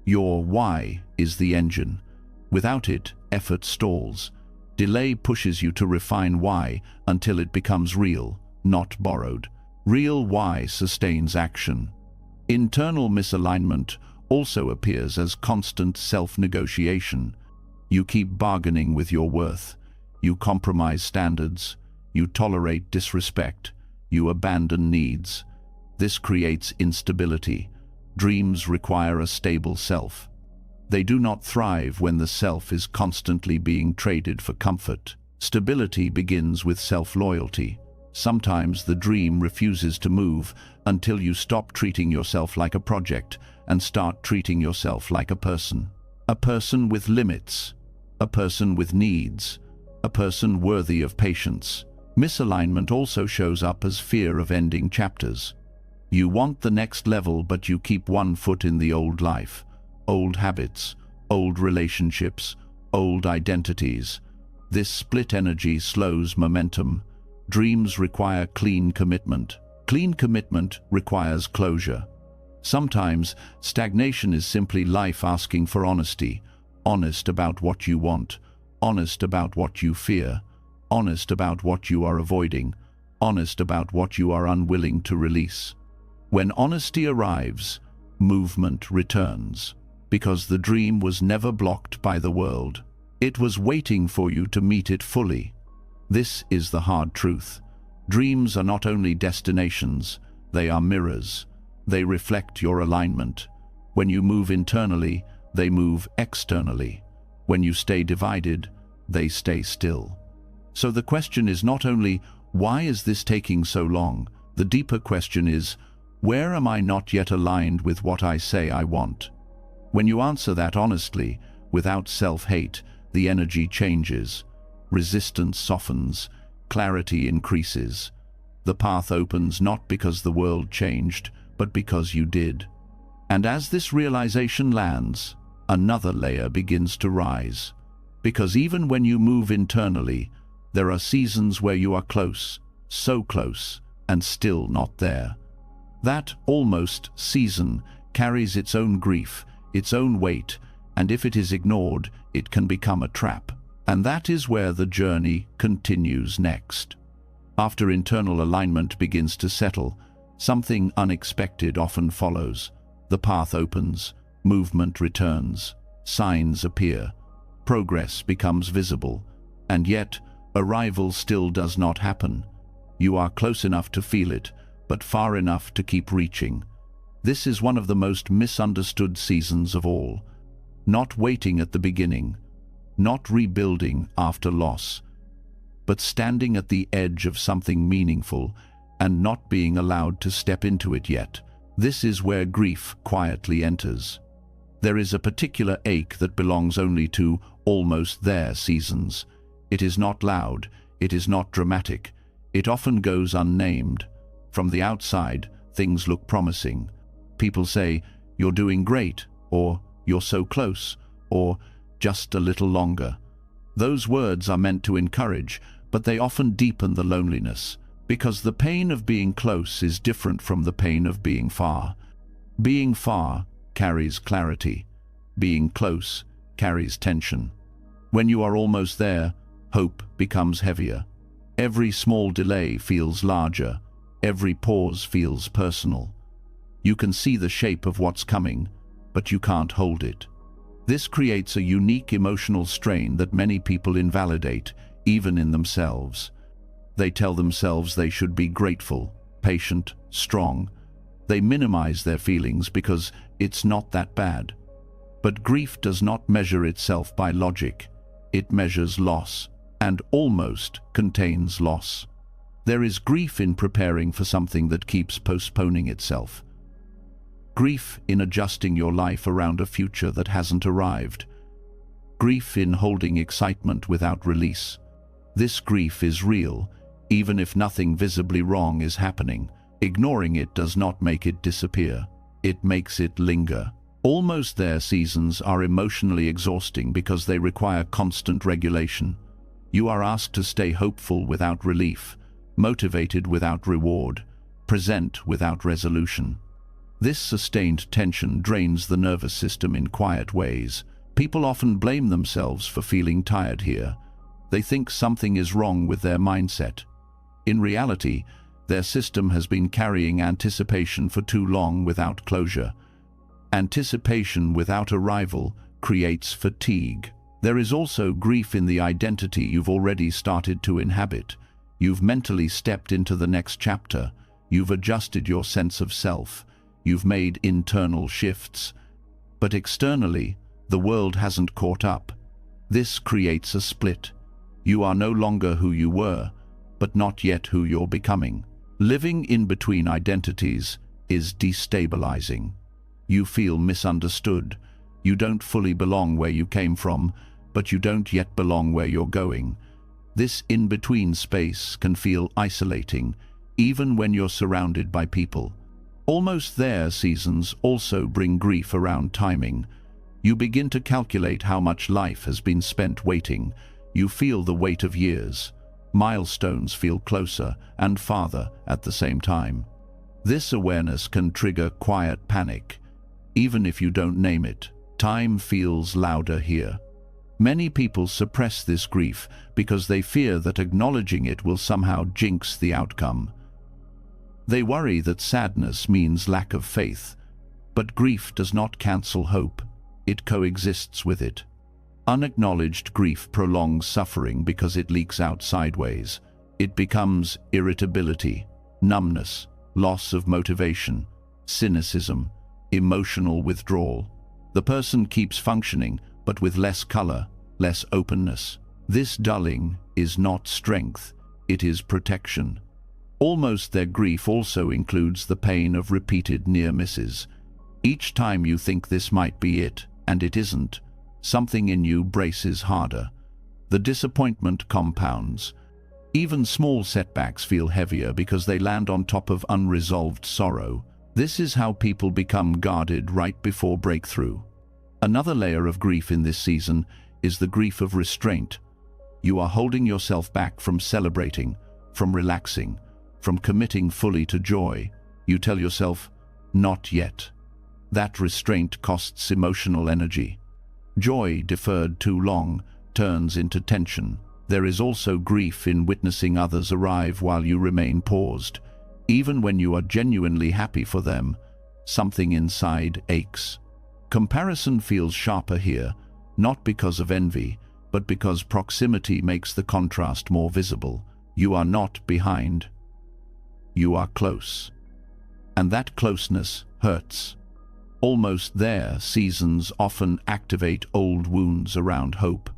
Your why is the engine. Without it, effort stalls. Delay pushes you to refine why until it becomes real, not borrowed. Real why sustains action. Internal misalignment also appears as constant self-negotiation. You keep bargaining with your worth. You compromise standards. You tolerate disrespect. You abandon needs. This creates instability. Dreams require a stable self. They do not thrive when the self is constantly being traded for comfort. Stability begins with self-loyalty. Sometimes the dream refuses to move until you stop treating yourself like a project and start treating yourself like a person. A person with limits. A person with needs. A person worthy of patience. Misalignment also shows up as fear of ending chapters. You want the next level, but you keep one foot in the old life. Old habits, old relationships, old identities. This split energy slows momentum. Dreams require clean commitment. Clean commitment requires closure. Sometimes stagnation is simply life asking for honesty. Honest about what you want. Honest about what you fear. Honest about what you are avoiding. Honest about what you are unwilling to release. When honesty arrives, movement returns. Because the dream was never blocked by the world. It was waiting for you to meet it fully. This is the hard truth. Dreams are not only destinations, they are mirrors. They reflect your alignment. When you move internally, they move externally. When you stay divided, they stay still. So the question is not only, why is this taking so long? The deeper question is, where am I not yet aligned with what I say I want? When you answer that honestly, without self-hate, the energy changes. Resistance softens, clarity increases. The path opens not because the world changed, but because you did. And as this realization lands, another layer begins to rise. Because even when you move internally, there are seasons where you are close, so close, and still not there. That almost season carries its own grief, its own weight, and if it is ignored, it can become a trap. And that is where the journey continues next. After internal alignment begins to settle, something unexpected often follows. The path opens, movement returns, signs appear, progress becomes visible, and yet arrival still does not happen. You are close enough to feel it, but far enough to keep reaching. This is one of the most misunderstood seasons of all. Not waiting at the beginning, not rebuilding after loss, but standing at the edge of something meaningful and not being allowed to step into it yet. This is where grief quietly enters. There is a particular ache that belongs only to almost there seasons. It is not loud, it is not dramatic, it often goes unnamed. From the outside, things look promising. People say, "You're doing great," or "You're so close," or "Just a little longer." Those words are meant to encourage, but they often deepen the loneliness, because the pain of being close is different from the pain of being far. Being far carries clarity. Being close carries tension. When you are almost there, hope becomes heavier. Every small delay feels larger. Every pause feels personal. You can see the shape of what's coming, but you can't hold it. This creates a unique emotional strain that many people invalidate, even in themselves. They tell themselves they should be grateful, patient, strong. They minimize their feelings because it's not that bad. But grief does not measure itself by logic. It measures loss, and almost contains loss. There is grief in preparing for something that keeps postponing itself. Grief in adjusting your life around a future that hasn't arrived. Grief in holding excitement without release. This grief is real, even if nothing visibly wrong is happening. Ignoring it does not make it disappear. It makes it linger. Almost there seasons are emotionally exhausting because they require constant regulation. You are asked to stay hopeful without relief, motivated without reward, present without resolution. This sustained tension drains the nervous system in quiet ways. People often blame themselves for feeling tired here. They think something is wrong with their mindset. In reality, their system has been carrying anticipation for too long without closure. Anticipation without arrival creates fatigue. There is also grief in the identity you've already started to inhabit. You've mentally stepped into the next chapter. You've adjusted your sense of self. You've made internal shifts. But externally, the world hasn't caught up. This creates a split. You are no longer who you were, but not yet who you're becoming. Living in between identities is destabilizing. You feel misunderstood. You don't fully belong where you came from, but you don't yet belong where you're going. This in-between space can feel isolating, even when you're surrounded by people. Almost there seasons also bring grief around timing. You begin to calculate how much life has been spent waiting. You feel the weight of years. Milestones feel closer and farther at the same time. This awareness can trigger quiet panic. Even if you don't name it, time feels louder here. Many people suppress this grief because they fear that acknowledging it will somehow jinx the outcome. They worry that sadness means lack of faith, but grief does not cancel hope. It coexists with it. Unacknowledged grief prolongs suffering because it leaks out sideways. It becomes irritability, numbness, loss of motivation, cynicism, emotional withdrawal. The person keeps functioning, but with less color, less openness. This dulling is not strength, it is protection. Almost their grief also includes the pain of repeated near misses. Each time you think this might be it, and it isn't, something in you braces harder. The disappointment compounds. Even small setbacks feel heavier because they land on top of unresolved sorrow. This is how people become guarded right before breakthrough. Another layer of grief in this season is the grief of restraint. You are holding yourself back from celebrating, from relaxing, from committing fully to joy. You tell yourself, "Not yet." That restraint costs emotional energy. Joy deferred too long turns into tension. There is also grief in witnessing others arrive while you remain paused. Even when you are genuinely happy for them, something inside aches. Comparison feels sharper here, not because of envy, but because proximity makes the contrast more visible. You are not behind. You are close. And that closeness hurts. Almost there, seasons often activate old wounds around hope.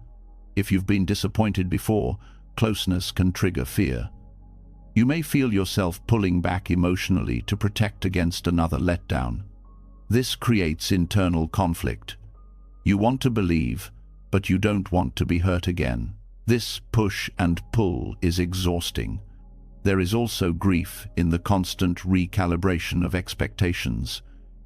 If you've been disappointed before, closeness can trigger fear. You may feel yourself pulling back emotionally to protect against another letdown. This creates internal conflict. You want to believe, but you don't want to be hurt again. This push and pull is exhausting. There is also grief in the constant recalibration of expectations.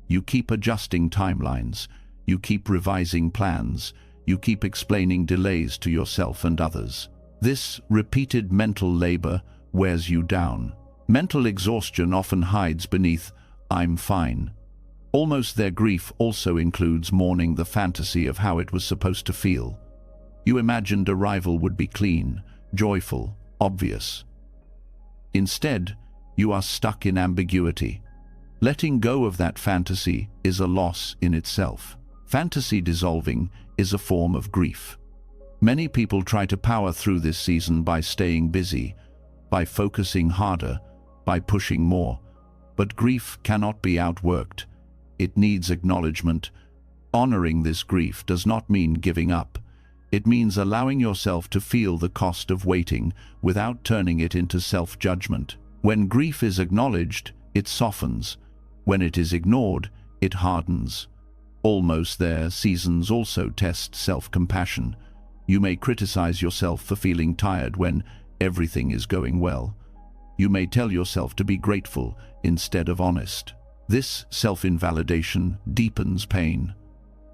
You keep adjusting timelines, you keep revising plans, you keep explaining delays to yourself and others. This repeated mental labor wears you down. Mental exhaustion often hides beneath "I'm fine." Almost their grief also includes mourning the fantasy of how it was supposed to feel. You imagined arrival would be clean, joyful, obvious. Instead, you are stuck in ambiguity. Letting go of that fantasy is a loss in itself. Fantasy dissolving is a form of grief. Many people try to power through this season by staying busy, by focusing harder, by pushing more. But grief cannot be outworked. It needs acknowledgement. Honoring this grief does not mean giving up. It means allowing yourself to feel the cost of waiting without turning it into self-judgment. When grief is acknowledged, it softens. When it is ignored, it hardens. Almost there, seasons also test self-compassion. You may criticize yourself for feeling tired when everything is going well. You may tell yourself to be grateful instead of honest. This self-invalidation deepens pain.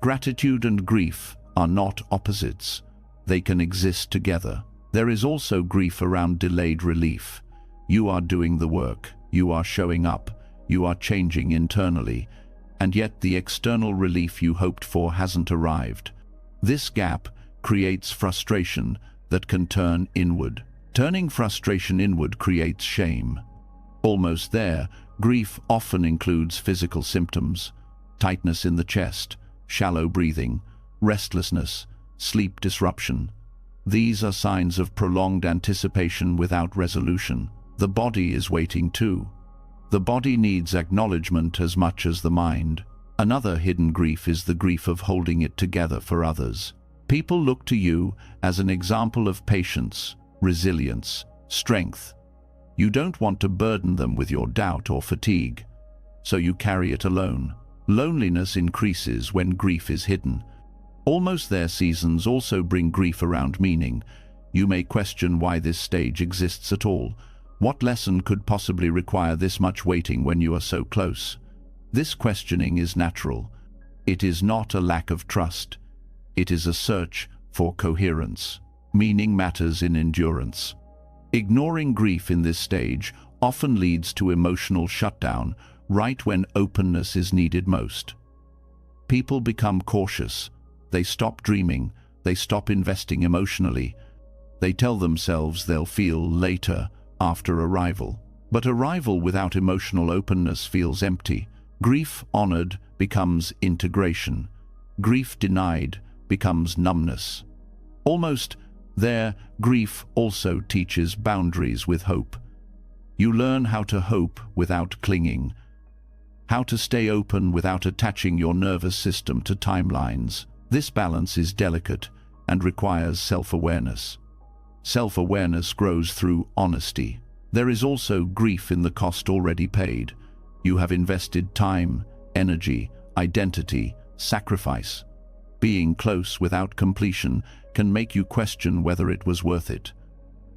Gratitude and grief are not opposites. They can exist together. There is also grief around delayed relief. You are doing the work, you are showing up, you are changing internally, and yet the external relief you hoped for hasn't arrived. This gap creates frustration that can turn inward. Turning frustration inward creates shame. Almost there, grief often includes physical symptoms: tightness in the chest, shallow breathing, restlessness, sleep disruption. These are signs of prolonged anticipation without resolution. The body is waiting too. The body needs acknowledgement as much as the mind. Another hidden grief is the grief of holding it together for others. People look to you as an example of patience, resilience, strength. You don't want to burden them with your doubt or fatigue, so you carry it alone. Loneliness increases when grief is hidden. Almost there, seasons also bring grief around meaning. You may question why this stage exists at all. What lesson could possibly require this much waiting when you are so close? This questioning is natural. It is not a lack of trust. It is a search for coherence. Meaning matters in endurance. Ignoring grief in this stage often leads to emotional shutdown right when openness is needed most. People become cautious. They stop dreaming. They stop investing emotionally. They tell themselves they'll feel later, after arrival. But arrival without emotional openness feels empty. Grief honored becomes integration. Grief denied becomes numbness. Almost there, grief also teaches boundaries with hope. You learn how to hope without clinging, how to stay open without attaching your nervous system to timelines. This balance is delicate and requires self-awareness. Self-awareness grows through honesty. There is also grief in the cost already paid. You have invested time, energy, identity, sacrifice. Being close without completion can make you question whether it was worth it.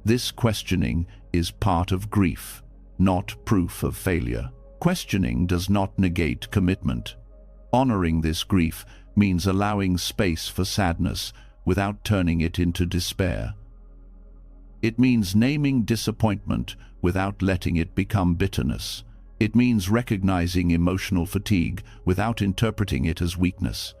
This questioning is part of grief, not proof of failure. Questioning does not negate commitment. Honoring this grief means allowing space for sadness without turning it into despair. It means naming disappointment without letting it become bitterness. It means recognizing emotional fatigue without interpreting it as weakness.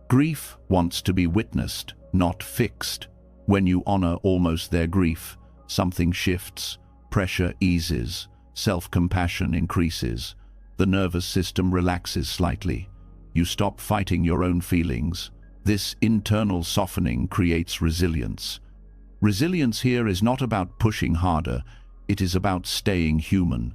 Grief wants to be witnessed, not fixed. When you honor almost their grief, something shifts, pressure eases, self-compassion increases, the nervous system relaxes slightly. You stop fighting your own feelings. This internal softening creates resilience. Resilience here is not about pushing harder, it is about staying human.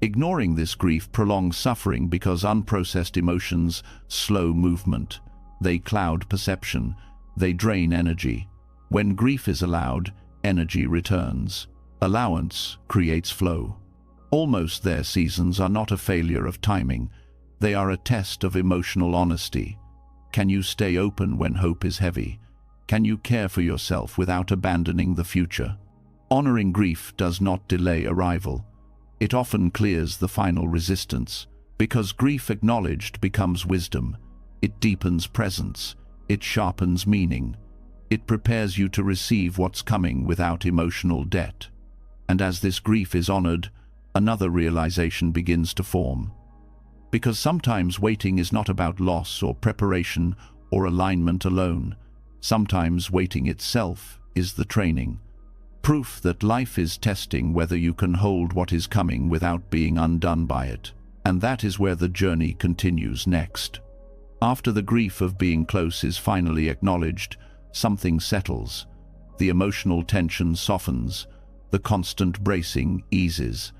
Ignoring this grief prolongs suffering because unprocessed emotions slow movement. They cloud perception, they drain energy. When grief is allowed, energy returns. Allowance creates flow. Almost their seasons are not a failure of timing. They are a test of emotional honesty. Can you stay open when hope is heavy? Can you care for yourself without abandoning the future? Honoring grief does not delay arrival. It often clears the final resistance, because grief acknowledged becomes wisdom. It deepens presence. It sharpens meaning. It prepares you to receive what's coming without emotional debt. And as this grief is honored, another realization begins to form. Because sometimes waiting is not about loss or preparation or alignment alone. Sometimes waiting itself is the training. Proof that life is testing whether you can hold what is coming without being undone by it. And that is where the journey continues next. After the grief of being close is finally acknowledged, something settles. The emotional tension softens, the constant bracing eases,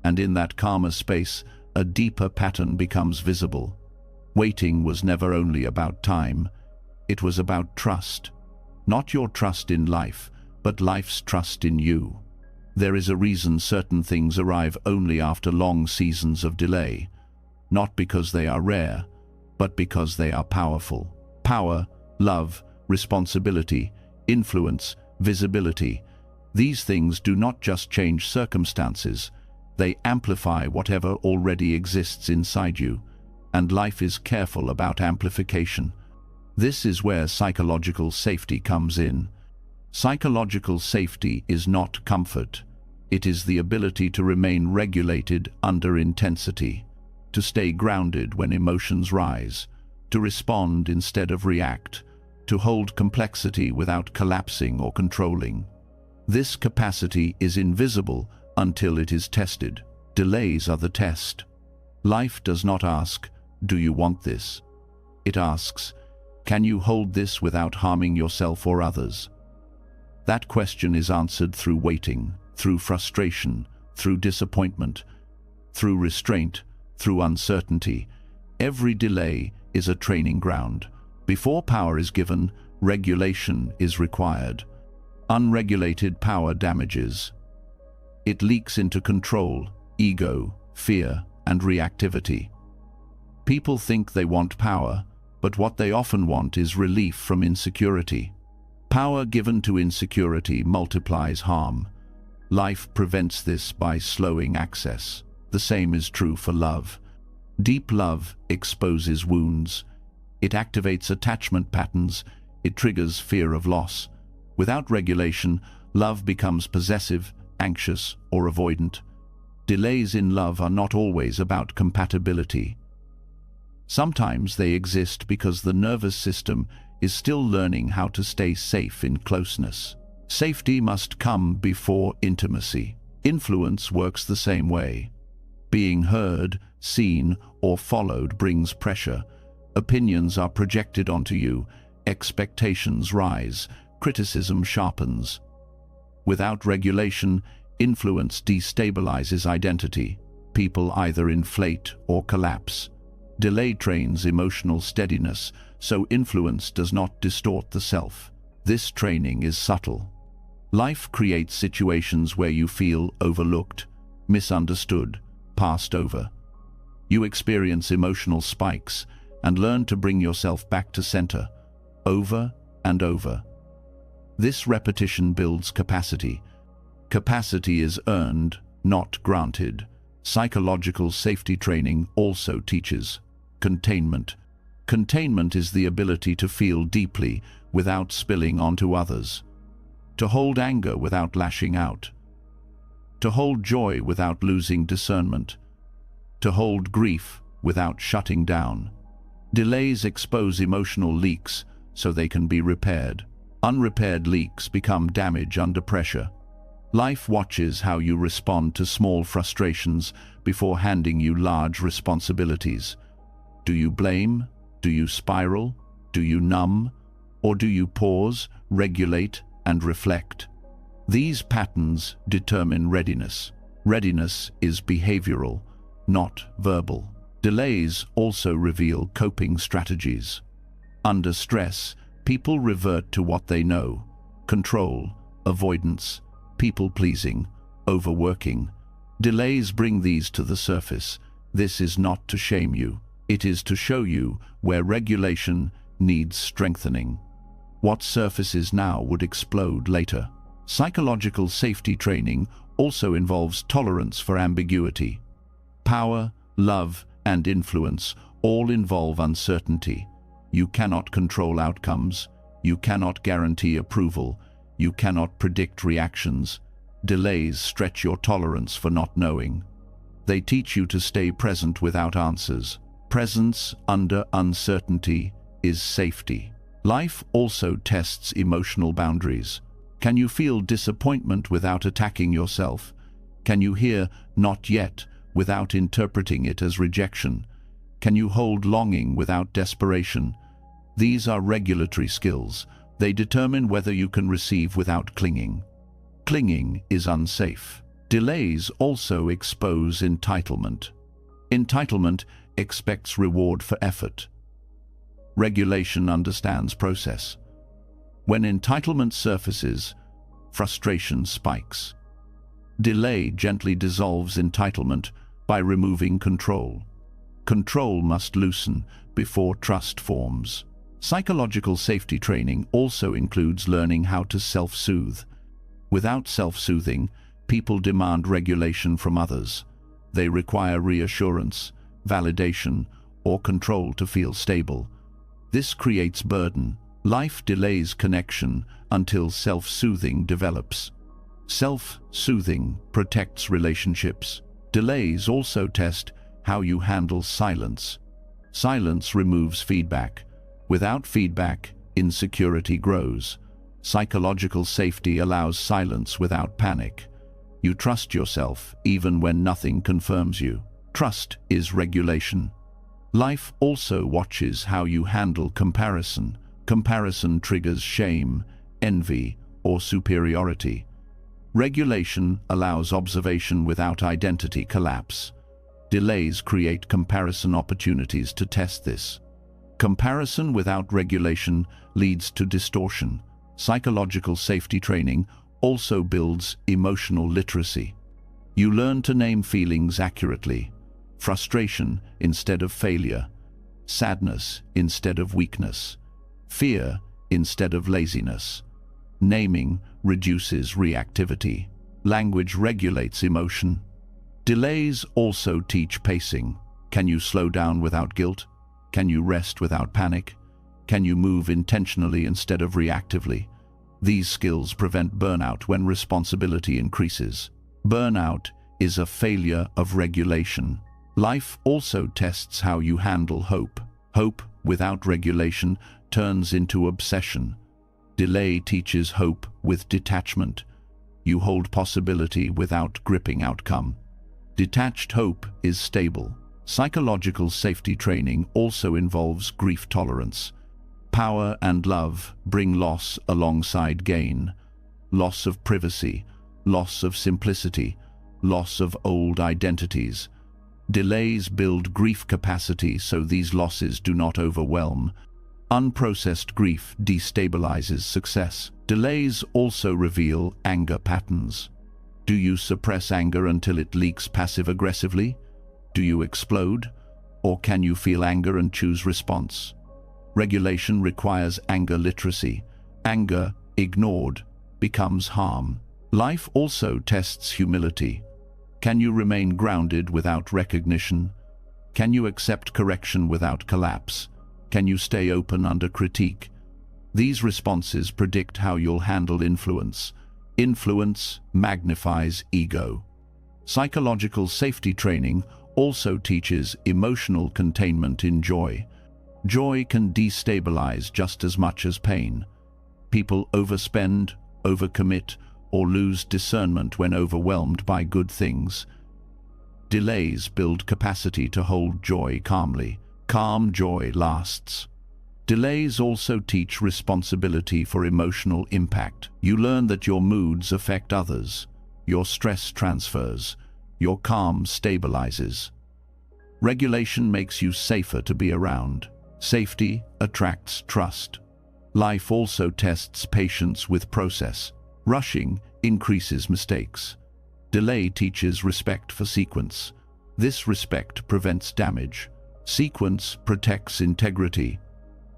and in that calmer space, a deeper pattern becomes visible. Waiting was never only about time, it was about trust. Not your trust in life, but life's trust in you. There is a reason certain things arrive only after long seasons of delay, not because they are rare, but because they are powerful. Power, love, responsibility, influence, visibility. These things do not just change circumstances, they amplify whatever already exists inside you, and life is careful about amplification. This is where psychological safety comes in. Psychological safety is not comfort. It is the ability to remain regulated under intensity, to stay grounded when emotions rise, to respond instead of react, to hold complexity without collapsing or controlling. This capacity is invisible until it is tested. Delays are the test. Life does not ask, "Do you want this?" It asks, "Can you hold this without harming yourself or others?" That question is answered through waiting, through frustration, through disappointment, through restraint, through uncertainty. Every delay is a training ground. Before power is given, regulation is required. Unregulated power damages. It leaks into control, ego, fear, and reactivity. People think they want power, but what they often want is relief from insecurity. Power given to insecurity multiplies harm. Life prevents this by slowing access. The same is true for love. Deep love exposes wounds. It activates attachment patterns. It triggers fear of loss. Without regulation, love becomes possessive, anxious, or avoidant. Delays in love are not always about compatibility. Sometimes they exist because the nervous system is still learning how to stay safe in closeness. Safety must come before intimacy. Influence works the same way. Being heard, seen, or followed brings pressure. Opinions are projected onto you, expectations rise, criticism sharpens. Without regulation, influence destabilizes identity. People either inflate or collapse. Delay trains emotional steadiness, so influence does not distort the self. This training is subtle. Life creates situations where you feel overlooked, misunderstood, passed over. You experience emotional spikes and learn to bring yourself back to center, over and over. This repetition builds capacity. Capacity is earned, not granted. Psychological safety training also teaches containment. Containment is the ability to feel deeply without spilling onto others, to hold anger without lashing out, to hold joy without losing discernment, to hold grief without shutting down. Delays expose emotional leaks so they can be repaired. Unrepaired leaks become damage under pressure. Life watches how you respond to small frustrations before handing you large responsibilities. Do you blame? Do you spiral? Do you numb? Or do you pause, regulate, and reflect? These patterns determine readiness. Readiness is behavioral, not verbal. Delays also reveal coping strategies. Under stress, people revert to what they know: control, avoidance, people-pleasing, overworking. Delays bring these to the surface. This is not to shame you. It is to show you where regulation needs strengthening. What surfaces now would explode later. Psychological safety training also involves tolerance for ambiguity. Power, love, and influence all involve uncertainty. You cannot control outcomes. You cannot guarantee approval. You cannot predict reactions. Delays stretch your tolerance for not knowing. They teach you to stay present without answers. Presence under uncertainty is safety. Life also tests emotional boundaries. Can you feel disappointment without attacking yourself? Can you hear "not yet" without interpreting it as rejection? Can you hold longing without desperation? These are regulatory skills. They determine whether you can receive without clinging. Clinging is unsafe. Delays also expose entitlement. Entitlement expects reward for effort. Regulation understands process. When entitlement surfaces, frustration spikes. Delay gently dissolves entitlement by removing control. Control must loosen before trust forms. Psychological safety training also includes learning how to self-soothe. Without self-soothing, people demand regulation from others. They require reassurance, validation, or control to feel stable. This creates burden. Life delays connection until self-soothing develops. Self-soothing protects relationships. Delays also test how you handle silence. Silence removes feedback. Without feedback, insecurity grows. Psychological safety allows silence without panic. You trust yourself even when nothing confirms you. Trust is regulation. Life also watches how you handle comparison. Comparison triggers shame, envy, or superiority. Regulation allows observation without identity collapse. Delays create comparison opportunities to test this. Comparison without regulation leads to distortion. Psychological safety training also builds emotional literacy. You learn to name feelings accurately. Frustration instead of failure. Sadness instead of weakness. Fear instead of laziness. Naming reduces reactivity. Language regulates emotion. Delays also teach pacing. Can you slow down without guilt? Can you rest without panic? Can you move intentionally instead of reactively? These skills prevent burnout when responsibility increases. Burnout is a failure of regulation. Life also tests how you handle hope. Hope without regulation turns into obsession. Delay teaches hope with detachment. You hold possibility without gripping outcome. Detached hope is stable. Psychological safety training also involves grief tolerance. Power and love bring loss alongside gain. Loss of privacy, loss of simplicity, loss of old identities. Delays build grief capacity so these losses do not overwhelm. Unprocessed grief destabilizes success. Delays also reveal anger patterns. Do you suppress anger until it leaks passive-aggressively? Do you explode? Or can you feel anger and choose response? Regulation requires anger literacy. Anger, ignored, becomes harm. Life also tests humility. Can you remain grounded without recognition? Can you accept correction without collapse? Can you stay open under critique? These responses predict how you'll handle influence. Influence magnifies ego. Psychological safety training also teaches emotional containment in joy. Joy can destabilize just as much as pain. People overspend, overcommit, or lose discernment when overwhelmed by good things. Delays build capacity to hold joy calmly. Calm joy lasts. Delays also teach responsibility for emotional impact. You learn that your moods affect others, your stress transfers, your calm stabilizes. Regulation makes you safer to be around. Safety attracts trust. Life also tests patience with process. Rushing increases mistakes. Delay teaches respect for sequence. This respect prevents damage. Sequence protects integrity.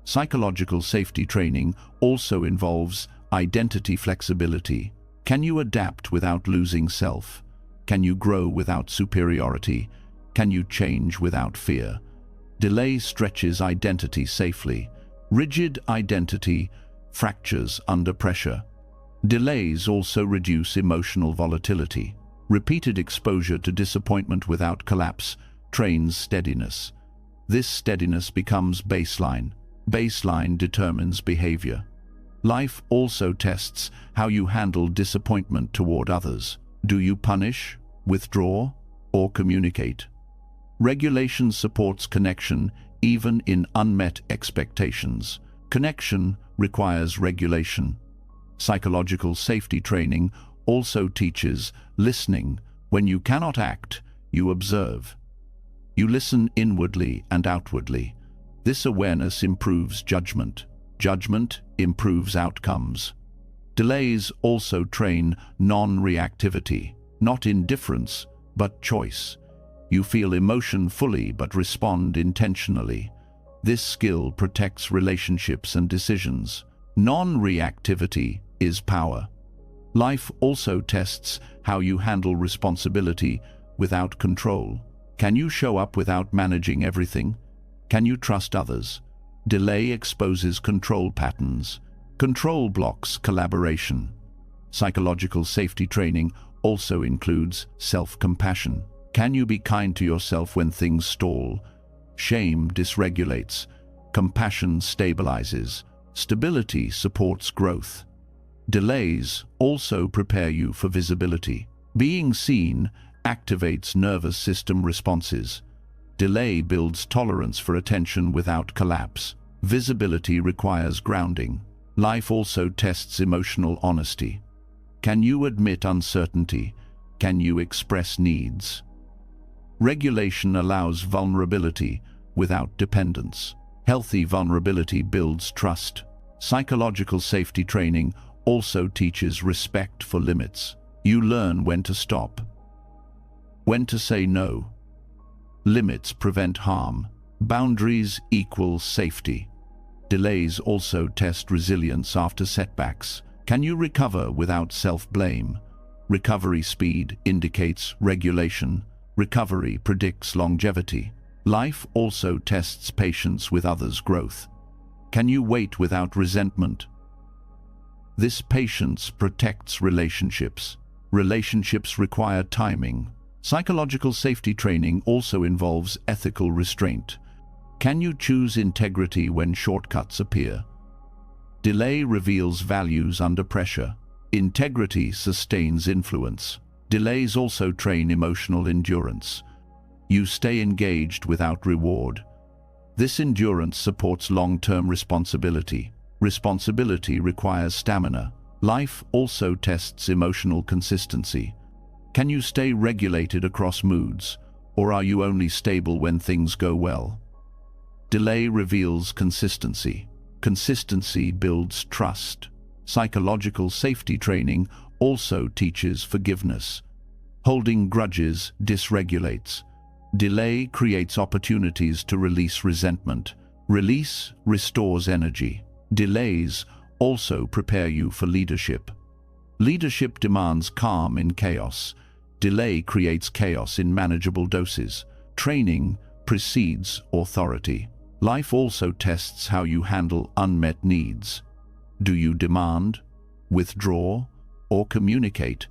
Psychological safety training also involves identity flexibility. Can you adapt without losing self? Can you grow without superiority? Can you change without fear? Delay stretches identity safely. Rigid identity fractures under pressure. Delays also reduce emotional volatility. Repeated exposure to disappointment without collapse trains steadiness. This steadiness becomes baseline. Baseline determines behavior. Life also tests how you handle disappointment toward others. Do you punish, withdraw, or communicate? Regulation supports connection even in unmet expectations. Connection requires regulation. Psychological safety training also teaches listening. When you cannot act, you observe. You listen inwardly and outwardly. This awareness improves judgment. Judgment improves outcomes. Delays also train non-reactivity, not indifference, but choice. You feel emotion fully but respond intentionally. This skill protects relationships and decisions. Non-reactivity is power. Life also tests how you handle responsibility without control. Can you show up without managing everything? Can you trust others? Delay exposes control patterns. Control blocks collaboration. Psychological safety training also includes self-compassion. Can you be kind to yourself when things stall? Shame dysregulates. Compassion stabilizes. Stability supports growth. Delays also prepare you for visibility. Being seen activates nervous system responses. Delay builds tolerance for attention without collapse. Visibility requires grounding. Life also tests emotional honesty. Can you admit uncertainty? Can you express needs? Regulation allows vulnerability without dependence. Healthy vulnerability builds trust. Psychological safety training also teaches respect for limits. You learn when to stop, when to say no. Limits prevent harm. Boundaries equal safety. Delays also test resilience after setbacks. Can you recover without self-blame? Recovery speed indicates regulation. Recovery predicts longevity. Life also tests patience with others' growth. Can you wait without resentment? This patience protects relationships. Relationships require timing. Psychological safety training also involves ethical restraint. Can you choose integrity when shortcuts appear? Delay reveals values under pressure. Integrity sustains influence. Delays also train emotional endurance. You stay engaged without reward. This endurance supports long-term responsibility. Responsibility requires stamina. Life also tests emotional consistency. Can you stay regulated across moods, or are you only stable when things go well? Delay reveals consistency. Consistency builds trust. Psychological safety training also teaches forgiveness. Holding grudges dysregulates. Delay creates opportunities to release resentment. Release restores energy. Delays also prepare you for leadership. Leadership demands calm in chaos. Delay creates chaos in manageable doses. Training precedes authority. Life also tests how you handle unmet needs. Do you demand, withdraw, or communicate?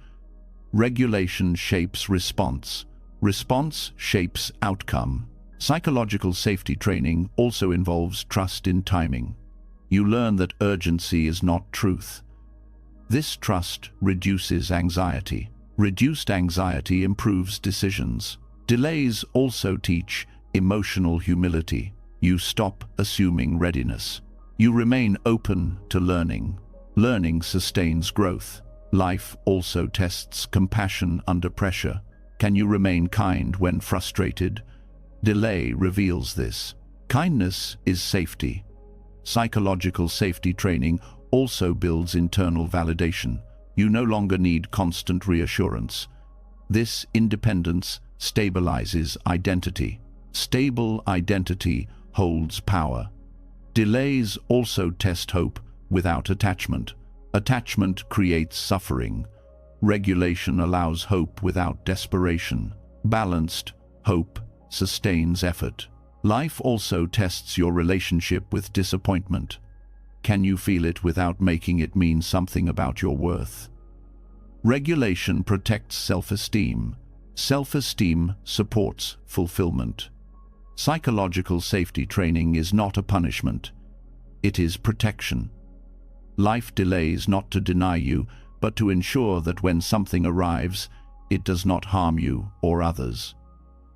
Regulation shapes response. Response shapes outcome. Psychological safety training also involves trust in timing. You learn that urgency is not truth. This trust reduces anxiety. Reduced anxiety improves decisions. Delays also teach emotional humility. You stop assuming readiness. You remain open to learning. Learning sustains growth. Life also tests compassion under pressure. Can you remain kind when frustrated? Delay reveals this. Kindness is safety. Psychological safety training also builds internal validation. You no longer need constant reassurance. This independence stabilizes identity. Stable identity holds power. Delays also test hope without attachment. Attachment creates suffering. Regulation allows hope without desperation. Balanced hope sustains effort. Life also tests your relationship with disappointment. Can you feel it without making it mean something about your worth? Regulation protects self-esteem. Self-esteem supports fulfillment. Psychological safety training is not a punishment. It is protection. Life delays not to deny you, but to ensure that when something arrives, it does not harm you or others.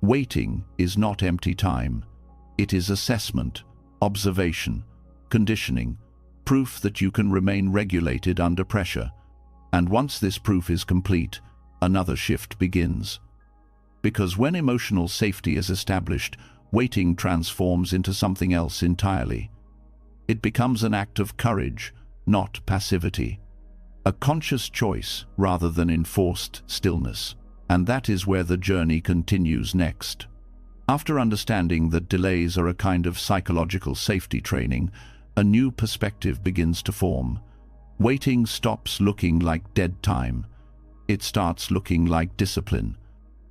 Waiting is not empty time. It is assessment, observation, conditioning, proof that you can remain regulated under pressure. And once this proof is complete, another shift begins. Because when emotional safety is established, waiting transforms into something else entirely. It becomes an act of courage, not passivity. A conscious choice rather than enforced stillness. And that is where the journey continues next. After understanding that delays are a kind of psychological safety training, a new perspective begins to form. Waiting stops looking like dead time. It starts looking like discipline.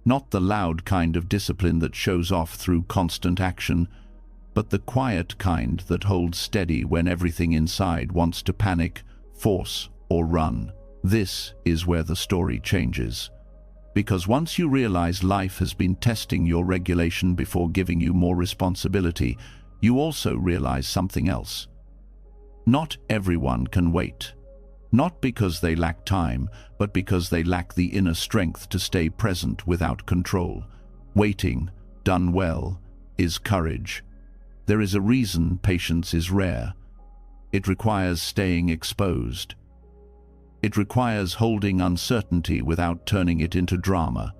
Not the loud kind of discipline that shows off through constant action, but the quiet kind that holds steady when everything inside wants to panic, force, or run. This is where the story changes. Because once you realize life has been testing your regulation before giving you more responsibility, you also realize something else. Not everyone can wait. Not because they lack time, but because they lack the inner strength to stay present without control. Waiting, done well, is courage. There is a reason patience is rare. It requires staying exposed. It requires holding uncertainty without turning it into drama.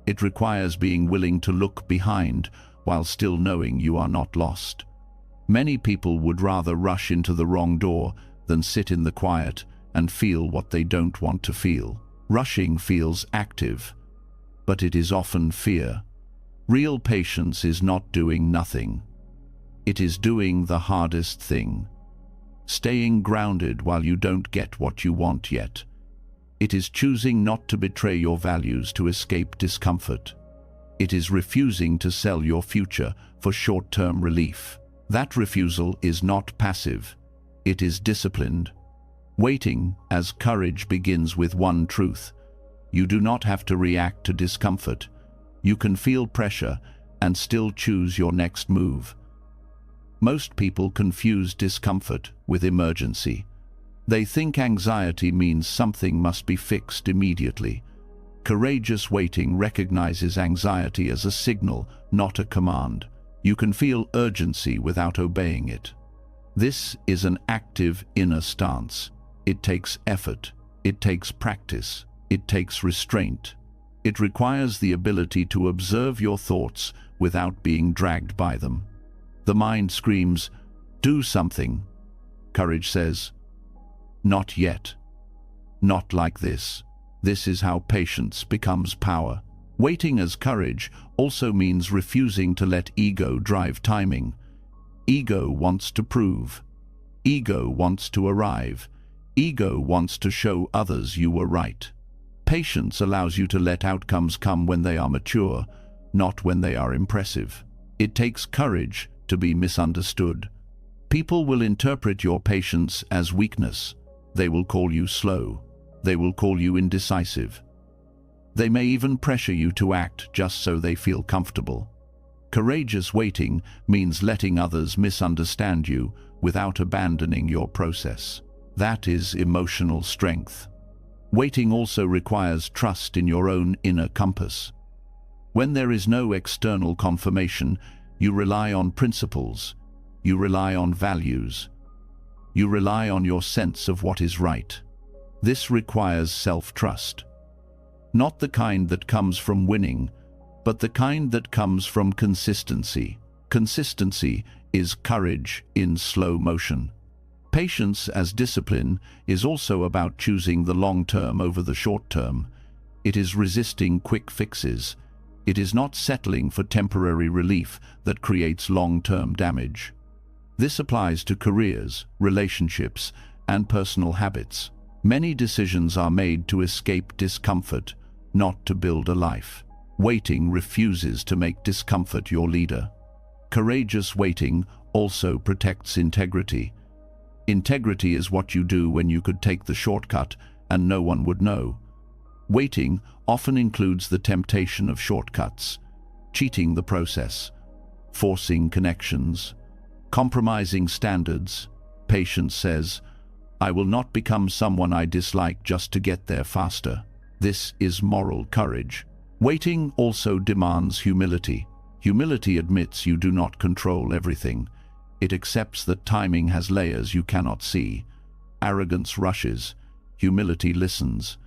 It requires being willing to look behind while still knowing you are not lost. Many people would rather rush into the wrong door than sit in the quiet and feel what they don't want to feel. Rushing feels active, but it is often fear. Real patience is not doing nothing. It is doing the hardest thing. Staying grounded while you don't get what you want yet. It is choosing not to betray your values to escape discomfort. It is refusing to sell your future for short-term relief. That refusal is not passive. It is disciplined. Waiting as courage begins with one truth. You do not have to react to discomfort. You can feel pressure and still choose your next move. Most people confuse discomfort with emergency. They think anxiety means something must be fixed immediately. Courageous waiting recognizes anxiety as a signal, not a command. You can feel urgency without obeying it. This is an active inner stance. It takes effort. It takes practice. It takes restraint. It requires the ability to observe your thoughts without being dragged by them. The mind screams, "Do something." Courage says, "Not yet. Not like this." This is how patience becomes power. Waiting as courage also means refusing to let ego drive timing. Ego wants to prove. Ego wants to arrive. Ego wants to show others you were right. Patience allows you to let outcomes come when they are mature, not when they are impressive. It takes courage to be misunderstood. People will interpret your patience as weakness. They will call you slow. They will call you indecisive. They may even pressure you to act just so they feel comfortable. Courageous waiting means letting others misunderstand you without abandoning your process. That is emotional strength. Waiting also requires trust in your own inner compass. When there is no external confirmation, you rely on principles, you rely on values, you rely on your sense of what is right. This requires self-trust. Not the kind that comes from winning, but the kind that comes from consistency. Consistency is courage in slow motion. Patience as discipline is also about choosing the long term over the short term. It is resisting quick fixes. It is not settling for temporary relief that creates long-term damage. This applies to careers, relationships, and personal habits. Many decisions are made to escape discomfort, not to build a life. Waiting refuses to make discomfort your leader. Courageous waiting also protects integrity. Integrity is what you do when you could take the shortcut and no one would know. Waiting often includes the temptation of shortcuts, cheating the process, forcing connections, compromising standards. Patience says, "I will not become someone I dislike just to get there faster." This is moral courage. Waiting also demands humility. Humility admits you do not control everything. It accepts that timing has layers you cannot see. Arrogance rushes. Humility listens.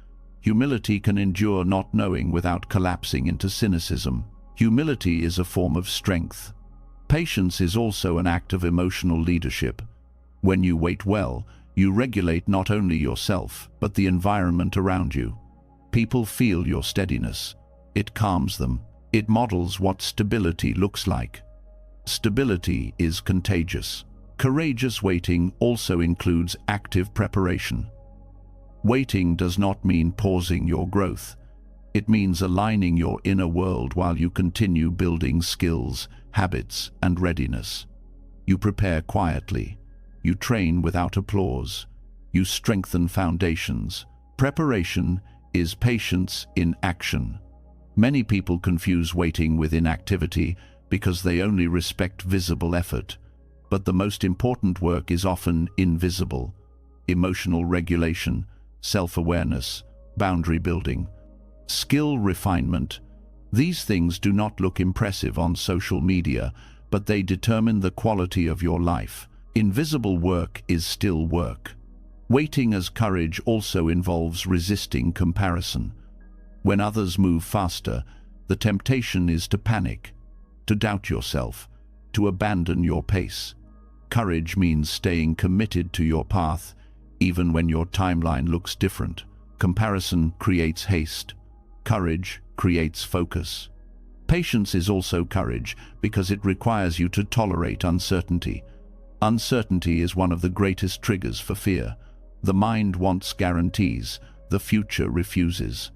Humility can endure not knowing without collapsing into cynicism. Humility is a form of strength. Patience is also an act of emotional leadership. When you wait well, you regulate not only yourself, but the environment around you. People feel your steadiness. It calms them. It models what stability looks like. Stability is contagious. Courageous waiting also includes active preparation. Waiting does not mean pausing your growth. It means aligning your inner world while you continue building skills, habits, and readiness. You prepare quietly. You train without applause. You strengthen foundations. Preparation is patience in action. Many people confuse waiting with inactivity because they only respect visible effort. But the most important work is often invisible. Emotional regulation, self-awareness, boundary building, skill refinement. These things do not look impressive on social media, but they determine the quality of your life. Invisible work is still work. Waiting as courage also involves resisting comparison. When others move faster, the temptation is to panic, to doubt yourself, to abandon your pace. Courage means staying committed to your path, even when your timeline looks different. Comparison creates haste. Courage creates focus. Patience is also courage because it requires you to tolerate uncertainty. Uncertainty is one of the greatest triggers for fear. The mind wants guarantees, the future refuses.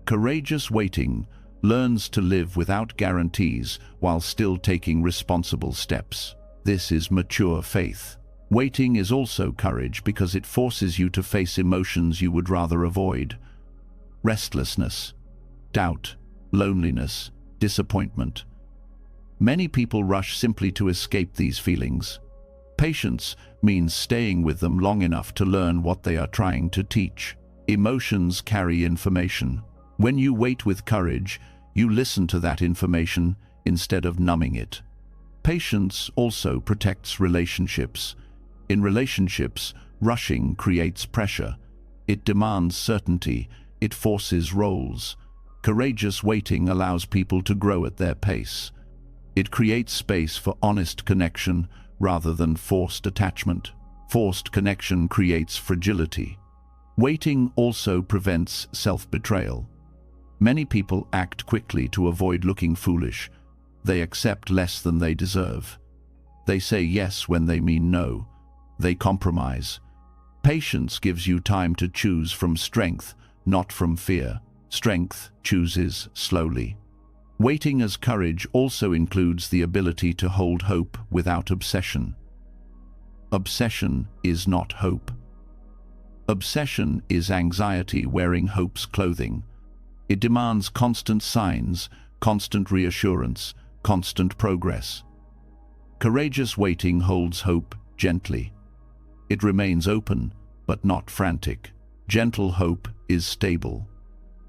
Courageous waiting learns to live without guarantees while still taking responsible steps. This is mature faith. Waiting is also courage because it forces you to face emotions you would rather avoid. Restlessness, doubt, loneliness, disappointment. Many people rush simply to escape these feelings. Patience means staying with them long enough to learn what they are trying to teach. Emotions carry information. When you wait with courage, you listen to that information instead of numbing it. Patience also protects relationships. In relationships, rushing creates pressure. It demands certainty. It forces roles. Courageous waiting allows people to grow at their pace. It creates space for honest connection rather than forced attachment. Forced connection creates fragility. Waiting also prevents self-betrayal. Many people act quickly to avoid looking foolish. They accept less than they deserve. They say yes when they mean no. They compromise. Patience gives you time to choose from strength, not from fear. Strength chooses slowly. Waiting as courage also includes the ability to hold hope without obsession. Obsession is not hope. Obsession is anxiety wearing hope's clothing. It demands constant signs, constant reassurance, constant progress. Courageous waiting holds hope gently. It remains open, but not frantic. Gentle hope is stable.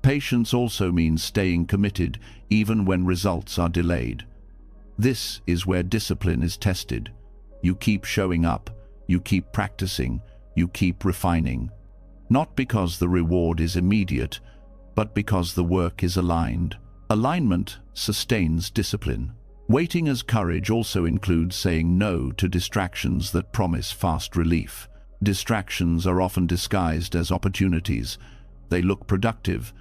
Patience also means staying committed even when results are delayed. This is where discipline is tested. You keep showing up, you keep practicing, you keep refining. Not because the reward is immediate, but because the work is aligned. Alignment sustains discipline. Waiting as courage also includes saying no to distractions that promise fast relief. Distractions are often disguised as opportunities. They look productive,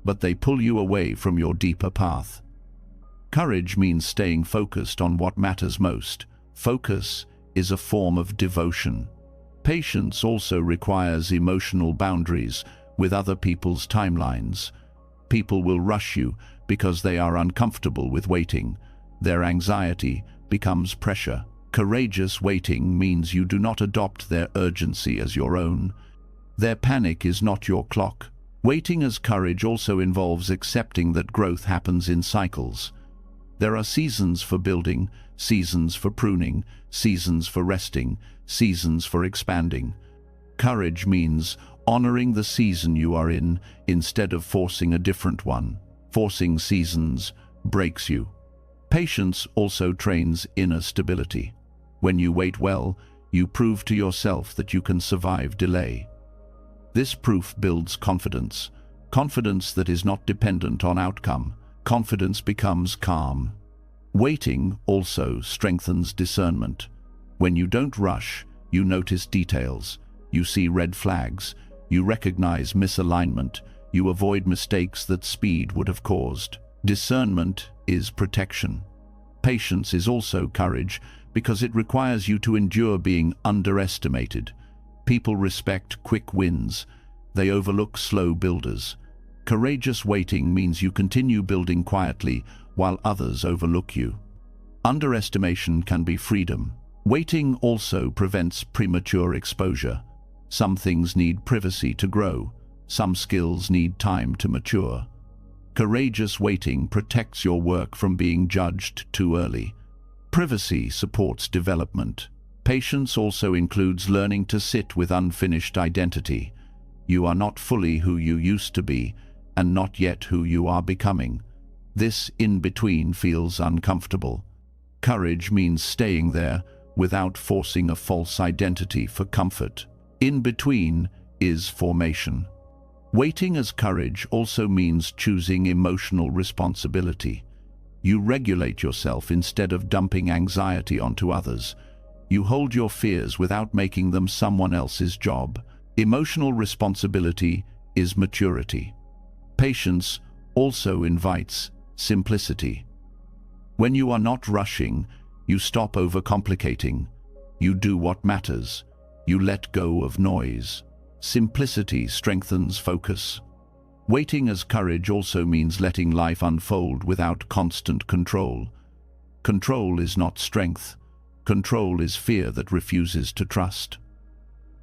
but they pull you away from your deeper path. Courage means staying focused on what matters most. Focus is a form of devotion. Patience also requires emotional boundaries with other people's timelines. People will rush you because they are uncomfortable with waiting. Their anxiety becomes pressure. Courageous waiting means you do not adopt their urgency as your own. Their panic is not your clock. Waiting as courage also involves accepting that growth happens in cycles. There are seasons for building, seasons for pruning, seasons for resting, seasons for expanding. Courage means honoring the season you are in instead of forcing a different one. Forcing seasons breaks you. Patience also trains inner stability. When you wait well, you prove to yourself that you can survive delay. This proof builds confidence. Confidence that is not dependent on outcome. Confidence becomes calm. Waiting also strengthens discernment. When you don't rush, you notice details. You see red flags. You recognize misalignment. You avoid mistakes that speed would have caused. Discernment is protection. Patience is also courage because it requires you to endure being underestimated. People respect quick wins. They overlook slow builders. Courageous waiting means you continue building quietly while others overlook you. Underestimation can be freedom. Waiting also prevents premature exposure. Some things need privacy to grow. Some skills need time to mature. Courageous waiting protects your work from being judged too early. Privacy supports development. Patience also includes learning to sit with unfinished identity. You are not fully who you used to be, and not yet who you are becoming. This in-between feels uncomfortable. Courage means staying there without forcing a false identity for comfort. In-between is formation. Waiting as courage also means choosing emotional responsibility. You regulate yourself instead of dumping anxiety onto others. You hold your fears without making them someone else's job. Emotional responsibility is maturity. Patience also invites simplicity. When you are not rushing, you stop overcomplicating. You do what matters. You let go of noise. Simplicity strengthens focus. Waiting as courage also means letting life unfold without constant control. Control is not strength. Control is fear that refuses to trust.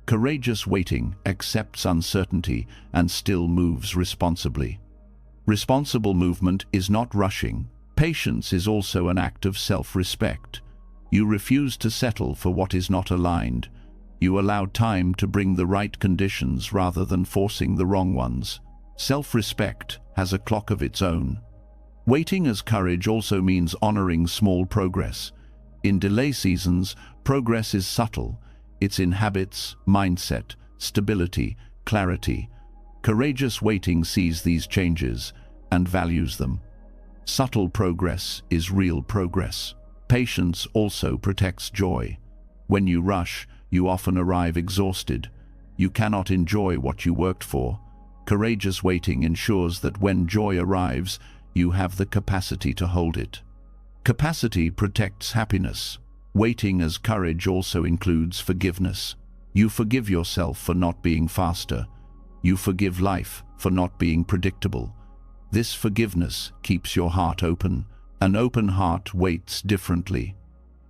Courageous waiting accepts uncertainty and still moves responsibly. Responsible movement is not rushing. Patience is also an act of self-respect. You refuse to settle for what is not aligned. You allow time to bring the right conditions rather than forcing the wrong ones. Self-respect has a clock of its own. Waiting as courage also means honoring small progress. In delay seasons, progress is subtle. It's in habits, mindset, stability, clarity. Courageous waiting sees these changes and values them. Subtle progress is real progress. Patience also protects joy. When you rush, you often arrive exhausted. You cannot enjoy what you worked for. Courageous waiting ensures that when joy arrives, you have the capacity to hold it. Capacity protects happiness. Waiting as courage also includes forgiveness. You forgive yourself for not being faster. You forgive life for not being predictable. This forgiveness keeps your heart open. An open heart waits differently.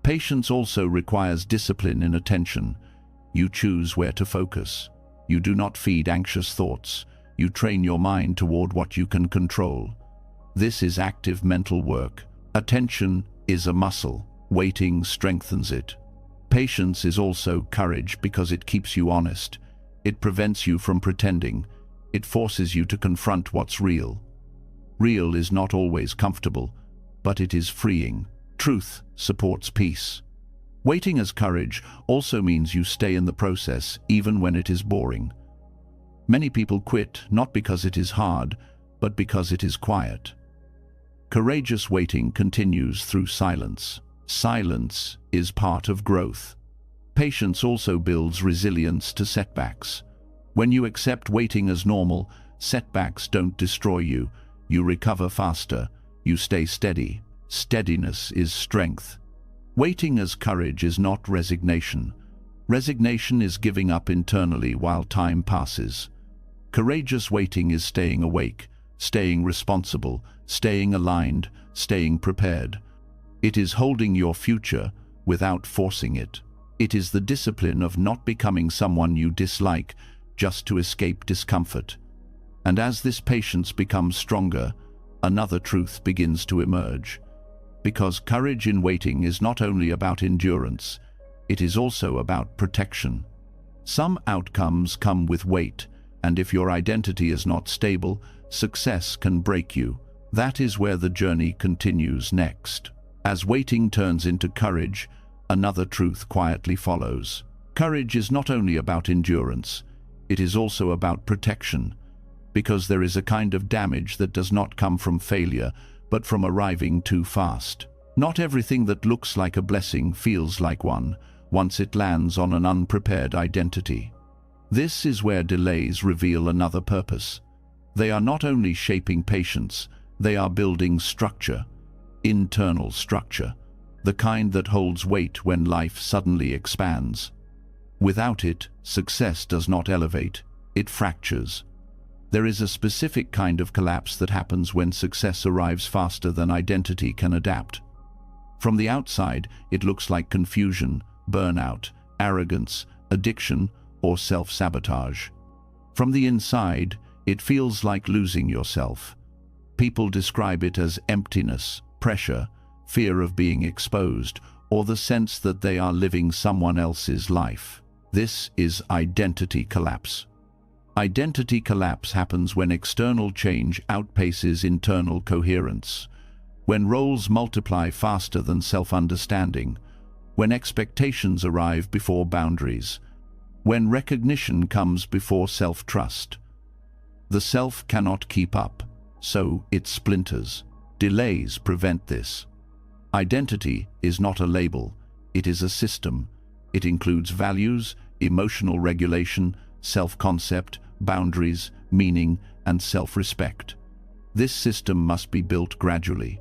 Patience also requires discipline in attention. You choose where to focus. You do not feed anxious thoughts. You train your mind toward what you can control. This is active mental work. Attention is a muscle. Waiting strengthens it. Patience is also courage because it keeps you honest. It prevents you from pretending. It forces you to confront what's real. Real is not always comfortable, but it is freeing. Truth supports peace. Waiting as courage also means you stay in the process even when it is boring. Many people quit not because it is hard, but because it is quiet. Courageous waiting continues through silence. Silence is part of growth. Patience also builds resilience to setbacks. When you accept waiting as normal, setbacks don't destroy you. You recover faster. You stay steady. Steadiness is strength. Waiting as courage is not resignation. Resignation is giving up internally while time passes. Courageous waiting is staying awake, staying responsible, staying aligned, staying prepared. It is holding your future without forcing it. It is the discipline of not becoming someone you dislike just to escape discomfort. And as this patience becomes stronger, another truth begins to emerge. Because courage in waiting is not only about endurance, it is also about protection. Some outcomes come with weight, and if your identity is not stable, success can break you. That is where the journey continues next. As waiting turns into courage, another truth quietly follows. Courage is not only about endurance, it is also about protection, because there is a kind of damage that does not come from failure, but from arriving too fast. Not everything that looks like a blessing feels like one, once it lands on an unprepared identity. This is where delays reveal another purpose. They are not only shaping patience, they are building structure, internal structure, the kind that holds weight when life suddenly expands. Without it, success does not elevate, it fractures. There is a specific kind of collapse that happens when success arrives faster than identity can adapt. From the outside, it looks like confusion, burnout, arrogance, addiction, or self-sabotage. From the inside, it feels like losing yourself. People describe it as emptiness, pressure, fear of being exposed, or the sense that they are living someone else's life. This is identity collapse. Identity collapse happens when external change outpaces internal coherence, when roles multiply faster than self-understanding, when expectations arrive before boundaries, when recognition comes before self-trust. The self cannot keep up, so it splinters. Delays prevent this. Identity is not a label, it is a system. It includes values, emotional regulation, self-concept, boundaries, meaning, and self-respect. This system must be built gradually.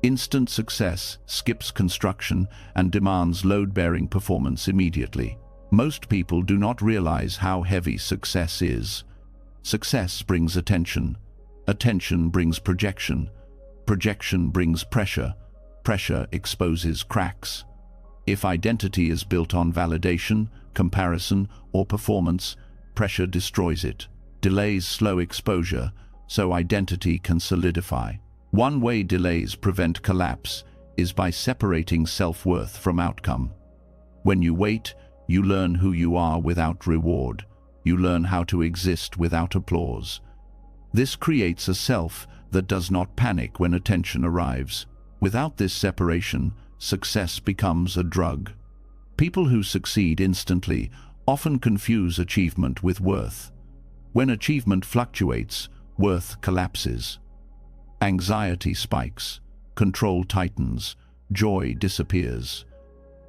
Instant success skips construction and demands load-bearing performance immediately. Most people do not realize how heavy success is. Success brings attention. Attention brings projection. Projection brings pressure. Pressure exposes cracks. If identity is built on validation, comparison, or performance, pressure destroys it. Delays slow exposure, so identity can solidify. One way delays prevent collapse is by separating self-worth from outcome. When you wait, you learn who you are without reward. You learn how to exist without applause. This creates a self that does not panic when attention arrives. Without this separation, success becomes a drug. People who succeed instantly often confuse achievement with worth. When achievement fluctuates, worth collapses. Anxiety spikes, control tightens, joy disappears.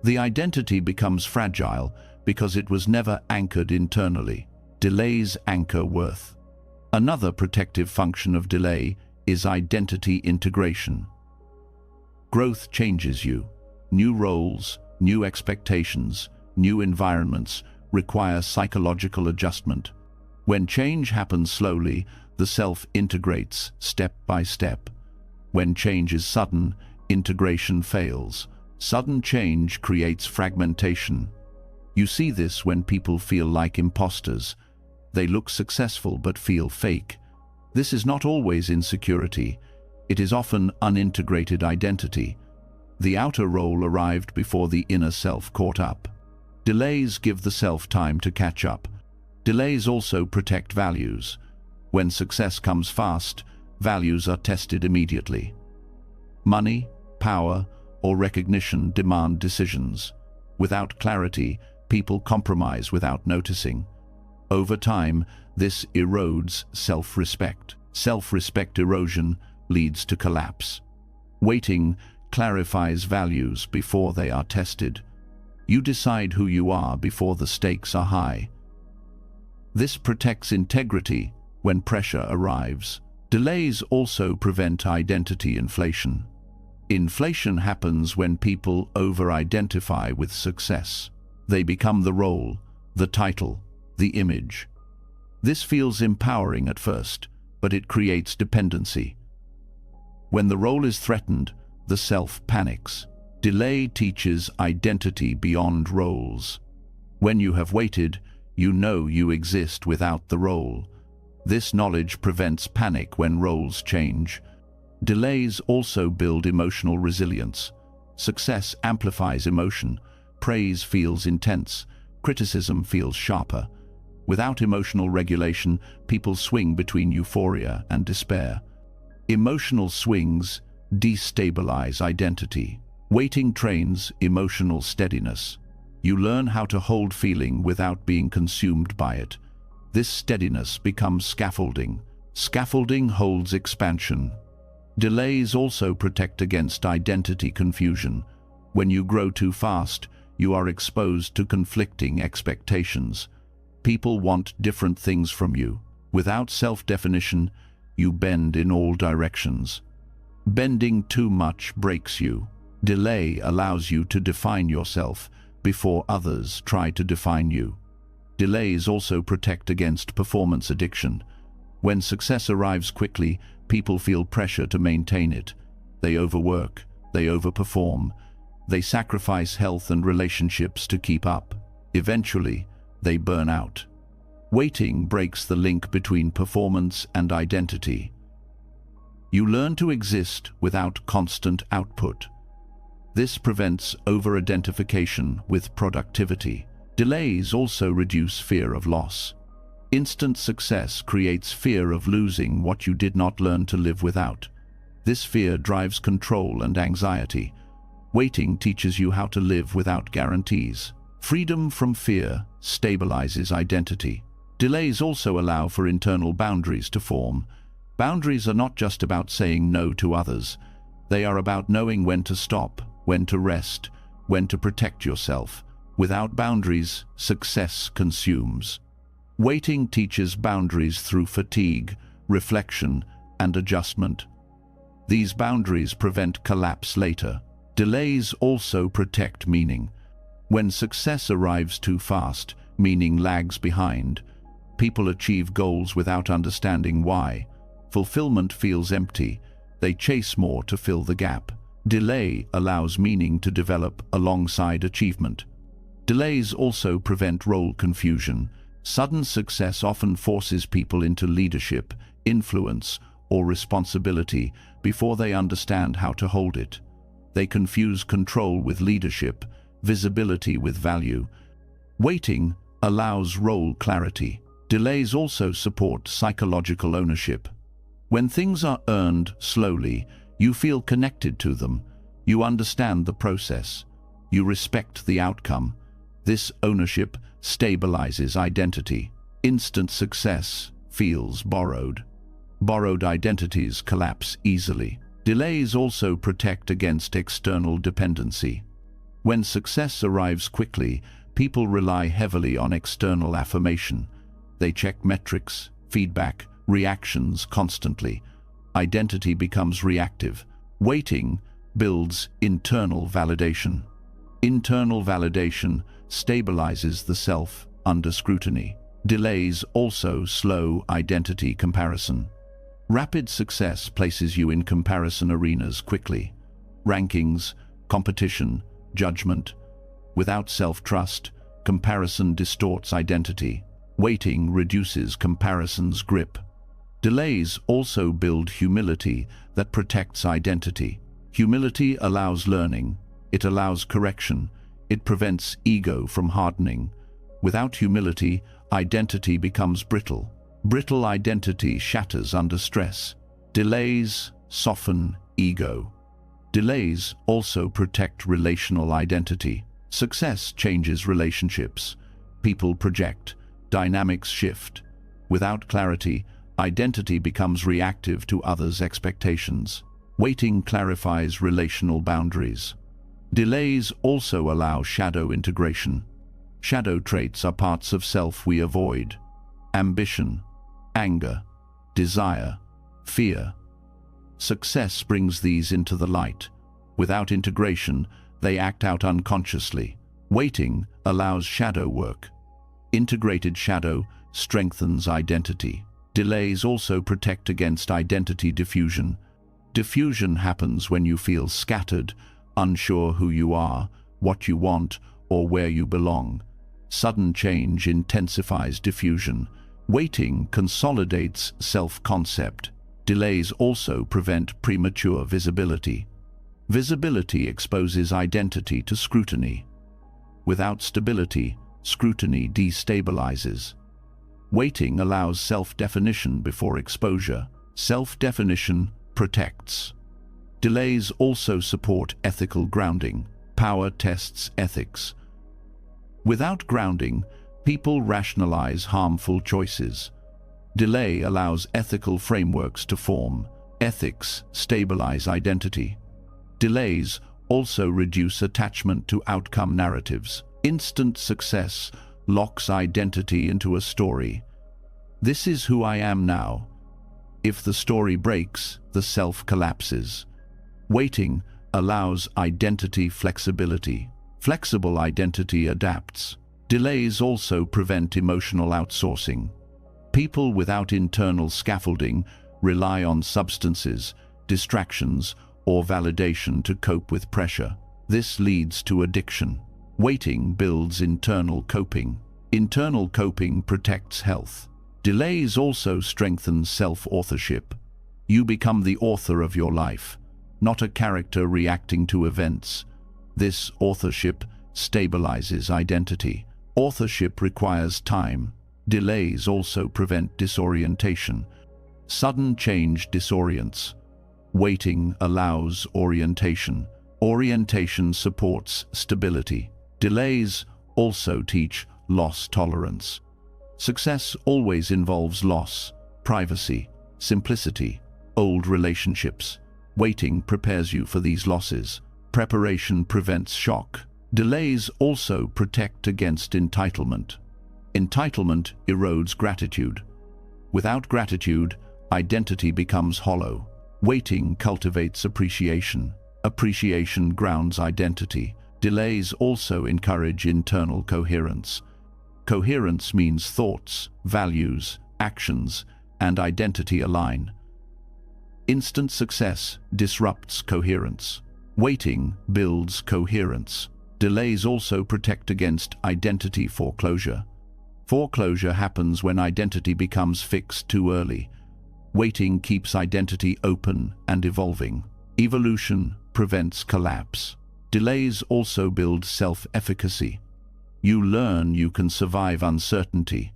The identity becomes fragile because it was never anchored internally. Delays anchor worth. Another protective function of delay is identity integration. Growth changes you. New roles, new expectations, new environments require psychological adjustment. When change happens slowly, the self integrates step by step. When change is sudden, integration fails. Sudden change creates fragmentation. You see this when people feel like imposters. They look successful but feel fake. This is not always insecurity. It is often unintegrated identity. The outer role arrived before the inner self caught up. Delays give the self time to catch up. Delays also protect values. When success comes fast, values are tested immediately. Money, power, or recognition demand decisions. Without clarity, people compromise without noticing. Over time, this erodes self-respect. Self-respect erosion leads to collapse. Waiting clarifies values before they are tested. You decide who you are before the stakes are high. This protects integrity when pressure arrives. Delays also prevent identity inflation. Inflation happens when people over-identify with success. They become the role, the title, the image. This feels empowering at first, but it creates dependency. When the role is threatened, the self panics. Delay teaches identity beyond roles. When you have waited, you know you exist without the role. This knowledge prevents panic when roles change. Delays also build emotional resilience. Success amplifies emotion. Praise feels intense. Criticism feels sharper. Without emotional regulation, people swing between euphoria and despair. Emotional swings destabilize identity. Waiting trains emotional steadiness. You learn how to hold feeling without being consumed by it. This steadiness becomes scaffolding. Scaffolding holds expansion. Delays also protect against identity confusion. When you grow too fast, you are exposed to conflicting expectations. People want different things from you. Without self-definition, you bend in all directions. Bending too much breaks you. Delay allows you to define yourself before others try to define you. Delays also protect against performance addiction. When success arrives quickly, people feel pressure to maintain it. They overwork, they overperform, they sacrifice health and relationships to keep up. Eventually, they burn out. Waiting breaks the link between performance and identity. You learn to exist without constant output. This prevents over-identification with productivity. Delays also reduce fear of loss. Instant success creates fear of losing what you did not learn to live without. This fear drives control and anxiety. Waiting teaches you how to live without guarantees. Freedom from fear stabilizes identity. Delays also allow for internal boundaries to form. Boundaries are not just about saying no to others. They are about knowing when to stop, when to rest, when to protect yourself. Without boundaries, success consumes. Waiting teaches boundaries through fatigue, reflection, and adjustment. These boundaries prevent collapse later. Delays also protect meaning. When success arrives too fast, meaning lags behind. People achieve goals without understanding why. Fulfillment feels empty. They chase more to fill the gap. Delay allows meaning to develop alongside achievement. Delays also prevent role confusion. Sudden success often forces people into leadership, influence, or responsibility before they understand how to hold it. They confuse control with leadership, visibility with value. Waiting allows role clarity. Delays also support psychological ownership. When things are earned slowly, you feel connected to them. You understand the process. You respect the outcome. This ownership stabilizes identity. Instant success feels borrowed. Borrowed identities collapse easily. Delays also protect against external dependency. When success arrives quickly, people rely heavily on external affirmation. They check metrics, feedback, reactions constantly. Identity becomes reactive. Waiting builds internal validation. Internal validation stabilizes the self under scrutiny. Delays also slow identity comparison. Rapid success places you in comparison arenas quickly. Rankings, competition, judgment. Without self-trust, comparison distorts identity. Waiting reduces comparison's grip. Delays also build humility that protects identity. Humility allows learning. It allows correction. It prevents ego from hardening. Without humility, identity becomes brittle. Brittle identity shatters under stress. Delays soften ego. Delays also protect relational identity. Success changes relationships. People project. Dynamics shift. Without clarity, identity becomes reactive to others' expectations. Waiting clarifies relational boundaries. Delays also allow shadow integration. Shadow traits are parts of self we avoid. Ambition, anger, desire, fear. Success brings these into the light. Without integration, they act out unconsciously. Waiting allows shadow work. Integrated shadow strengthens identity. Delays also protect against identity diffusion. Diffusion happens when you feel scattered, unsure who you are, what you want, or where you belong. Sudden change intensifies diffusion. Waiting consolidates self-concept. Delays also prevent premature visibility. Visibility exposes identity to scrutiny. Without stability, scrutiny destabilizes. Waiting allows self-definition before exposure. Self-definition protects. Delays also support ethical grounding. Power tests ethics. Without grounding, people rationalize harmful choices. Delay allows ethical frameworks to form. Ethics stabilize identity. Delays also reduce attachment to outcome narratives. Instant success locks identity into a story. This is who I am now. If the story breaks, the self collapses. Waiting allows identity flexibility. Flexible identity adapts. Delays also prevent emotional outsourcing. People without internal scaffolding rely on substances, distractions, or validation to cope with pressure. This leads to addiction. Waiting builds internal coping. Internal coping protects health. Delays also strengthen self-authorship. You become the author of your life, not a character reacting to events. This authorship stabilizes identity. Authorship requires time. Delays also prevent disorientation. Sudden change disorients. Waiting allows orientation. Orientation supports stability. Delays also teach loss tolerance. Success always involves loss, privacy, simplicity, old relationships. Waiting prepares you for these losses. Preparation prevents shock. Delays also protect against entitlement. Entitlement erodes gratitude. Without gratitude, identity becomes hollow. Waiting cultivates appreciation. Appreciation grounds identity. Delays also encourage internal coherence. Coherence means thoughts, values, actions, and identity align. Instant success disrupts coherence. Waiting builds coherence. Delays also protect against identity foreclosure. Foreclosure happens when identity becomes fixed too early. Waiting keeps identity open and evolving. Evolution prevents collapse. Delays also build self-efficacy. You learn you can survive uncertainty.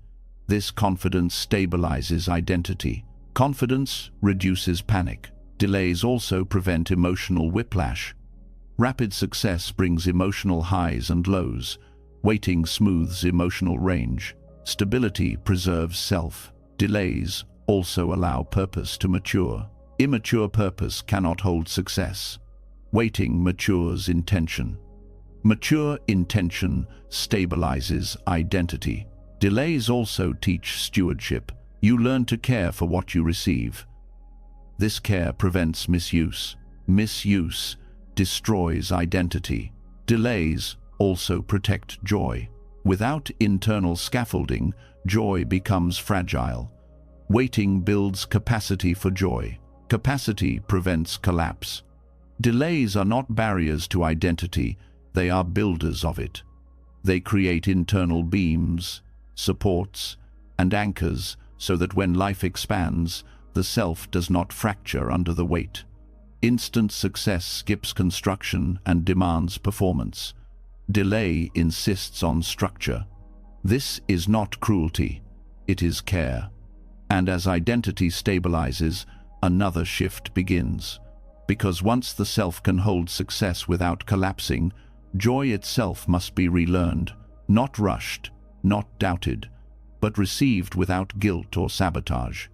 This confidence stabilizes identity. Confidence reduces panic. Delays also prevent emotional whiplash. Rapid success brings emotional highs and lows. Waiting smooths emotional range. Stability preserves self. Delays also allow purpose to mature. Immature purpose cannot hold success. Waiting matures intention. Mature intention stabilizes identity. Delays also teach stewardship. You learn to care for what you receive. This care prevents misuse. Misuse destroys identity. Delays also protect joy. Without internal scaffolding, joy becomes fragile. Waiting builds capacity for joy. Capacity prevents collapse. Delays are not barriers to identity, they are builders of it. They create internal beams, supports, and anchors so that when life expands, the self does not fracture under the weight. Instant success skips construction and demands performance. Delay insists on structure. This is not cruelty, it is care. And as identity stabilizes, another shift begins. Because once the self can hold success without collapsing, joy itself must be relearned, not rushed, not doubted, but received without guilt or sabotage.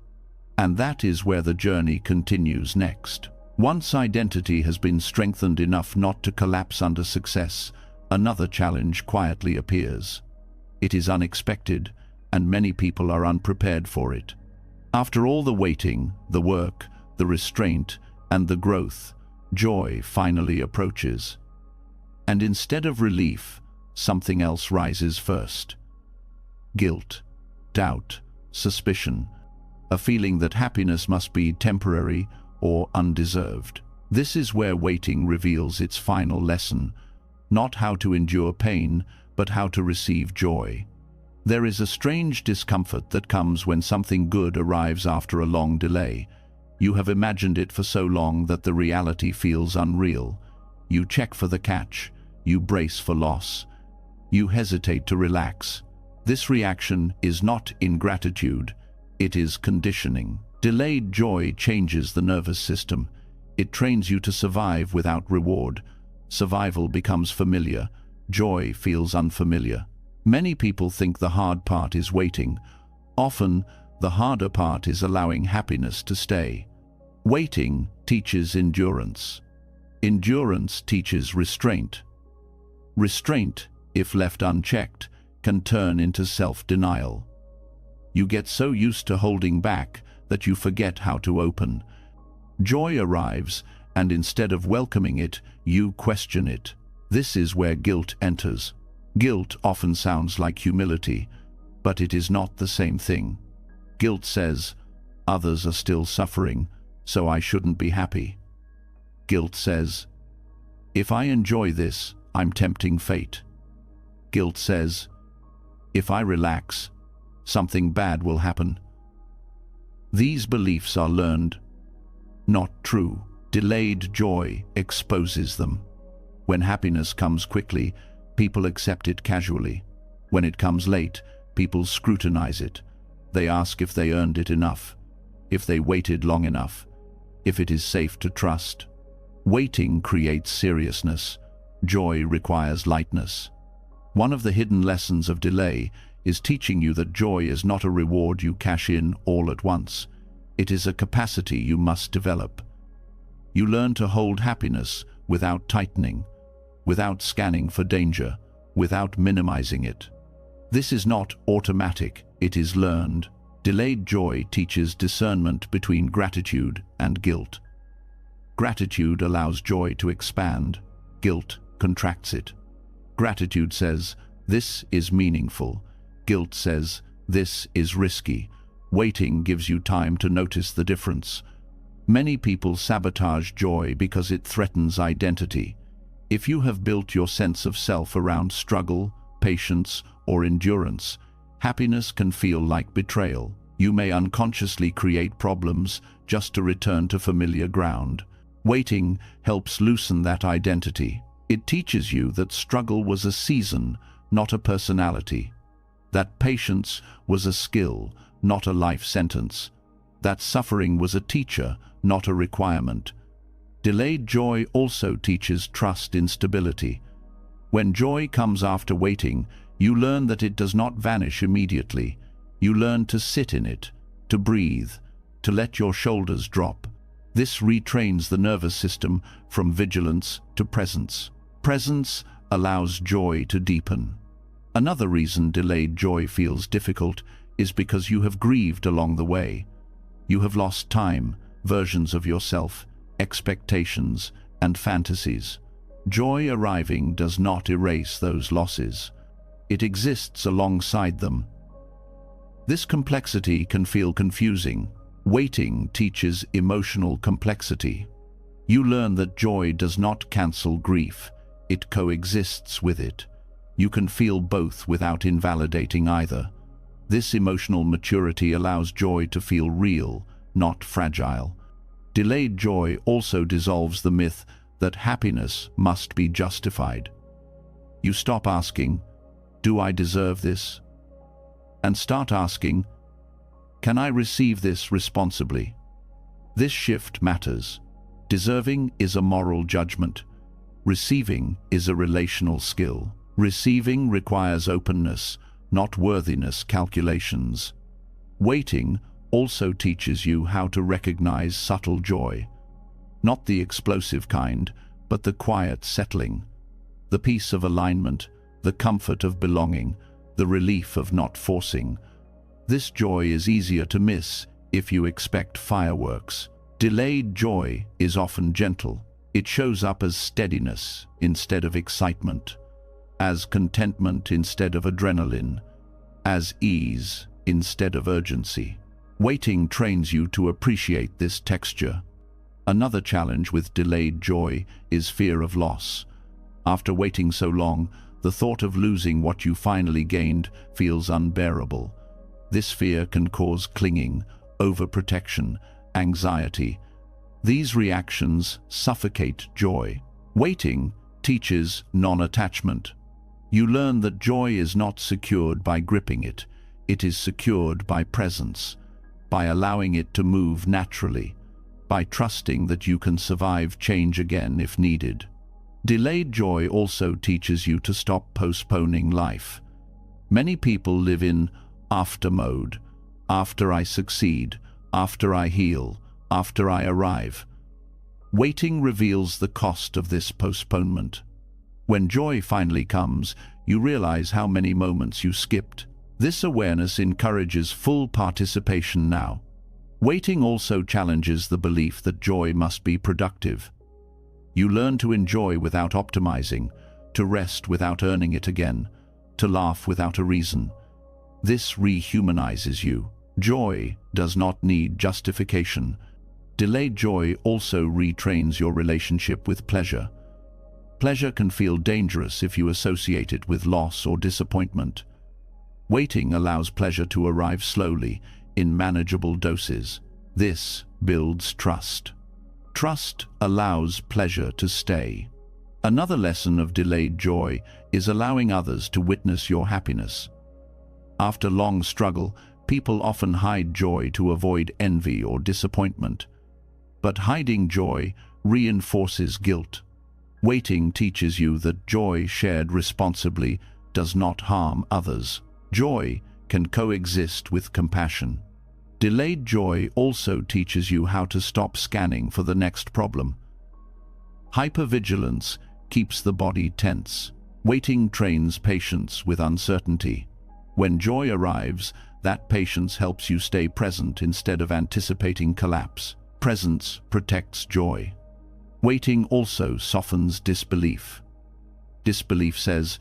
And that is where the journey continues next. Once identity has been strengthened enough not to collapse under success, another challenge quietly appears. It is unexpected, and many people are unprepared for it. After all the waiting, the work, the restraint, and the growth, joy finally approaches. And instead of relief, something else rises first. Guilt, doubt, suspicion, a feeling that happiness must be temporary or undeserved. This is where waiting reveals its final lesson, not how to endure pain, but how to receive joy. There is a strange discomfort that comes when something good arrives after a long delay. You have imagined it for so long that the reality feels unreal. You check for the catch, you brace for loss, you hesitate to relax. This reaction is not ingratitude, it is conditioning. Delayed joy changes the nervous system. It trains you to survive without reward. Survival becomes familiar, joy feels unfamiliar. Many people think the hard part is waiting. Often, the harder part is allowing happiness to stay. Waiting teaches endurance. Endurance teaches restraint. Restraint, if left unchecked, can turn into self-denial. You get so used to holding back that you forget how to open. Joy arrives, and instead of welcoming it, you question it. This is where guilt enters. Guilt often sounds like humility, but it is not the same thing. Guilt says, others are still suffering, so I shouldn't be happy. Guilt says, if I enjoy this, I'm tempting fate. Guilt says, if I relax, something bad will happen. These beliefs are learned, not true. Delayed joy exposes them. When happiness comes quickly, people accept it casually. When it comes late, people scrutinize it. They ask if they earned it enough, if they waited long enough, if it is safe to trust. Waiting creates seriousness. Joy requires lightness. One of the hidden lessons of delay is teaching you that joy is not a reward you cash in all at once. It is a capacity you must develop. You learn to hold happiness without tightening, without scanning for danger, without minimizing it. This is not automatic, it is learned. Delayed joy teaches discernment between gratitude and guilt. Gratitude allows joy to expand, guilt contracts it. Gratitude says, this is meaningful. Guilt says, this is risky. Waiting gives you time to notice the difference. Many people sabotage joy because it threatens identity. If you have built your sense of self around struggle, patience, or endurance, happiness can feel like betrayal. You may unconsciously create problems just to return to familiar ground. Waiting helps loosen that identity. It teaches you that struggle was a season, not a personality. That patience was a skill, not a life sentence. That suffering was a teacher, not a requirement. Delayed joy also teaches trust in stability. When joy comes after waiting, you learn that it does not vanish immediately. You learn to sit in it, to breathe, to let your shoulders drop. This retrains the nervous system from vigilance to presence. Presence allows joy to deepen. Another reason delayed joy feels difficult is because you have grieved along the way. You have lost time, versions of yourself, expectations, and fantasies. Joy arriving does not erase those losses. It exists alongside them. This complexity can feel confusing. Waiting teaches emotional complexity. You learn that joy does not cancel grief. It coexists with it. You can feel both without invalidating either. This emotional maturity allows joy to feel real, not fragile. Delayed joy also dissolves the myth that happiness must be justified. You stop asking, "Do I deserve this?" and start asking, "Can I receive this responsibly?" This shift matters. Deserving is a moral judgment. Receiving is a relational skill. Receiving requires openness, not worthiness calculations. Waiting also teaches you how to recognize subtle joy. Not the explosive kind, but the quiet settling. The peace of alignment, the comfort of belonging, the relief of not forcing. This joy is easier to miss if you expect fireworks. Delayed joy is often gentle. It shows up as steadiness instead of excitement, as contentment instead of adrenaline, as ease instead of urgency. Waiting trains you to appreciate this texture. Another challenge with delayed joy is fear of loss. After waiting so long, the thought of losing what you finally gained feels unbearable. This fear can cause clinging, overprotection, anxiety. These reactions suffocate joy. Waiting teaches non-attachment. You learn that joy is not secured by gripping it. It is secured by presence, by allowing it to move naturally, by trusting that you can survive change again if needed. Delayed joy also teaches you to stop postponing life. Many people live in after mode. After I succeed, after I heal, after I arrive. Waiting reveals the cost of this postponement. When joy finally comes, you realize how many moments you skipped. This awareness encourages full participation now. Waiting also challenges the belief that joy must be productive. You learn to enjoy without optimizing, to rest without earning it again, to laugh without a reason. This rehumanizes you. Joy does not need justification. Delayed joy also retrains your relationship with pleasure. Pleasure can feel dangerous if you associate it with loss or disappointment. Waiting allows pleasure to arrive slowly, in manageable doses. This builds trust. Trust allows pleasure to stay. Another lesson of delayed joy is allowing others to witness your happiness. After long struggle, people often hide joy to avoid envy or disappointment. But hiding joy reinforces guilt. Waiting teaches you that joy shared responsibly does not harm others. Joy can coexist with compassion. Delayed joy also teaches you how to stop scanning for the next problem. Hypervigilance keeps the body tense. Waiting trains patience with uncertainty. When joy arrives, that patience helps you stay present instead of anticipating collapse. Presence protects joy. Waiting also softens disbelief. Disbelief says,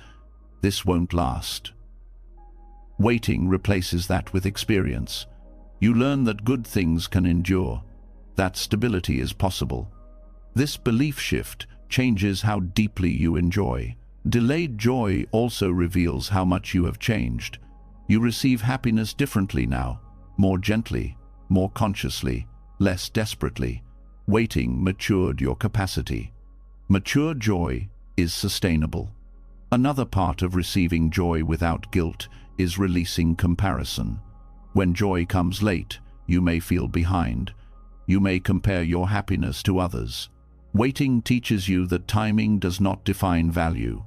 "This won't last." Waiting replaces that with experience. You learn that good things can endure, that stability is possible. This belief shift changes how deeply you enjoy. Delayed joy also reveals how much you have changed. You receive happiness differently now, more gently, more consciously, less desperately. Waiting matured your capacity. Mature joy is sustainable. Another part of receiving joy without guilt is releasing comparison. When joy comes late, you may feel behind. You may compare your happiness to others. Waiting teaches you that timing does not define value.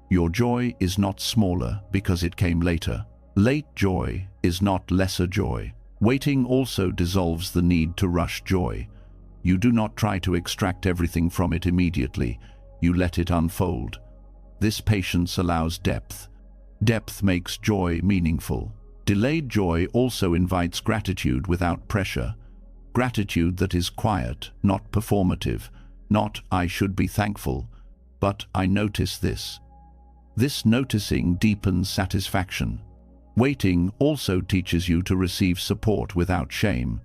Your joy is not smaller because it came later. Late joy is not lesser joy. Waiting also dissolves the need to rush joy. You do not try to extract everything from it immediately. You let it unfold. This patience allows depth. Depth makes joy meaningful. Delayed joy also invites gratitude without pressure. Gratitude that is quiet, not performative. Not "I should be thankful," but "I notice this." This noticing deepens satisfaction. Waiting also teaches you to receive support without shame.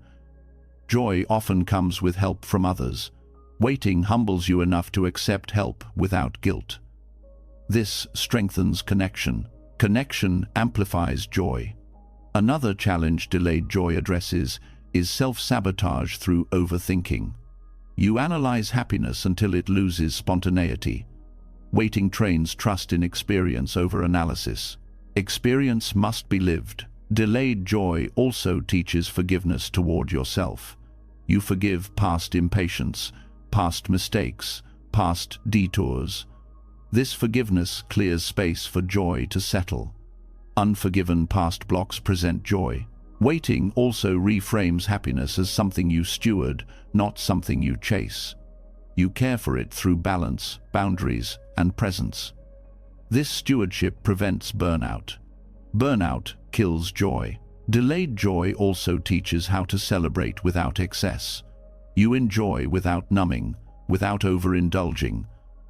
Joy often comes with help from others. Waiting humbles you enough to accept help without guilt. This strengthens connection. Connection amplifies joy. Another challenge delayed joy addresses is self-sabotage through overthinking. You analyze happiness until it loses spontaneity. Waiting trains trust in experience over analysis. Experience must be lived. Delayed joy also teaches forgiveness toward yourself. You forgive past impatience, past mistakes, past detours. This forgiveness clears space for joy to settle. Unforgiven past blocks present joy. Waiting also reframes happiness as something you steward, not something you chase. You care for it through balance, boundaries, and presence. This stewardship prevents burnout. Burnout kills joy. Delayed joy also teaches how to celebrate without excess. You enjoy without numbing, without overindulging.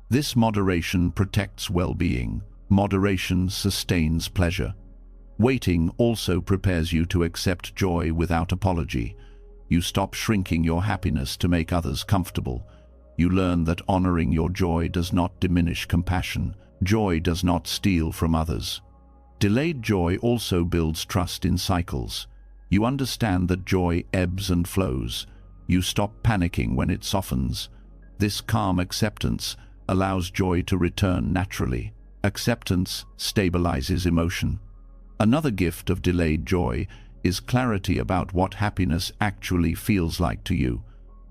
This moderation protects well-being. Moderation sustains pleasure. Waiting also prepares you to accept joy without apology. You stop shrinking your happiness to make others comfortable. You learn that honoring your joy does not diminish compassion. Joy does not steal from others. Delayed joy also builds trust in cycles. You understand that joy ebbs and flows. You stop panicking when it softens. This calm acceptance allows joy to return naturally. Acceptance stabilizes emotion. Another gift of delayed joy is clarity about what happiness actually feels like to you.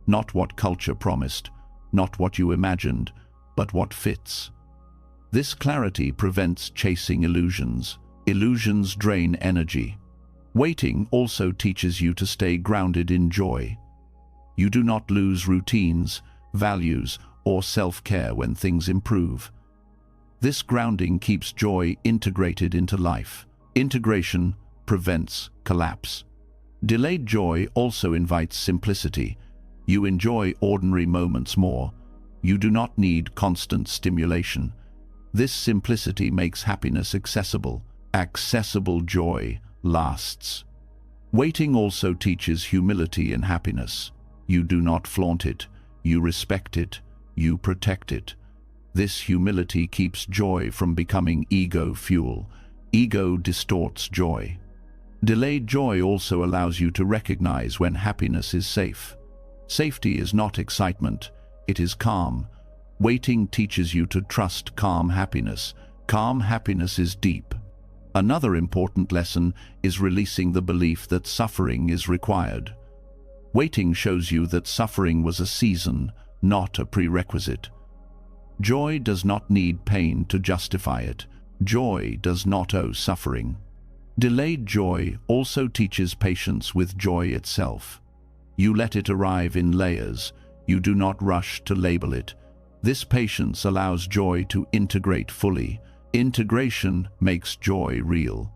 Not what culture promised, not what you imagined, but what fits. This clarity prevents chasing illusions. Illusions drain energy. Waiting also teaches you to stay grounded in joy. You do not lose routines, values, or self-care when things improve. This grounding keeps joy integrated into life. Integration prevents collapse. Delayed joy also invites simplicity. You enjoy ordinary moments more. You do not need constant stimulation. This simplicity makes happiness accessible. Accessible joy lasts. Waiting also teaches humility in happiness. You do not flaunt it. You respect it. You protect it. This humility keeps joy from becoming ego fuel. Ego distorts joy. Delayed joy also allows you to recognize when happiness is safe. Safety is not excitement, it is calm. Waiting teaches you to trust calm happiness. Calm happiness is deep. Another important lesson is releasing the belief that suffering is required. Waiting shows you that suffering was a season, not a prerequisite. Joy does not need pain to justify it. Joy does not owe suffering. Delayed joy also teaches patience with joy itself. You let it arrive in layers. You do not rush to label it. This patience allows joy to integrate fully. Integration makes joy real.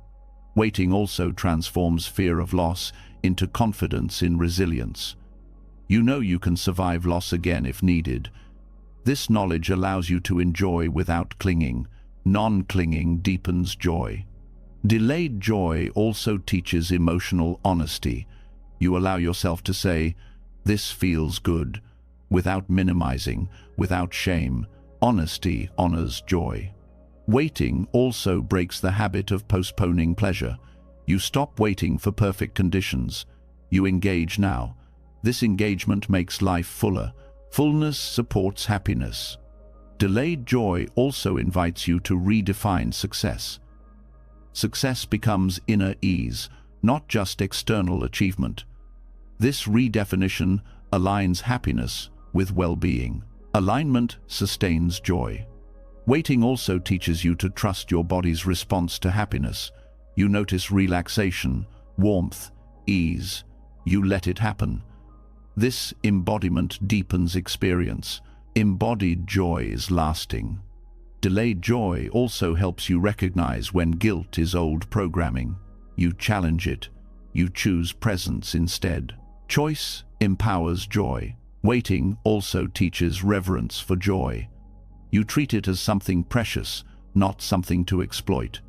Waiting also transforms fear of loss into confidence in resilience. You know you can survive loss again if needed. This knowledge allows you to enjoy without clinging. Non-clinging deepens joy. Delayed joy also teaches emotional honesty. You allow yourself to say, "This feels good," without minimizing, without shame. Honesty honors joy. Waiting also breaks the habit of postponing pleasure. You stop waiting for perfect conditions. You engage now. This engagement makes life fuller. Fullness supports happiness. Delayed joy also invites you to redefine success. Success becomes inner ease, not just external achievement. This redefinition aligns happiness with well-being. Alignment sustains joy. Waiting also teaches you to trust your body's response to happiness. You notice relaxation, warmth, ease. You let it happen. This embodiment deepens experience. Embodied joy is lasting. Delayed joy also helps you recognize when guilt is old programming. You challenge it. You choose presence instead. Choice empowers joy. Waiting also teaches reverence for joy. You treat it as something precious, not something to exploit.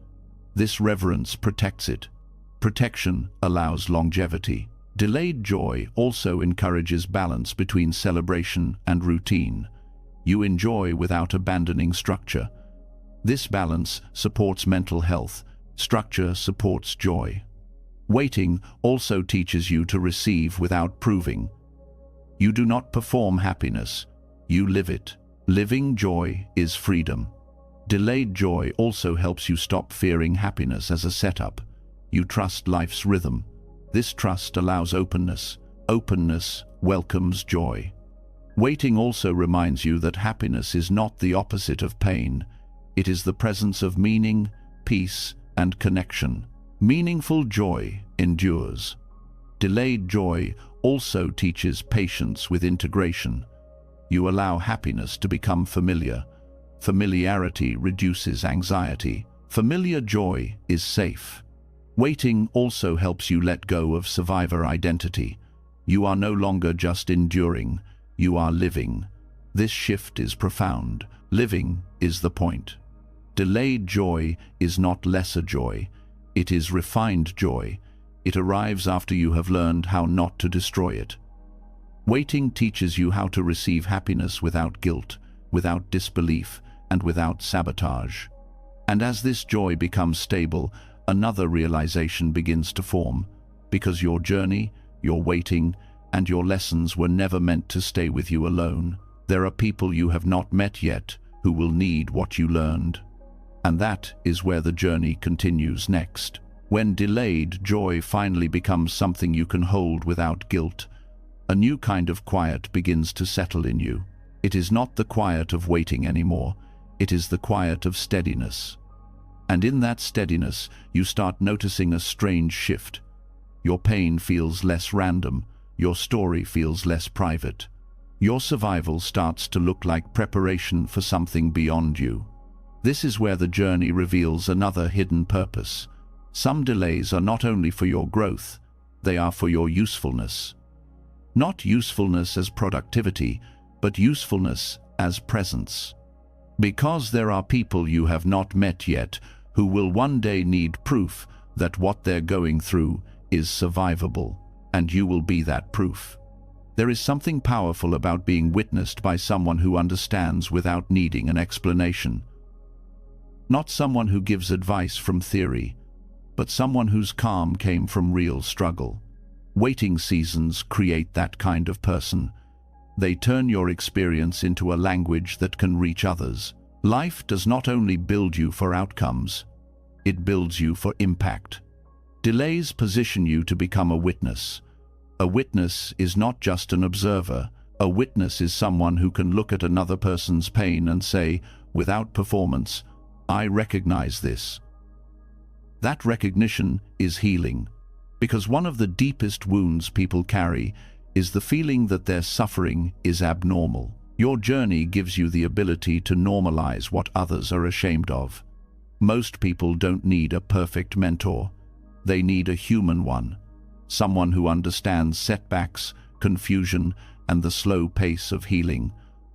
This reverence protects it. Protection allows longevity. Delayed joy also encourages balance between celebration and routine. You enjoy without abandoning structure. This balance supports mental health. Structure supports joy. Waiting also teaches you to receive without proving. You do not perform happiness. You live it. Living joy is freedom. Delayed joy also helps you stop fearing happiness as a setup. You trust life's rhythm. This trust allows openness. Openness welcomes joy. Waiting also reminds you that happiness is not the opposite of pain. It is the presence of meaning, peace, and connection. Meaningful joy endures. Delayed joy also teaches patience with integration. You allow happiness to become familiar. Familiarity reduces anxiety. Familiar joy is safe. Waiting also helps you let go of survivor identity. You are no longer just enduring, you are living. This shift is profound. Living is the point. Delayed joy is not lesser joy. It is refined joy. It arrives after you have learned how not to destroy it. Waiting teaches you how to receive happiness without guilt, without disbelief, and without sabotage. And as this joy becomes stable, another realization begins to form, because your journey, your waiting, and your lessons were never meant to stay with you alone. There are people you have not met yet who will need what you learned. And that is where the journey continues next. When delayed joy finally becomes something you can hold without guilt, a new kind of quiet begins to settle in you. It is not the quiet of waiting anymore. It is the quiet of steadiness. And in that steadiness, you start noticing a strange shift. Your pain feels less random. Your story feels less private. Your survival starts to look like preparation for something beyond you. This is where the journey reveals another hidden purpose. Some delays are not only for your growth, they are for your usefulness. Not usefulness as productivity, but usefulness as presence. Because there are people you have not met yet who will one day need proof that what they're going through is survivable, and you will be that proof. There is something powerful about being witnessed by someone who understands without needing an explanation. Not someone who gives advice from theory, but someone whose calm came from real struggle. Waiting seasons create that kind of person. They turn your experience into a language that can reach others. Life does not only build you for outcomes, it builds you for impact. Delays position you to become a witness. A witness is not just an observer. A witness is someone who can look at another person's pain and say, without performance, I recognize this. That recognition is healing, because one of the deepest wounds people carry is the feeling that their suffering is abnormal. Your journey gives you the ability to normalize what others are ashamed of. Most people don't need a perfect mentor. They need a human one, someone who understands setbacks, confusion, and the slow pace of healing,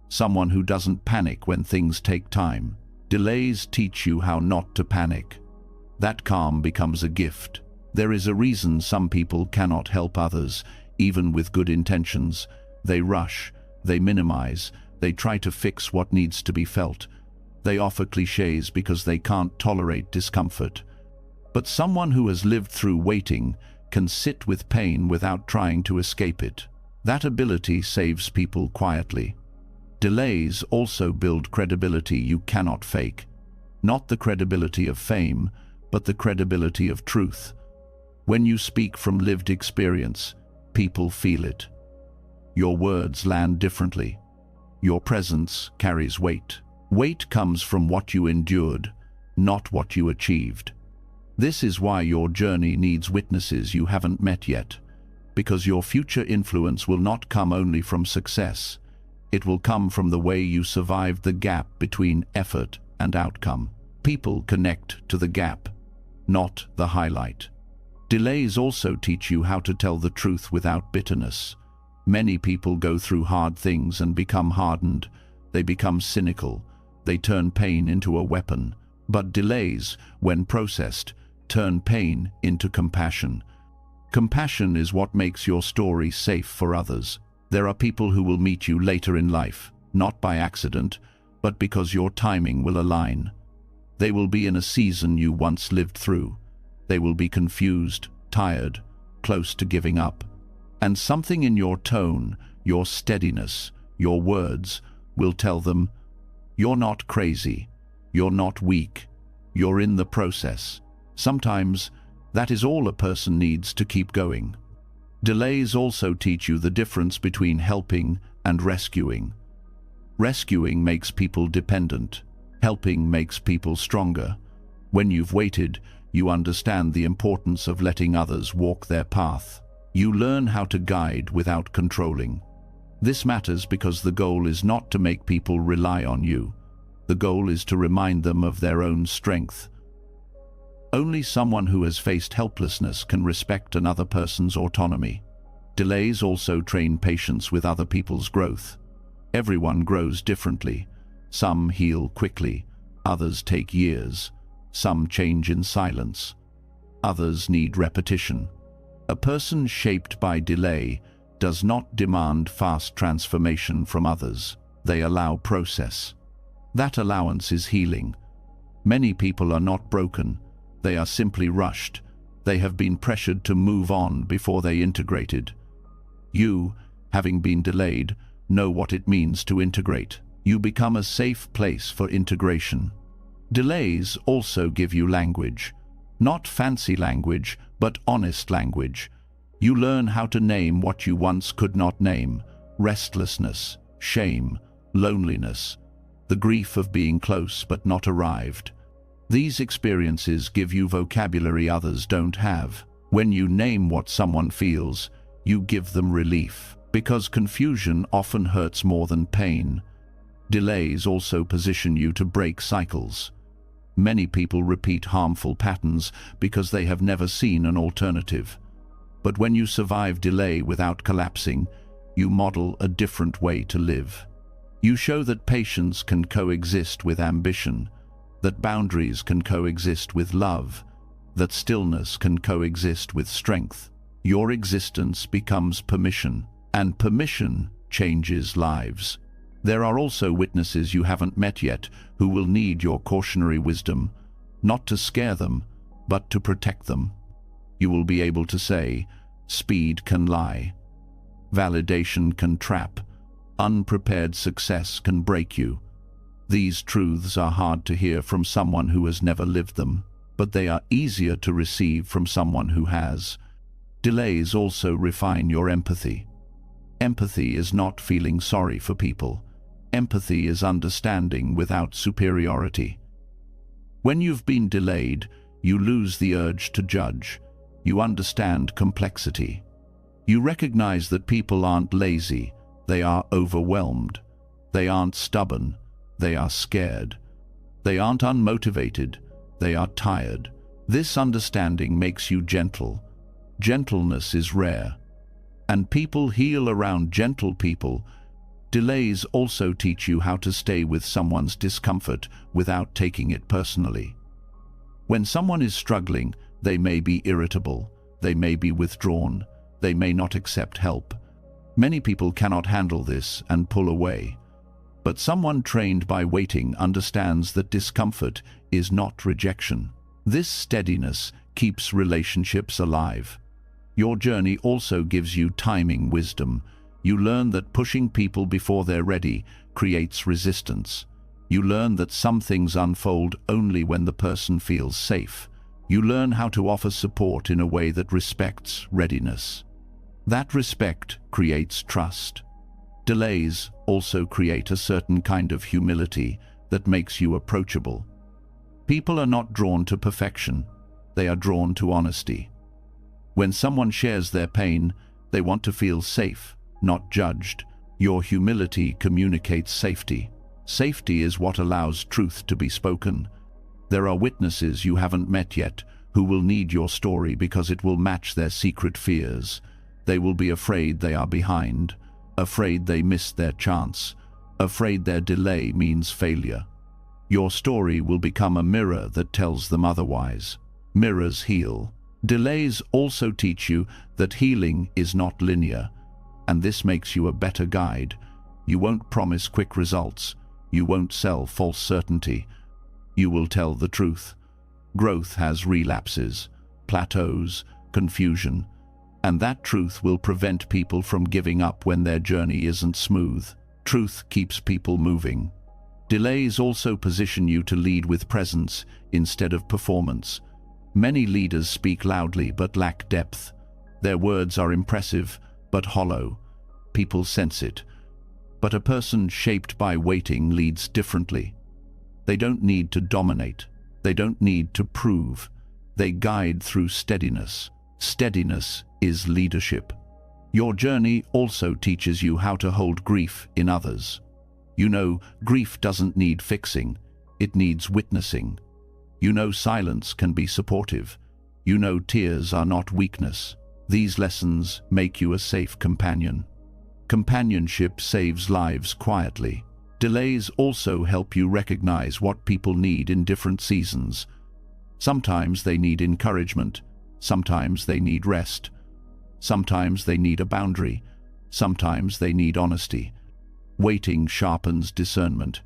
someone who doesn't panic when things take time. Delays teach you how not to panic. That calm becomes a gift. There is a reason some people cannot help others, even with good intentions. They rush, they minimize, they try to fix what needs to be felt. They offer cliches because they can't tolerate discomfort. But someone who has lived through waiting can sit with pain without trying to escape it. That ability saves people quietly. Delays also build credibility you cannot fake. Not the credibility of fame, but the credibility of truth. When you speak from lived experience, people feel it. Your words land differently. Your presence carries weight. Weight comes from what you endured, not what you achieved. This is why your journey needs witnesses you haven't met yet, because your future influence will not come only from success. It will come from the way you survived the gap between effort and outcome. People connect to the gap, not the highlight. Delays also teach you how to tell the truth without bitterness. Many people go through hard things and become hardened. They become cynical. They turn pain into a weapon. But delays, when processed, turn pain into compassion. Compassion is what makes your story safe for others. There are people who will meet you later in life, not by accident, but because your timing will align. They will be in a season you once lived through. They will be confused, tired, close to giving up. And something in your tone, your steadiness, your words will tell them, you're not crazy. You're not weak. You're in the process. Sometimes that is all a person needs to keep going. Delays also teach you the difference between helping and rescuing. Rescuing makes people dependent. Helping makes people stronger. When you've waited, you understand the importance of letting others walk their path. You learn how to guide without controlling. This matters because the goal is not to make people rely on you. The goal is to remind them of their own strength. Only someone who has faced helplessness can respect another person's autonomy. Delays also train patience with other people's growth. Everyone grows differently. Some heal quickly, others take years. Some change in silence. Others need repetition. A person shaped by delay does not demand fast transformation from others. They allow process. That allowance is healing. Many people are not broken. They are simply rushed. They have been pressured to move on before they integrated. You, having been delayed, know what it means to integrate. You become a safe place for integration. Delays also give you language. Not fancy language, but honest language. You learn how to name what you once could not name: restlessness, shame, loneliness, the grief of being close but not arrived. These experiences give you vocabulary others don't have. When you name what someone feels, you give them relief, because confusion often hurts more than pain. Delays also position you to break cycles. Many people repeat harmful patterns because they have never seen an alternative. But when you survive delay without collapsing, you model a different way to live. You show that patience can coexist with ambition, that boundaries can coexist with love, that stillness can coexist with strength. Your existence becomes permission, and permission changes lives. There are also witnesses you haven't met yet who will need your cautionary wisdom, not to scare them, but to protect them. You will be able to say, speed can lie, validation can trap, unprepared success can break you. These truths are hard to hear from someone who has never lived them, but they are easier to receive from someone who has. Delays also refine your empathy. Empathy is not feeling sorry for people. Empathy is understanding without superiority. When you've been delayed, you lose the urge to judge. You understand complexity. You recognize that people aren't lazy, they are overwhelmed. They aren't stubborn, they are scared. They aren't unmotivated, they are tired. This understanding makes you gentle. Gentleness is rare, and people heal around gentle people. Delays also teach you how to stay with someone's discomfort without taking it personally. When someone is struggling, they may be irritable, they may be withdrawn, they may not accept help. Many people cannot handle this and pull away. But someone trained by waiting understands that discomfort is not rejection. This steadiness keeps relationships alive. Your journey also gives you timing wisdom. You learn that pushing people before they're ready creates resistance. You learn that some things unfold only when the person feels safe. You learn how to offer support in a way that respects readiness. That respect creates trust. Delays also create a certain kind of humility that makes you approachable. People are not drawn to perfection. They are drawn to honesty. When someone shares their pain, they want to feel safe, not judged. Your humility communicates safety. Safety is what allows truth to be spoken. There are witnesses you haven't met yet who will need your story because it will match their secret fears. They will be afraid they are behind, afraid they missed their chance, afraid their delay means failure. Your story will become a mirror that tells them otherwise. Mirrors heal. Delays also teach you that healing is not linear, and this makes you a better guide. You won't promise quick results. You won't sell false certainty. You will tell the truth. Growth has relapses, plateaus, confusion, and that truth will prevent people from giving up when their journey isn't smooth. Truth keeps people moving. Delays also position you to lead with presence instead of performance. Many leaders speak loudly but lack depth. Their words are impressive but hollow. People sense it. But a person shaped by waiting leads differently. They don't need to dominate. They don't need to prove. They guide through steadiness. Steadiness is leadership. Your journey also teaches you how to hold grief in others. You know, grief doesn't need fixing. It needs witnessing. You know, silence can be supportive. You know, tears are not weakness. These lessons make you a safe companion. Companionship saves lives quietly. Delays also help you recognize what people need in different seasons. Sometimes they need encouragement. Sometimes they need rest. Sometimes they need a boundary. Sometimes they need honesty. Waiting sharpens discernment.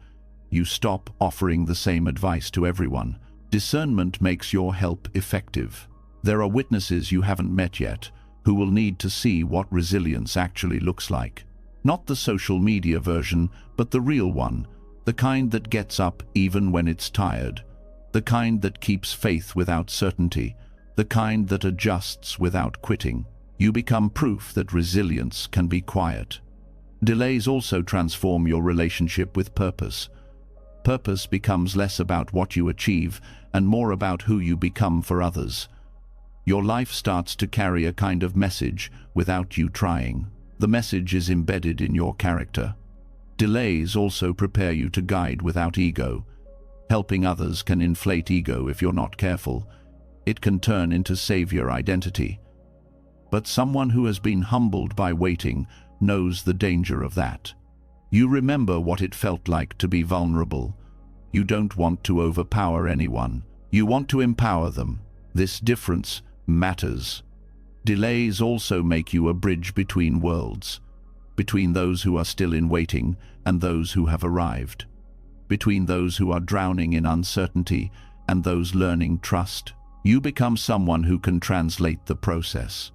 You stop offering the same advice to everyone. Discernment makes your help effective. There are witnesses you haven't met yet who will need to see what resilience actually looks like. Not the social media version, but the real one, the kind that gets up even when it's tired, the kind that keeps faith without certainty, the kind that adjusts without quitting. You become proof that resilience can be quiet. Delays also transform your relationship with purpose. Purpose becomes less about what you achieve and more about who you become for others. Your life starts to carry a kind of message without you trying. The message is embedded in your character. Delays also prepare you to guide without ego. Helping others can inflate ego if you're not careful. It can turn into savior identity. But someone who has been humbled by waiting knows the danger of that. You remember what it felt like to be vulnerable. You don't want to overpower anyone. You want to empower them. This difference matters. Delays also make you a bridge between worlds, between those who are still in waiting and those who have arrived, between those who are drowning in uncertainty and those learning trust. You become someone who can translate the process.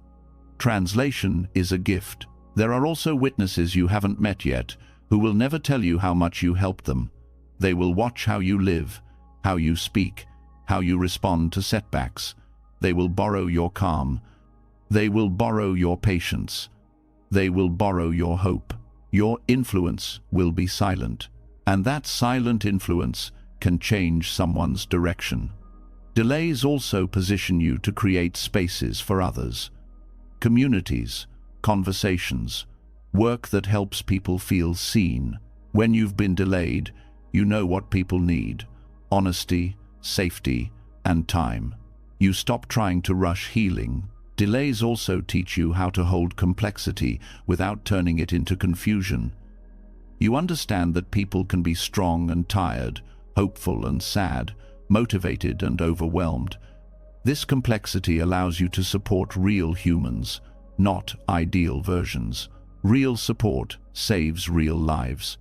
Translation is a gift. There are also witnesses you haven't met yet who will never tell you how much you helped them. They will watch how you live, how you speak, how you respond to setbacks. They will borrow your calm. They will borrow your patience. They will borrow your hope. Your influence will be silent, and that silent influence can change someone's direction. Delays also position you to create spaces for others. Communities, conversations, work that helps people feel seen. When you've been delayed, you know what people need: honesty, safety, and time. You stop trying to rush healing. Delays also teach you how to hold complexity without turning it into confusion. You understand that people can be strong and tired, hopeful and sad, motivated and overwhelmed. This complexity allows you to support real humans, not ideal versions. Real support saves real lives.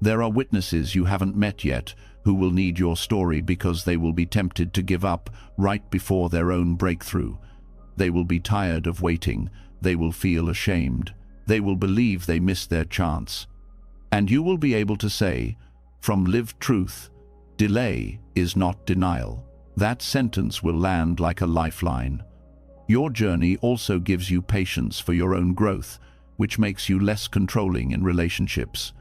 There are witnesses you haven't met yet who will need your story because they will be tempted to give up right before their own breakthrough. They will be tired of waiting. They will feel ashamed. They will believe they missed their chance. And you will be able to say, from lived truth, delay is not denial. That sentence will land like a lifeline. Your journey also gives you patience for your own growth, which makes you less controlling in relationships.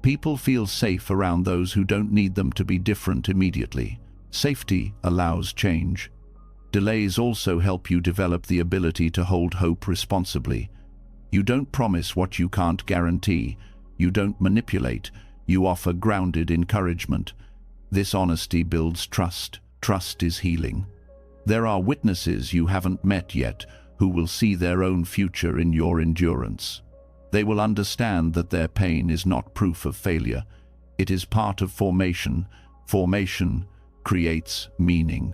People feel safe around those who don't need them to be different immediately. Safety allows change. Delays also help you develop the ability to hold hope responsibly. You don't promise what you can't guarantee. You don't manipulate. You offer grounded encouragement. This honesty builds trust. Trust is healing. There are witnesses you haven't met yet who will see their own future in your endurance. They will understand that their pain is not proof of failure. It is part of formation. Formation creates meaning.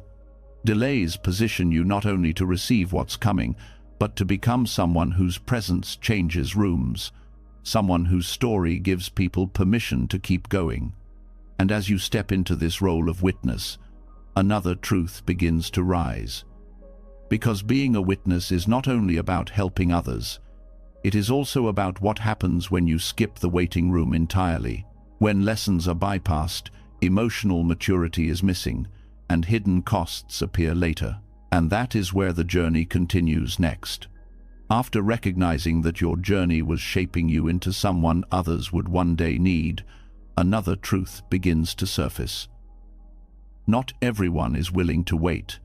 Delays position you not only to receive what's coming, but to become someone whose presence changes rooms, someone whose story gives people permission to keep going. And as you step into this role of witness, another truth begins to rise. Because being a witness is not only about helping others, it is also about what happens when you skip the waiting room entirely. When lessons are bypassed, emotional maturity is missing, and hidden costs appear later. And that is where the journey continues next. After recognizing that your journey was shaping you into someone others would one day need, another truth begins to surface. Not everyone is willing to wait.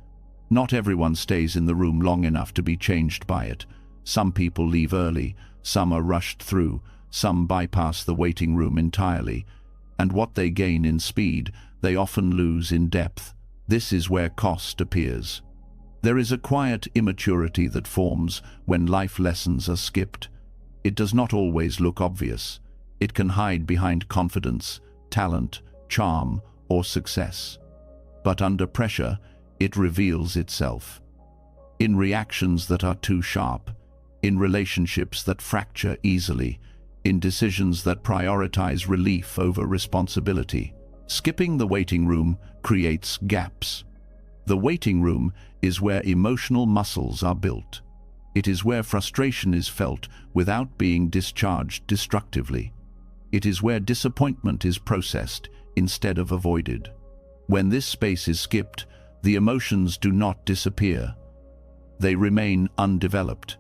Not everyone stays in the room long enough to be changed by it. Some people leave early, some are rushed through, some bypass the waiting room entirely, and what they gain in speed, they often lose in depth. This is where cost appears. There is a quiet immaturity that forms when life lessons are skipped. It does not always look obvious. It can hide behind confidence, talent, charm, or success. But under pressure, it reveals itself. In reactions that are too sharp, in relationships that fracture easily, in decisions that prioritize relief over responsibility. Skipping the waiting room creates gaps. The waiting room is where emotional muscles are built. It is where frustration is felt without being discharged destructively. It is where disappointment is processed instead of avoided. When this space is skipped, the emotions do not disappear. They remain undeveloped,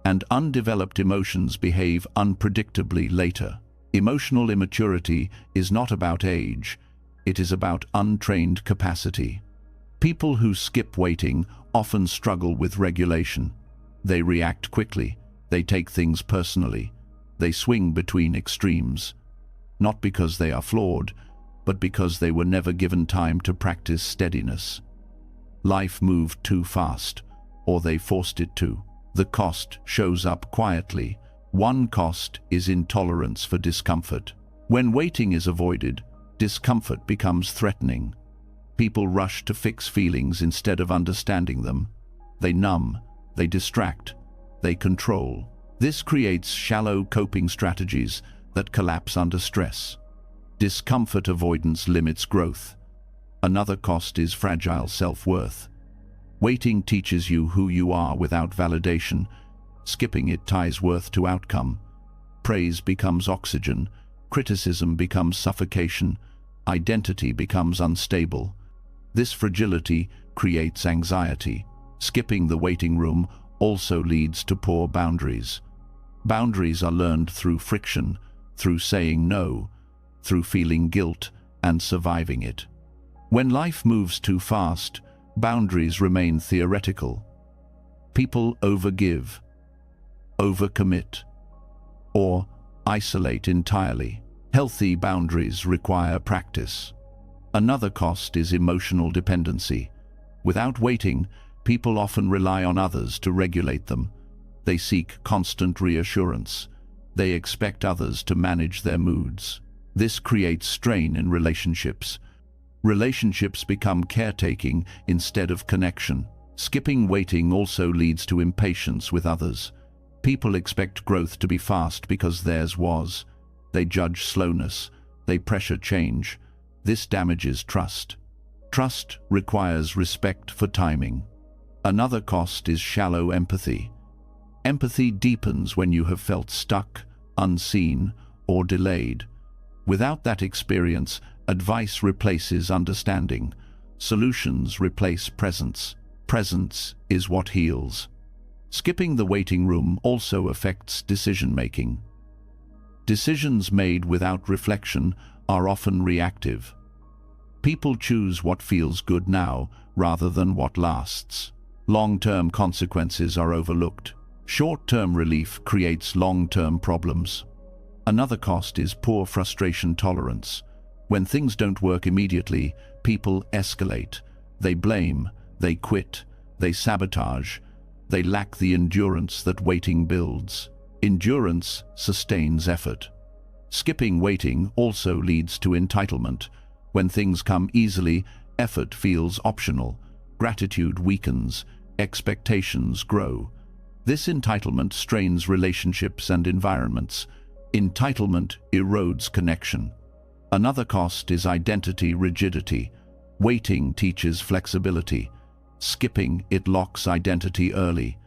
and undeveloped emotions behave unpredictably later. Emotional immaturity is not about age, it is about untrained capacity. People who skip waiting often struggle with regulation. They react quickly, they take things personally, they swing between extremes. Not because they are flawed, but because they were never given time to practice steadiness. Life moved too fast, or they forced it to. The cost shows up quietly. One cost is intolerance for discomfort. When waiting is avoided, discomfort becomes threatening. People rush to fix feelings instead of understanding them. They numb, they distract, they control. This creates shallow coping strategies that collapse under stress. Discomfort avoidance limits growth. Another cost is fragile self-worth. Waiting teaches you who you are without validation. Skipping it ties worth to outcome. Praise becomes oxygen, criticism becomes suffocation, identity becomes unstable. This fragility creates anxiety. Skipping the waiting room also leads to poor boundaries. Boundaries are learned through friction, through saying no, through feeling guilt and surviving it. When life moves too fast, boundaries remain theoretical. People overgive, overcommit, or isolate entirely. Healthy boundaries require practice. Another cost is emotional dependency. Without waiting, people often rely on others to regulate them. They seek constant reassurance. They expect others to manage their moods. This creates strain in relationships. Relationships become caretaking instead of connection. Skipping waiting also leads to impatience with others. People expect growth to be fast because theirs was. They judge slowness. They pressure change. This damages trust. Trust requires respect for timing. Another cost is shallow empathy. Empathy deepens when you have felt stuck, unseen, or delayed. Without that experience, advice replaces understanding. Solutions replace presence. Presence is what heals. Skipping the waiting room also affects decision-making. Decisions made without reflection are often reactive. People choose what feels good now rather than what lasts. Long-term consequences are overlooked. Short-term relief creates long-term problems. Another cost is poor frustration tolerance. When things don't work immediately, people escalate. They blame, they quit, they sabotage. They lack the endurance that waiting builds. Endurance sustains effort. Skipping waiting also leads to entitlement. When things come easily, effort feels optional. Gratitude weakens. Expectations grow. This entitlement strains relationships and environments. Entitlement erodes connection. Another cost is identity rigidity. Waiting teaches flexibility. Skipping it locks identity early.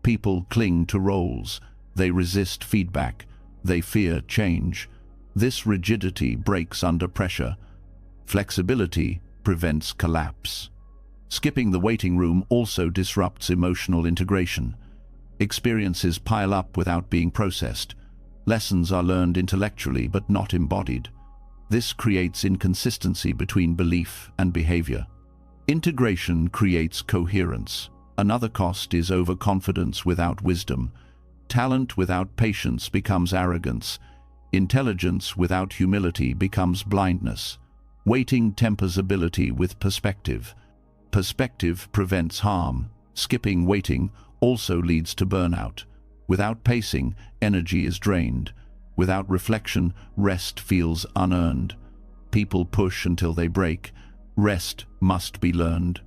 People cling to roles. They resist feedback. They fear change. This rigidity breaks under pressure. Flexibility prevents collapse. Skipping the waiting room also disrupts emotional integration. Experiences pile up without being processed. Lessons are learned intellectually but not embodied. This creates inconsistency between belief and behavior. Integration creates coherence. Another cost is overconfidence without wisdom. Talent without patience becomes arrogance. Intelligence without humility becomes blindness. Waiting tempers ability with perspective. Perspective prevents harm. Skipping waiting also leads to burnout. Without pacing, energy is drained. Without reflection, rest feels unearned. People push until they break. Rest must be learned.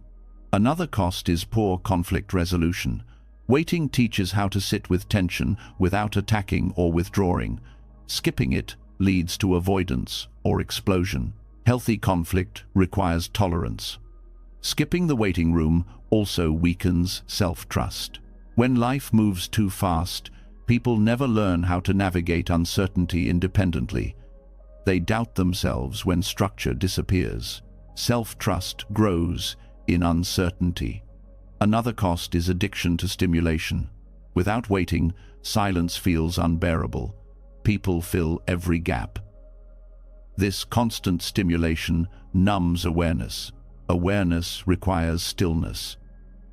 Another cost is poor conflict resolution. Waiting teaches how to sit with tension without attacking or withdrawing. Skipping it leads to avoidance or explosion. Healthy conflict requires tolerance. Skipping the waiting room also weakens self-trust. When life moves too fast, people never learn how to navigate uncertainty independently. They doubt themselves when structure disappears. Self-trust grows in uncertainty. Another cost is addiction to stimulation. Without waiting, silence feels unbearable. People fill every gap. This constant stimulation numbs awareness. Awareness requires stillness.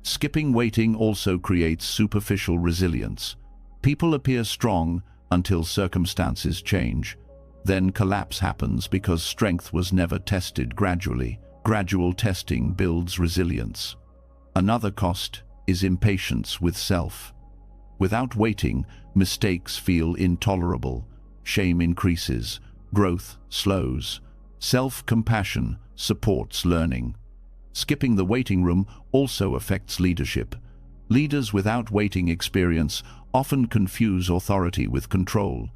Skipping waiting also creates superficial resilience. People appear strong until circumstances change. Then collapse happens because strength was never tested gradually. Gradual testing builds resilience. Another cost is impatience with self. Without waiting, mistakes feel intolerable. Shame increases. Growth slows. Self-compassion supports learning. Skipping the waiting room also affects leadership. Leaders without waiting experience often confuse authority with control.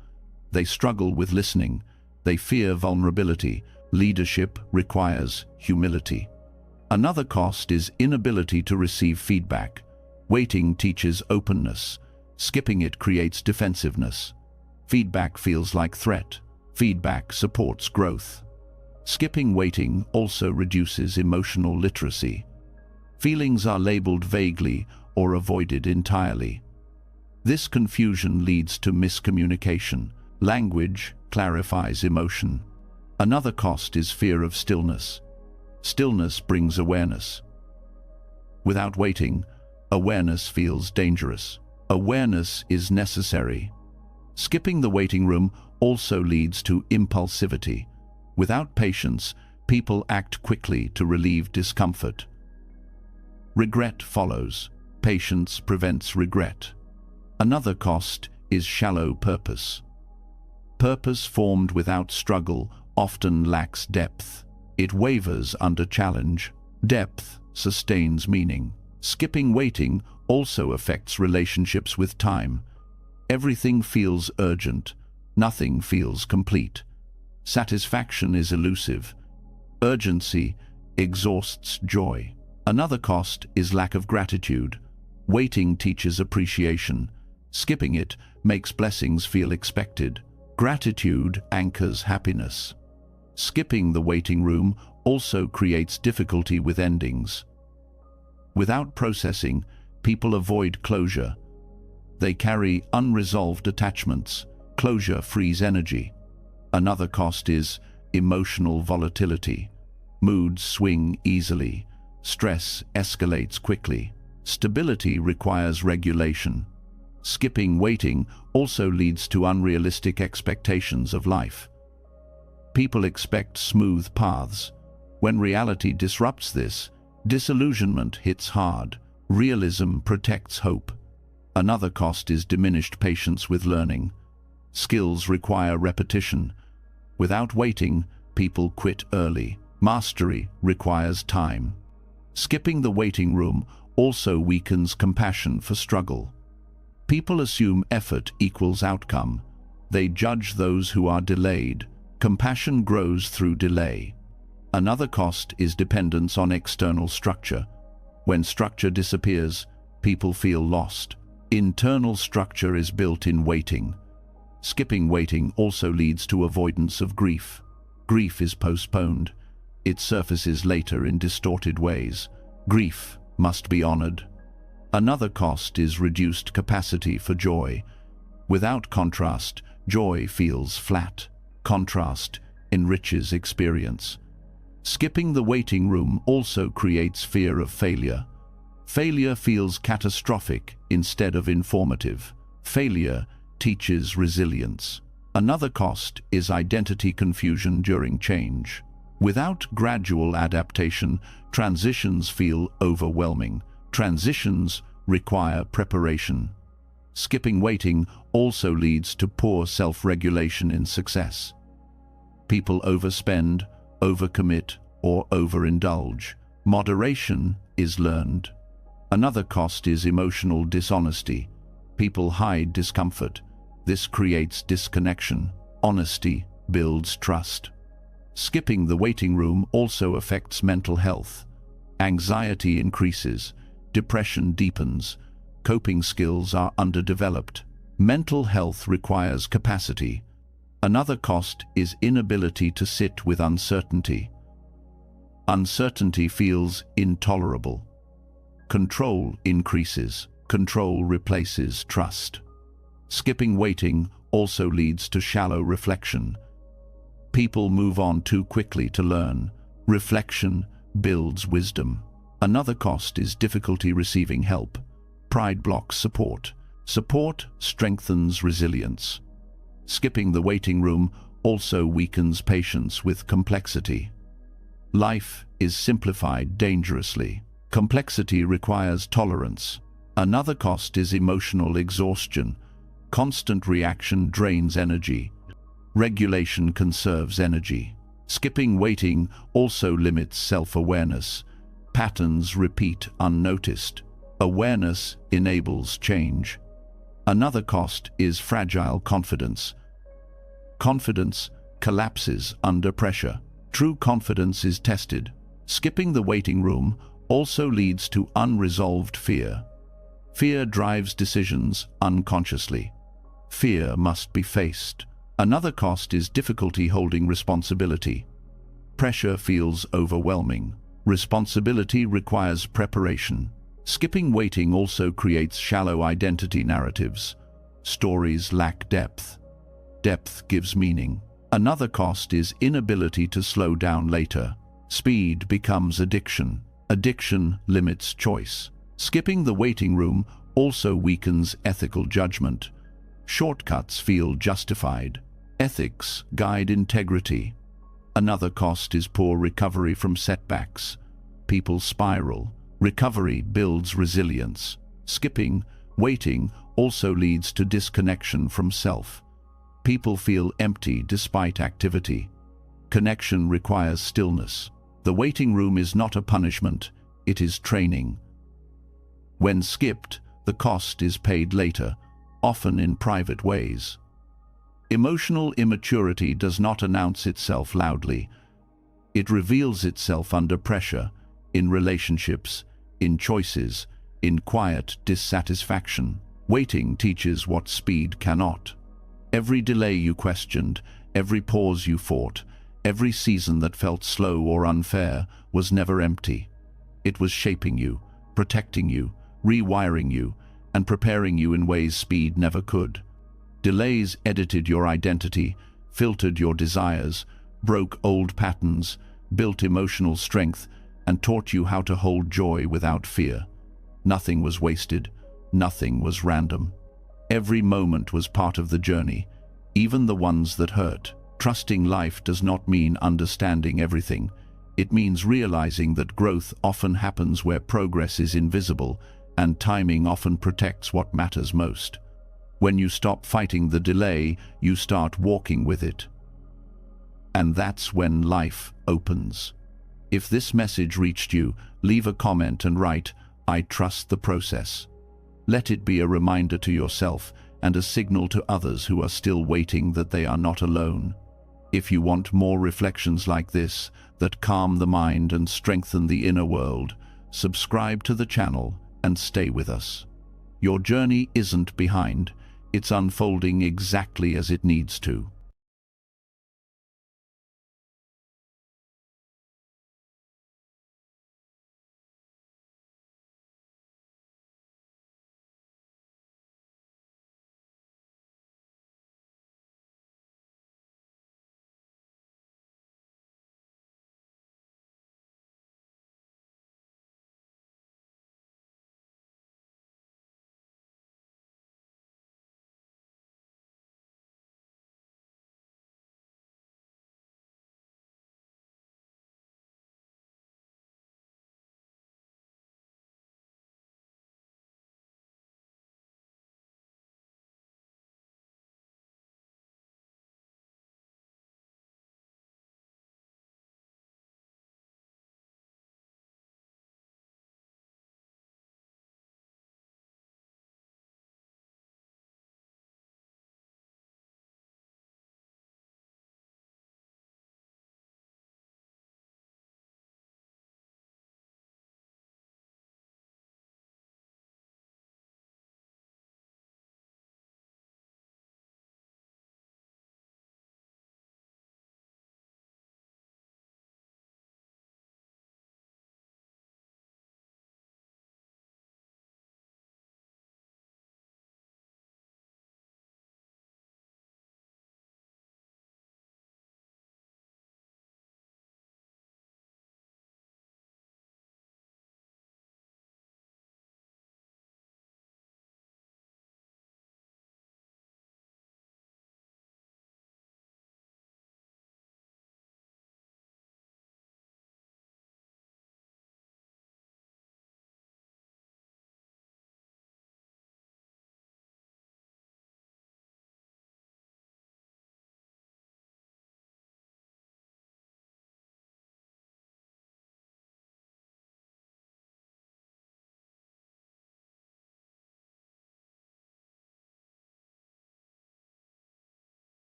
They struggle with listening. They fear vulnerability. Leadership requires humility. Another cost is inability to receive feedback. Waiting teaches openness. Skipping it creates defensiveness. Feedback feels like threat. Feedback supports growth. Skipping waiting also reduces emotional literacy. Feelings are labeled vaguely or avoided entirely. This confusion leads to miscommunication. Language clarifies emotion. Another cost is fear of stillness. Stillness brings awareness. Without waiting, awareness feels dangerous. Awareness is necessary. Skipping the waiting room also leads to impulsivity. Without patience, people act quickly to relieve discomfort. Regret follows. Patience prevents regret. Another cost is shallow purpose. Purpose formed without struggle often lacks depth. It wavers under challenge. Depth sustains meaning. Skipping waiting also affects relationships with time. Everything feels urgent. Nothing feels complete. Satisfaction is elusive. Urgency exhausts joy. Another cost is lack of gratitude. Waiting teaches appreciation. Skipping it makes blessings feel expected. Gratitude anchors happiness. Skipping the waiting room also creates difficulty with endings. Without processing, people avoid closure. They carry unresolved attachments. Closure frees energy. Another cost is emotional volatility. Moods swing easily. Stress escalates quickly. Stability requires regulation. Skipping waiting also leads to unrealistic expectations of life. People expect smooth paths. When reality disrupts this, disillusionment hits hard. Realism protects hope. Another cost is diminished patience with learning. Skills require repetition. Without waiting, people quit early. Mastery requires time. Skipping the waiting room also weakens compassion for struggle. People assume effort equals outcome. They judge those who are delayed. Compassion grows through delay. Another cost is dependence on external structure. When structure disappears, people feel lost. Internal structure is built in waiting. Skipping waiting also leads to avoidance of grief. Grief is postponed. It surfaces later in distorted ways. Grief must be honored. Another cost is reduced capacity for joy. Without contrast, joy feels flat. Contrast enriches experience. Skipping the waiting room also creates fear of failure. Failure feels catastrophic instead of informative. Failure teaches resilience. Another cost is identity confusion during change. Without gradual adaptation, transitions feel overwhelming. Transitions require preparation. Skipping waiting also leads to poor self-regulation in success. People overspend, overcommit, or overindulge. Moderation is learned. Another cost is emotional dishonesty. People hide discomfort. This creates disconnection. Honesty builds trust. Skipping the waiting room also affects mental health. Anxiety increases. Depression deepens. Coping skills are underdeveloped. Mental health requires capacity. Another cost is inability to sit with uncertainty. Uncertainty feels intolerable. Control increases. Control replaces trust. Skipping waiting also leads to shallow reflection. People move on too quickly to learn. Reflection builds wisdom. Another cost is difficulty receiving help. Pride blocks support. Support strengthens resilience. Skipping the waiting room also weakens patience with complexity. Life is simplified dangerously. Complexity requires tolerance. Another cost is emotional exhaustion. Constant reaction drains energy. Regulation conserves energy. Skipping waiting also limits self-awareness. Patterns repeat unnoticed. Awareness enables change. Another cost is fragile confidence. Confidence collapses under pressure. True confidence is tested. Skipping the waiting room also leads to unresolved fear. Fear drives decisions unconsciously. Fear must be faced. Another cost is difficulty holding responsibility. Pressure feels overwhelming. Responsibility requires preparation. Skipping waiting also creates shallow identity narratives. Stories lack depth. Depth gives meaning. Another cost is inability to slow down later. Speed becomes addiction. Addiction limits choice. Skipping the waiting room also weakens ethical judgment. Shortcuts feel justified. Ethics guide integrity. Another cost is poor recovery from setbacks. People spiral. Recovery builds resilience. Skipping waiting also leads to disconnection from self. People feel empty despite activity. Connection requires stillness. The waiting room is not a punishment, it is training. When skipped, the cost is paid later, often in private ways. Emotional immaturity does not announce itself loudly. It reveals itself under pressure, in relationships, in choices, in quiet dissatisfaction. Waiting teaches what speed cannot. Every delay you questioned, every pause you fought, every season that felt slow or unfair was never empty. It was shaping you, protecting you, rewiring you, and preparing you in ways speed never could. Delays edited your identity, filtered your desires, broke old patterns, built emotional strength, and taught you how to hold joy without fear. Nothing was wasted, nothing was random. Every moment was part of the journey, even the ones that hurt. Trusting life does not mean understanding everything. It means realizing that growth often happens where progress is invisible, and timing often protects what matters most. When you stop fighting the delay, you start walking with it. And that's when life opens. If this message reached you, leave a comment and write, "I trust the process." Let it be a reminder to yourself and a signal to others who are still waiting that they are not alone. If you want more reflections like this that calm the mind and strengthen the inner world, subscribe to the channel and stay with us. Your journey isn't behind, it's unfolding exactly as it needs to.